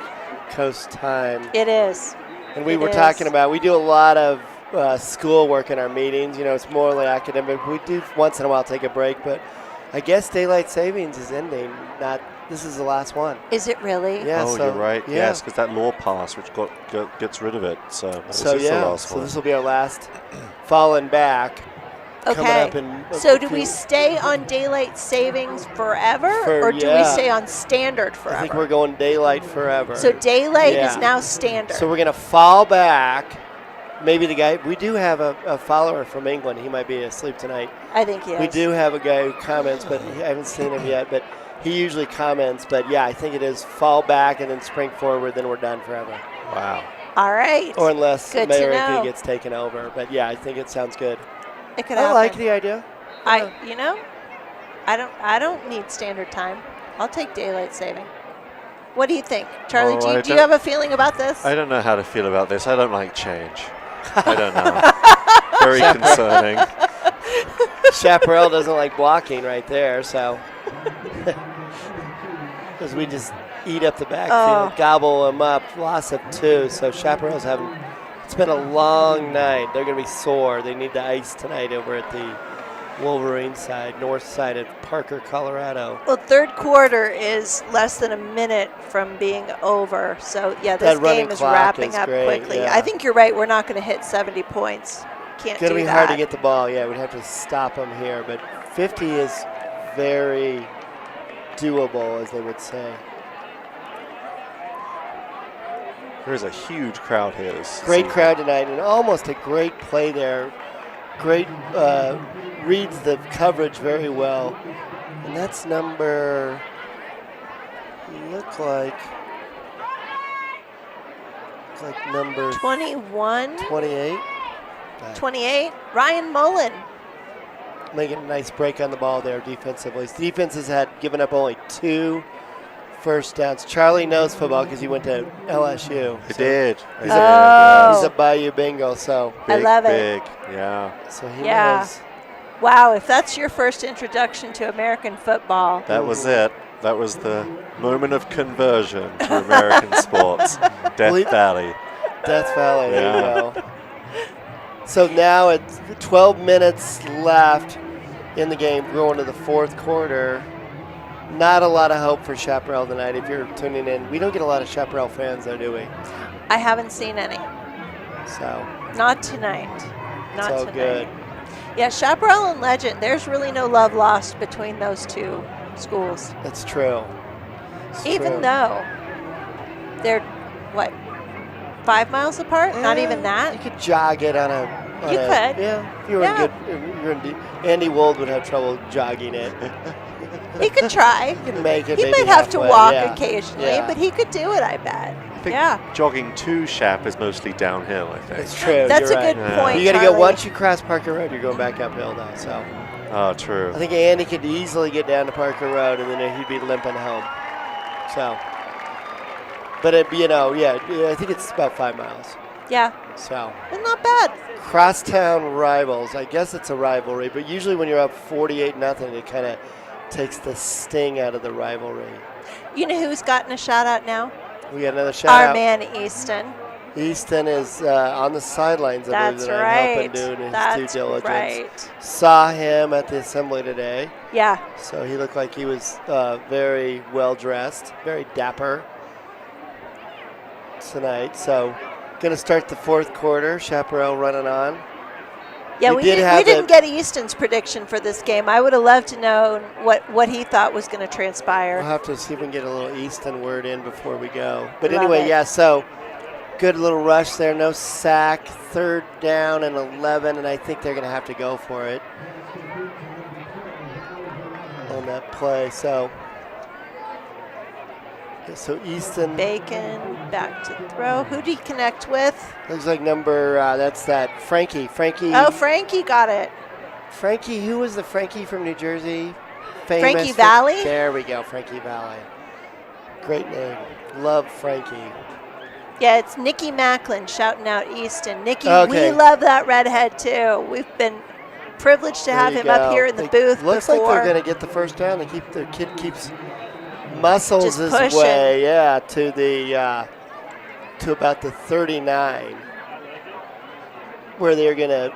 Speaker 4: Coast time.
Speaker 2: It is.
Speaker 4: And we
Speaker 2: It
Speaker 4: were
Speaker 2: is.
Speaker 4: talking about, we do a lot of school work in our meetings. It's more like academic. We do once in a while take a break, but I guess daylight savings is ending. This is the last one.
Speaker 2: Is it really?
Speaker 4: Yeah.
Speaker 6: Oh,
Speaker 4: so,
Speaker 6: you're right.
Speaker 4: Yeah.
Speaker 6: Yes, because that law passed, which gets rid of it. So this
Speaker 4: So
Speaker 6: is the
Speaker 4: yeah.
Speaker 6: last
Speaker 4: So
Speaker 6: one.
Speaker 4: this will be our last falling back. Coming
Speaker 2: Okay.
Speaker 4: up in
Speaker 2: So
Speaker 4: a
Speaker 2: do
Speaker 4: few-
Speaker 2: we stay on daylight savings forever, or do we
Speaker 4: yeah.
Speaker 2: stay on standard forever?
Speaker 4: I think we're going daylight forever.
Speaker 2: So daylight
Speaker 4: Yeah.
Speaker 2: is now standard.
Speaker 4: So we're going to fall back. Maybe the guy, we do have a follower from England. He might be asleep tonight.
Speaker 2: I think he is.
Speaker 4: We do have a guy who comments, but I haven't seen him yet. But he usually comments. But yeah, I think it is fall back and then spring forward, then we're done forever.
Speaker 6: Wow.
Speaker 2: All right.
Speaker 4: Or unless
Speaker 2: Good to
Speaker 4: Mayor
Speaker 2: know.
Speaker 4: AP gets taken over. But yeah, I think it sounds good.
Speaker 2: It could
Speaker 4: I
Speaker 2: happen.
Speaker 4: like the idea.
Speaker 2: I don't need standard time. I'll take daylight saving. What do you think, Charlie?
Speaker 6: Oh,
Speaker 2: do
Speaker 6: I
Speaker 2: you
Speaker 6: don't-
Speaker 2: have a feeling about this?
Speaker 6: I don't know how to feel about this. I don't like change. I don't know. Very concerning.
Speaker 4: Chaparral doesn't like blocking right there, so because we just eat up the backfield, gobble them up, loss of 2. So Chaparral's having. It's been a long night. They're going to be sore. They need the ice tonight over at the Wolverine side, north side of Parker, Colorado.
Speaker 2: Well, third quarter is less than a minute from being over. So, yeah, this
Speaker 4: That running
Speaker 2: game is
Speaker 4: clock
Speaker 2: wrapping
Speaker 4: is
Speaker 2: up
Speaker 4: great,
Speaker 2: quickly.
Speaker 4: yeah.
Speaker 2: I think you're right. We're not going to hit 70 points. Can't
Speaker 4: It's going
Speaker 2: do
Speaker 4: to be
Speaker 2: that.
Speaker 4: hard to get the ball. Yeah, we'd have to stop them here. But 50 is very doable, as they would say.
Speaker 6: There's a huge crowd here.
Speaker 4: Great crowd tonight, and almost a great play there. Great, reads the coverage very well. And that's number, look like number
Speaker 2: 21,
Speaker 4: 28.
Speaker 2: 28, Ryan Mullen.
Speaker 4: making a nice break on the ball there defensively. The defenses had given up only 2 first downs. Charlie knows football because he went to LSU.
Speaker 6: He did.
Speaker 4: He's
Speaker 2: Oh.
Speaker 4: a Bayou Bengal, so
Speaker 2: I love it.
Speaker 6: Big, yeah.
Speaker 4: so he
Speaker 2: Yeah.
Speaker 4: knows.
Speaker 2: Wow, if that's your first introduction to American football.
Speaker 6: That was it. That was the moment of conversion to American sports. Death Valley.
Speaker 4: Death Valley, there
Speaker 6: Yeah.
Speaker 4: you go. So now it's 12 minutes left in the game, going to the 4th quarter. Not a lot of hope for Chaparral tonight if you're tuning in. We don't get a lot of Chaparral fans though, do we?
Speaker 2: I haven't seen any.
Speaker 4: So
Speaker 2: Not tonight. Not
Speaker 4: it's all
Speaker 2: tonight.
Speaker 4: good.
Speaker 2: Yeah, Chaparral and Legend, there's really no love lost between those two schools.
Speaker 4: That's true. It's
Speaker 2: Even
Speaker 4: true.
Speaker 2: though they're, 5 miles apart? Not even
Speaker 4: You
Speaker 2: that?
Speaker 4: could jog it on a.
Speaker 2: You could.
Speaker 4: Yeah. If you were
Speaker 2: Yeah.
Speaker 4: in good. If you're in Andy Wold would have trouble jogging it.
Speaker 2: He could try.
Speaker 4: You can make it.
Speaker 2: He
Speaker 4: maybe
Speaker 2: might have to
Speaker 4: halfway,
Speaker 2: walk
Speaker 4: yeah.
Speaker 2: occasionally,
Speaker 4: Yeah.
Speaker 2: but he could do it, I bet.
Speaker 6: I think
Speaker 2: Yeah.
Speaker 6: jogging to Shap is mostly downhill, I think.
Speaker 4: It's true.
Speaker 2: That's
Speaker 4: you're
Speaker 2: a
Speaker 4: right.
Speaker 2: good
Speaker 6: Yeah.
Speaker 2: point,
Speaker 4: You got to go
Speaker 2: Charlie.
Speaker 4: once you cross Parker Road, you're going back uphill now. So
Speaker 6: Oh, true.
Speaker 4: I think Andy could easily get down to Parker Road, and then he'd be limping home. So, but I think it's about 5 miles.
Speaker 2: Yeah,
Speaker 4: So
Speaker 2: and not bad.
Speaker 4: crosstown rivals. I guess it's a rivalry, but usually when you're up 48-0, it kind of takes the sting out of the rivalry.
Speaker 2: You know who's gotten a shout out now?
Speaker 4: We got another shout
Speaker 2: Our
Speaker 4: out.
Speaker 2: man Easton.
Speaker 4: Easton is on the sidelines. I believe
Speaker 2: That's
Speaker 4: that I'm helping
Speaker 2: right.
Speaker 4: doing his
Speaker 2: That's
Speaker 4: due diligence.
Speaker 2: right.
Speaker 4: Saw him at the assembly today,
Speaker 2: Yeah.
Speaker 4: so he looked like he was very well dressed, very dapper tonight. So, going to start the 4th quarter. Chaparral running on.
Speaker 2: Yeah,
Speaker 4: We
Speaker 2: we
Speaker 4: did
Speaker 2: didn't,
Speaker 4: have
Speaker 2: we didn't
Speaker 4: the-
Speaker 2: get Easton's prediction for this game. I would have loved to know what he thought was going to transpire.
Speaker 4: We'll have to see if we can get a little Easton word in before we go. But
Speaker 2: Love
Speaker 4: anyway,
Speaker 2: it.
Speaker 4: yeah, so good little rush there. No sack. 3rd down and 11, and I think they're going to have to go for it on that play. So Easton
Speaker 2: Bacon back to throw. Who did he connect with?
Speaker 4: looks like that's that Frankie.
Speaker 2: Oh, Frankie got it.
Speaker 4: Frankie, who was the Frankie from New Jersey? Famous
Speaker 2: Frankie
Speaker 4: for-
Speaker 2: Valli?
Speaker 4: There we go, Frankie Valley. Great name. Love Frankie.
Speaker 2: Yeah, it's Nikki Macklin shouting out Easton. Nikki,
Speaker 4: Okay.
Speaker 2: we love that redhead too. We've been privileged to have
Speaker 4: There
Speaker 2: him
Speaker 4: you
Speaker 2: up
Speaker 4: go.
Speaker 2: here in the
Speaker 4: They-
Speaker 2: booth
Speaker 4: Looks
Speaker 2: before.
Speaker 4: like they're going to get the first down. Their kid keeps muscles
Speaker 2: Just
Speaker 4: his
Speaker 2: pushing.
Speaker 4: way, to the to about the 39, where they're going to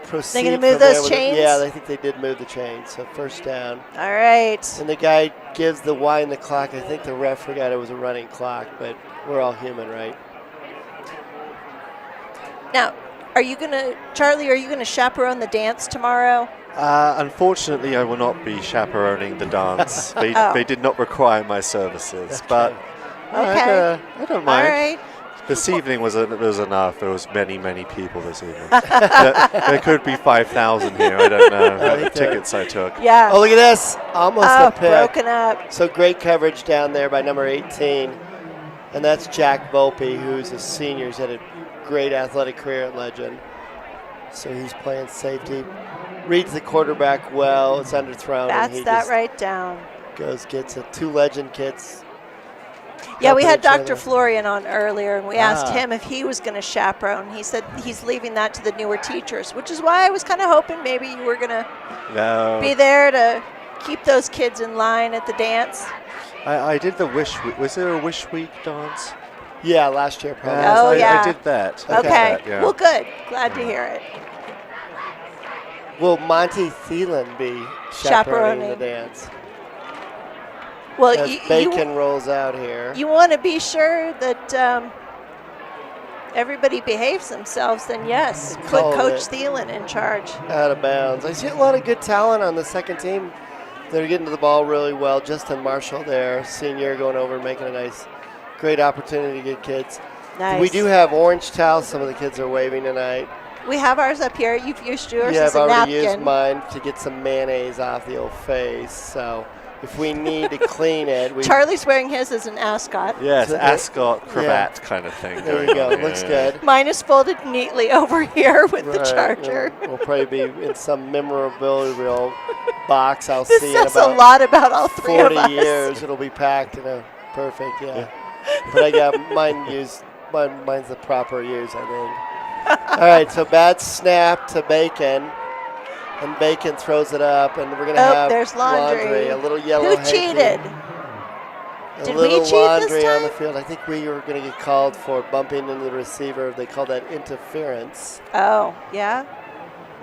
Speaker 4: proceed.
Speaker 2: They're gonna move
Speaker 4: from there
Speaker 2: those
Speaker 4: with it.
Speaker 2: chains?
Speaker 4: Yeah, I think they did move the chains. So first down.
Speaker 2: All right.
Speaker 4: And the guy gives the wind the clock. I think the ref forgot it was a running clock, but we're all human, right?
Speaker 2: Now, Charlie, are you going to chaperone the dance tomorrow?
Speaker 6: Unfortunately, I will not be chaperoning the dance. They,
Speaker 2: Oh.
Speaker 6: they did not require my services, but
Speaker 2: Okay.
Speaker 6: I don't
Speaker 2: All
Speaker 6: mind.
Speaker 2: right.
Speaker 6: This evening was enough. There was many people this evening. there could be 5,000 here. I don't know how many tickets I took.
Speaker 2: Yeah.
Speaker 4: Oh, look at this. Almost a pick.
Speaker 2: Broken up.
Speaker 4: So great coverage down there by number 18. And that's Jack Volpe, who's a senior. He's had a great athletic career at Legend. So he's playing safety. Reads the quarterback well. It's underthrown. and
Speaker 2: That's
Speaker 4: he
Speaker 2: that
Speaker 4: just
Speaker 2: right down.
Speaker 4: gets it. 2 Legend kids.
Speaker 2: Yeah, we had
Speaker 4: helping each
Speaker 2: Dr.
Speaker 4: other.
Speaker 2: Florian on earlier, and we asked
Speaker 4: Ah.
Speaker 2: him if he was going to chaperone. He said he's leaving that to the newer teachers, which is why I was kind of hoping maybe you were going to
Speaker 6: No,
Speaker 2: be there to keep those kids in line at the dance.
Speaker 6: I did the Wish Week. Was there a Wish Week dance?
Speaker 4: Yeah, last year probably.
Speaker 2: Oh,
Speaker 6: I
Speaker 2: yeah.
Speaker 6: did that. I
Speaker 2: Okay.
Speaker 6: did that, yeah.
Speaker 2: Well, good. Glad to hear it.
Speaker 4: Will Monty Thielen be chaperoning the
Speaker 2: Chaperoning.
Speaker 4: dance?
Speaker 2: Well,
Speaker 4: As Bacon rolls out here.
Speaker 2: you want to be sure that everybody behaves themselves, then yes, put
Speaker 4: Called
Speaker 2: Coach
Speaker 4: it.
Speaker 2: Thielen in charge.
Speaker 4: Out of bounds. I see a lot of good talent on the second team. They're getting to the ball really well. Justin Marshall there, senior, going over and making a nice, great opportunity to get kids.
Speaker 2: Nice.
Speaker 4: We do have orange towels. Some of the kids are waving tonight.
Speaker 2: We have ours up here. You've used yours
Speaker 4: Yeah,
Speaker 2: as
Speaker 4: I've
Speaker 2: a
Speaker 4: already
Speaker 2: napkin.
Speaker 4: used mine to get some mayonnaise off the old face. So if we need to clean it, we.
Speaker 2: Charlie's wearing his as an ascot.
Speaker 6: Yes,
Speaker 4: So
Speaker 6: ascot cravat kind of thing.
Speaker 4: There
Speaker 6: going
Speaker 4: you go.
Speaker 6: on.
Speaker 4: Looks
Speaker 6: Yeah.
Speaker 4: good.
Speaker 2: Mine is folded neatly over here with the
Speaker 4: Right,
Speaker 2: charger.
Speaker 4: We'll probably be in some memorabilia box I'll
Speaker 2: This
Speaker 4: see in
Speaker 2: says a
Speaker 4: about
Speaker 2: lot about all three
Speaker 4: 40
Speaker 2: of us.
Speaker 4: years. It'll be packed in a perfect, But I got mine used. Mine's the proper use, I think. All right, so bad snap to Bacon. And Bacon throws it up, and we're going to have
Speaker 2: there's laundry.
Speaker 4: A little yellow
Speaker 2: Who
Speaker 4: hanky.
Speaker 2: cheated?
Speaker 4: A
Speaker 2: Did we
Speaker 4: little
Speaker 2: cheat this
Speaker 4: laundry on the
Speaker 2: time?
Speaker 4: field. I think we were going to get called for bumping into the receiver. They call that interference.
Speaker 2: Oh, yeah?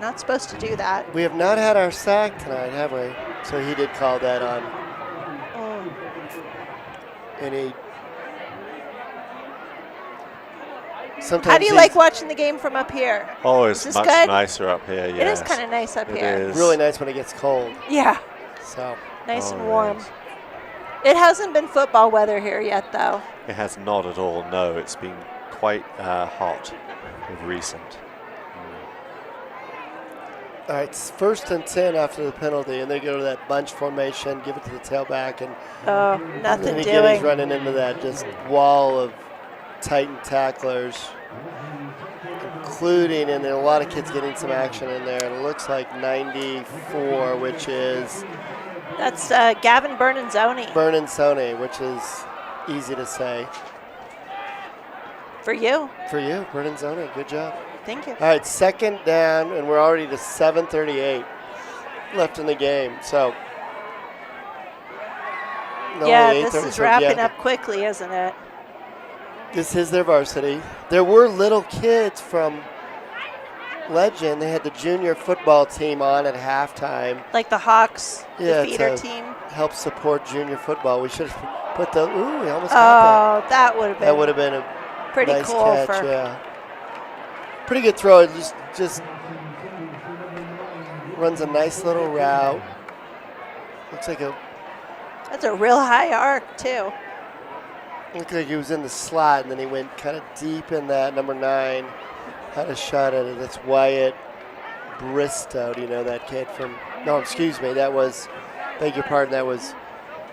Speaker 2: Not supposed to do that.
Speaker 4: We have not had our sack tonight, have we? So he did call that on.
Speaker 2: Oh.
Speaker 4: And he. Sometimes
Speaker 2: How do you like watching the game from up here?
Speaker 6: Oh,
Speaker 2: Is
Speaker 6: it's
Speaker 2: this
Speaker 6: much
Speaker 2: good?
Speaker 6: nicer up here.
Speaker 2: It
Speaker 6: Yes.
Speaker 2: is kind of nice up
Speaker 6: It
Speaker 2: here.
Speaker 6: is.
Speaker 4: really nice when it gets cold.
Speaker 2: Yeah,
Speaker 4: So
Speaker 2: nice and
Speaker 6: Oh,
Speaker 2: warm.
Speaker 6: yes.
Speaker 2: It hasn't been football weather here yet, though.
Speaker 6: It has not at all. No, it's been quite hot of recent.
Speaker 4: all right, it's 1st and 10 after the penalty, and they go to that bunch formation, give it to the tailback, and
Speaker 2: Oh,
Speaker 4: then
Speaker 2: nothing
Speaker 4: again he's
Speaker 2: doing.
Speaker 4: running into that just wall of Titan tacklers, including, and there are a lot of kids getting some action in there. And it looks like 94, which is
Speaker 2: That's Gavin Bernanzoni
Speaker 4: Vernon Sony, which is easy to say.
Speaker 2: for you.
Speaker 4: For you, Vernon Sony, good job.
Speaker 2: Thank you.
Speaker 4: All right, 2nd down, and we're already to 7:38 left in the game. So,
Speaker 2: Yeah,
Speaker 4: only
Speaker 2: this
Speaker 4: 8:30,
Speaker 2: is
Speaker 4: so,
Speaker 2: wrapping
Speaker 4: yeah,
Speaker 2: up quickly, isn't it?
Speaker 4: This is their varsity. There were little kids from Legend. They had the junior football team on at halftime.
Speaker 2: Like the Hawks,
Speaker 4: Yeah,
Speaker 2: the feeder
Speaker 4: to
Speaker 2: team.
Speaker 4: help support junior football. We should have put the. Ooh, we almost got
Speaker 2: Oh, that would have
Speaker 4: that. That would
Speaker 2: been
Speaker 4: have been a
Speaker 2: pretty
Speaker 4: nice
Speaker 2: cool
Speaker 4: catch.
Speaker 2: for.
Speaker 4: Yeah. Pretty good throw. It just runs a nice little route. Looks like
Speaker 2: That's a real high arc too.
Speaker 4: he was in the slot, and then he went kind of deep in that. Number 9 had a shot at it. That's Wyatt Bristow. Do you know that kid from? No, excuse me. That was. Beg your pardon. That was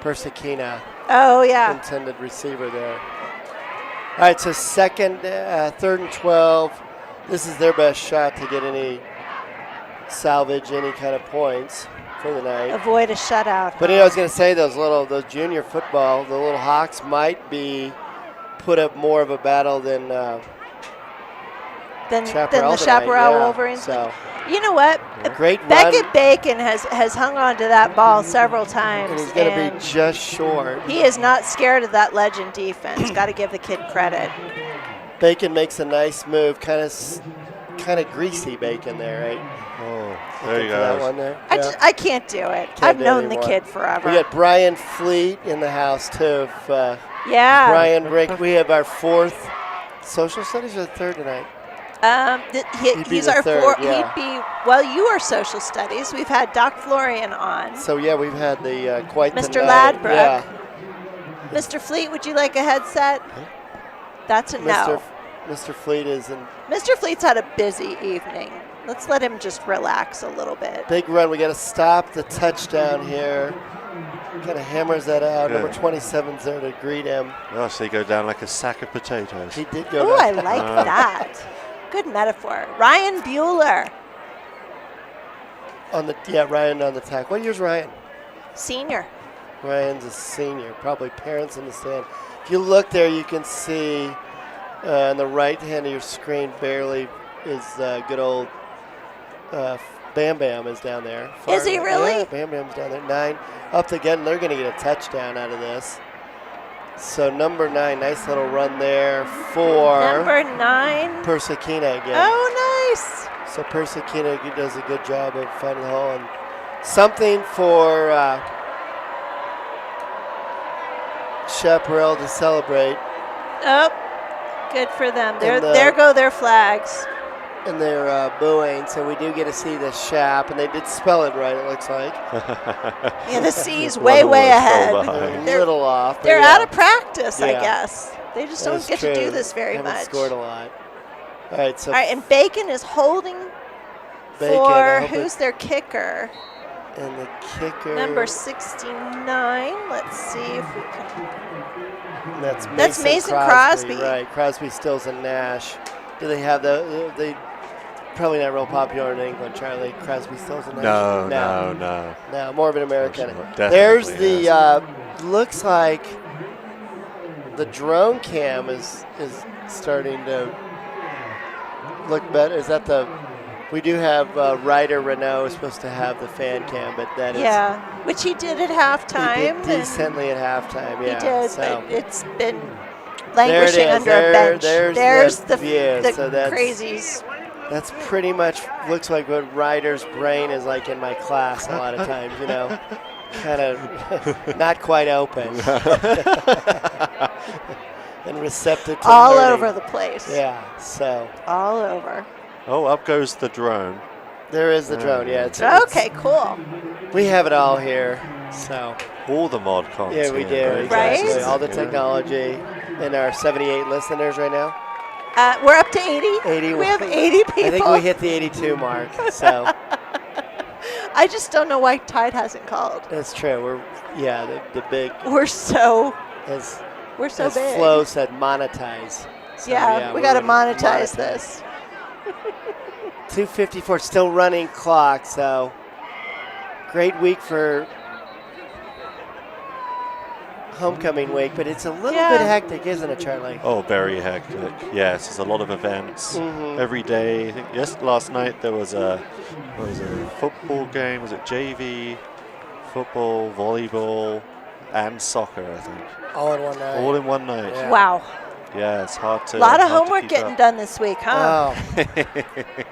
Speaker 4: Persicina,
Speaker 2: Oh yeah.
Speaker 4: intended receiver there. All right, so 3rd and 12. This is their best shot to get any salvage, any kind of points for the night.
Speaker 2: Avoid a shutout.
Speaker 4: But I was going to say those junior football, the little Hawks might be put up more of a battle than
Speaker 2: than
Speaker 4: Chaparral
Speaker 2: the
Speaker 4: tonight,
Speaker 2: Chaparral
Speaker 4: yeah.
Speaker 2: Wolverines.
Speaker 4: So
Speaker 2: You know what?
Speaker 4: great run,
Speaker 2: Beckett Bacon has hung on to that ball several times.
Speaker 4: and he's going to be just short.
Speaker 2: He is not scared of that Legend defense. Got to give the kid credit.
Speaker 4: Bacon makes a nice move, kind of greasy Bacon there, right?
Speaker 6: Oh, there you
Speaker 4: That
Speaker 6: go.
Speaker 4: one there.
Speaker 2: I can't do it.
Speaker 4: Can't
Speaker 2: I've
Speaker 4: do it
Speaker 2: known the
Speaker 4: anymore.
Speaker 2: kid forever.
Speaker 4: We got Brian Fleet in the house too. If,
Speaker 2: yeah.
Speaker 4: Brian Rick, we have our 4th social studies or the 3rd tonight.
Speaker 2: He's
Speaker 4: be the
Speaker 2: our
Speaker 4: 3rd, yeah.
Speaker 2: He'd be, well, you are social studies. We've had Doc Florian on.
Speaker 4: So yeah, we've had the quite the
Speaker 2: Mr.
Speaker 4: night.
Speaker 2: Ladbrook.
Speaker 4: Yeah.
Speaker 2: Mr. Fleet, would you like a headset? That's a
Speaker 4: Mr.
Speaker 2: no.
Speaker 4: Mr. Fleet is in
Speaker 2: Mr. Fleet's had a busy evening. Let's let him just relax a little bit.
Speaker 4: big run. We got to stop the touchdown here. Kind of hammers that out.
Speaker 6: Good.
Speaker 4: Number 27's there to greet him.
Speaker 6: Oh, so you go down like a sack of potatoes.
Speaker 4: He did go
Speaker 2: Oh, I
Speaker 4: down.
Speaker 2: like that. Good metaphor. Ryan Bueller,
Speaker 4: Ryan on the tack. What year's Ryan?
Speaker 2: senior.
Speaker 4: Ryan's a senior. Probably parents in the stand. If you look there, you can see on the right hand of your screen barely is good old Bam Bam is down there.
Speaker 2: Is he really?
Speaker 4: Yeah, Bam Bam's down there. 9 up again. They're going to get a touchdown out of this. So number 9, nice little run there for
Speaker 2: Number 9.
Speaker 4: Persicina again.
Speaker 2: Oh, nice.
Speaker 4: So Persicina does a good job of finding the hole, and something for Chaparral to celebrate.
Speaker 2: Oh, good for them.
Speaker 4: And,
Speaker 2: There go their flags.
Speaker 4: And they're booing, so we do get to see the Chap, and they did spell it right, it looks like.
Speaker 2: Yeah, the C's
Speaker 6: One
Speaker 2: way
Speaker 6: was
Speaker 2: ahead.
Speaker 6: so
Speaker 4: They're
Speaker 6: behind.
Speaker 4: a little off. but
Speaker 2: They're
Speaker 4: yeah,
Speaker 2: out of practice, I
Speaker 4: Yeah.
Speaker 2: guess. They just don't
Speaker 4: that's
Speaker 2: get to
Speaker 4: true.
Speaker 2: do this very
Speaker 4: Haven't
Speaker 2: much.
Speaker 4: scored a lot. All right, so
Speaker 2: All right, and Bacon is holding
Speaker 4: Bacon, I
Speaker 2: for
Speaker 4: hope
Speaker 2: who's their kicker?
Speaker 4: And the kicker.
Speaker 2: Number 69. Let's see if we can.
Speaker 4: That's
Speaker 2: Mason Crosby.
Speaker 4: Right. Crosby, Stills, and Nash. Do they have they probably not real popular in England, Charlie? Crosby, Stills, and Nash? No, more of an American. There's the, looks like the drone cam is starting to look better. Is that we do have Ryder Renault is supposed to have the fan cam, but that is.
Speaker 2: Yeah, which he did at halftime.
Speaker 4: He did decently at halftime, yeah.
Speaker 2: He did,
Speaker 4: so.
Speaker 2: but it's been languishing under a bench. There's the crazies.
Speaker 4: That's pretty much looks like what Ryder's brain is like in my class a lot of times, kind of not quite open. And receptive to
Speaker 2: all
Speaker 4: learning.
Speaker 2: over the place.
Speaker 4: Yeah, so.
Speaker 2: All over.
Speaker 6: Oh, up goes the drone.
Speaker 4: There is the drone, yeah.
Speaker 2: Okay, cool.
Speaker 4: We have it all here, so.
Speaker 6: All the mod cons.
Speaker 4: Yeah, we do. Exactly.
Speaker 2: Right?
Speaker 4: All the technology. And our 78 listeners right now.
Speaker 2: We're up to 80.
Speaker 4: 80.
Speaker 2: We have 80 people.
Speaker 4: I think we hit the 82 mark, so.
Speaker 2: I just don't know why Tide hasn't called.
Speaker 4: That's true. The big.
Speaker 2: We're so
Speaker 4: as
Speaker 2: big.
Speaker 4: Flo said, monetize. So,
Speaker 2: we got to monetize this.
Speaker 4: 2:54, still running clock, so great week for homecoming week, but it's a little bit hectic, isn't it, Charlie?
Speaker 6: Oh, very hectic. Yes, there's a lot of events every day. I think last night there was a football game. Was it JV, football, volleyball, and soccer? I think.
Speaker 4: All in one night.
Speaker 6: All in one night.
Speaker 2: Yeah. Wow.
Speaker 6: Yeah, it's hard to.
Speaker 2: A lot of homework getting done this week, huh?
Speaker 4: Oh.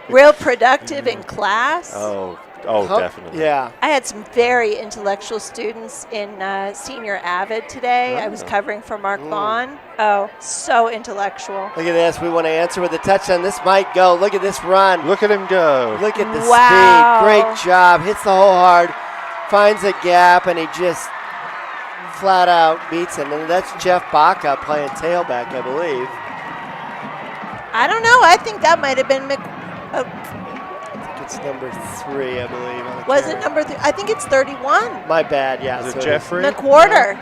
Speaker 2: Real productive in class.
Speaker 6: Oh, definitely.
Speaker 4: Yeah.
Speaker 2: I had some very intellectual students in senior Avid today. I was covering for Mark Vaughn. Oh, so intellectual.
Speaker 4: Look at this. We want to answer with a touchdown. This might go. Look at this run.
Speaker 6: Look at him go.
Speaker 4: Look at the
Speaker 2: Wow.
Speaker 4: speed. Great job. Hits the hole hard. Finds a gap, and he just flat out beats him. And that's Jeff Baca playing tailback, I believe.
Speaker 2: I don't know. I think that might have been
Speaker 4: It's number 3, I believe.
Speaker 2: Was it number 3? I think it's 31.
Speaker 4: My bad, yeah.
Speaker 6: Is it Jeffrey?
Speaker 2: McWhorter.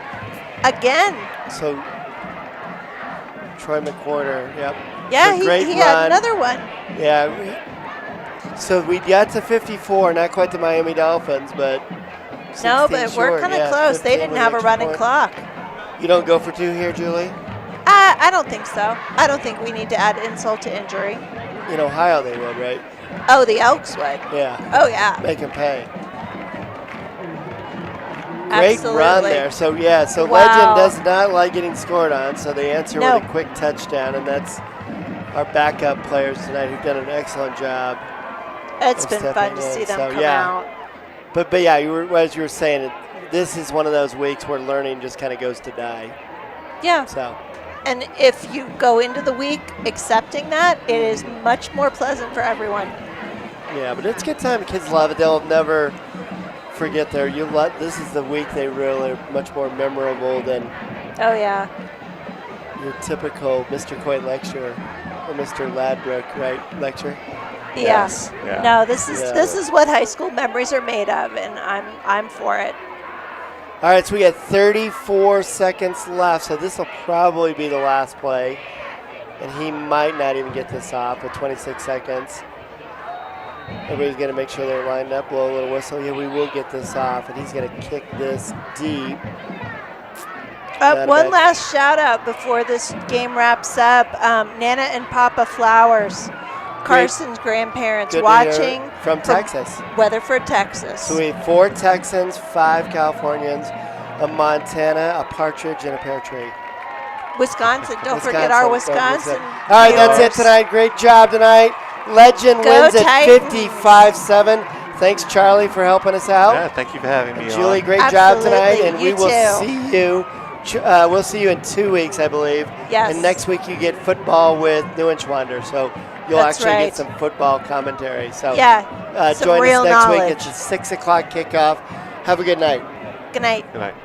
Speaker 2: Again.
Speaker 4: So, Troy McWhorter, yep.
Speaker 2: Yeah, he had another one.
Speaker 4: Yeah. So we got to 54, not quite the Miami Dolphins, but
Speaker 2: no, but we're kind of close. They didn't have a running clock.
Speaker 4: You don't go for 2 here, Julie?
Speaker 2: I don't think so. I don't think we need to add insult to injury.
Speaker 4: In Ohio they would, right?
Speaker 2: Oh, the Elks would.
Speaker 4: Yeah.
Speaker 2: Oh, yeah.
Speaker 4: Make them pay.
Speaker 2: Absolutely.
Speaker 4: Great run there. So,
Speaker 2: wow.
Speaker 4: Legend does not like getting scored on, so they answer with a quick touchdown, and that's our backup players tonight who've done an excellent job.
Speaker 2: It's been fun to see them come out.
Speaker 4: But yeah, as you were saying, this is one of those weeks where learning just kind of goes to die.
Speaker 2: Yeah.
Speaker 4: So.
Speaker 2: And if you go into the week accepting that, it is much more pleasant for everyone.
Speaker 4: Yeah, but it's a good time. The kids love it. They'll never forget this is the week they really are much more memorable than your typical Mr. Coit lecture or Mr. Ladbroke, right, lecture.
Speaker 2: Yes. Yeah. No, this is what high school memories are made of, and I'm for it.
Speaker 4: All right, so we got 34 seconds left, so this will probably be the last play, and he might not even get this off with 26 seconds. Everybody's going to make sure they're lined up, blow a little whistle. Yeah, we will get this off, and he's going to kick this deep.
Speaker 2: One last shout out before this game wraps up. Nana and Papa Flowers, Carson's grandparents, watching
Speaker 4: from Texas,
Speaker 2: Weatherford, Texas.
Speaker 4: So we have 4 Texans, 5 Californians, a Montana, a partridge, and a pear tree.
Speaker 2: Wisconsin, don't forget our Wisconsin.
Speaker 4: All right, that's it tonight. Great job tonight. Legend wins at 55-7. Thanks, Charlie, for helping us out.
Speaker 6: Yeah, thank you for having me.
Speaker 4: Julie, great job tonight, and we will see you. We'll see you in 2 weeks, I believe.
Speaker 2: Yes.
Speaker 4: And next week you get football with Neuenschwander, so you'll get some football commentary. So
Speaker 2: join
Speaker 4: us next
Speaker 2: knowledge.
Speaker 4: week. It's a 6 o'clock kickoff. Have a good night.
Speaker 2: Good night.
Speaker 6: Good night.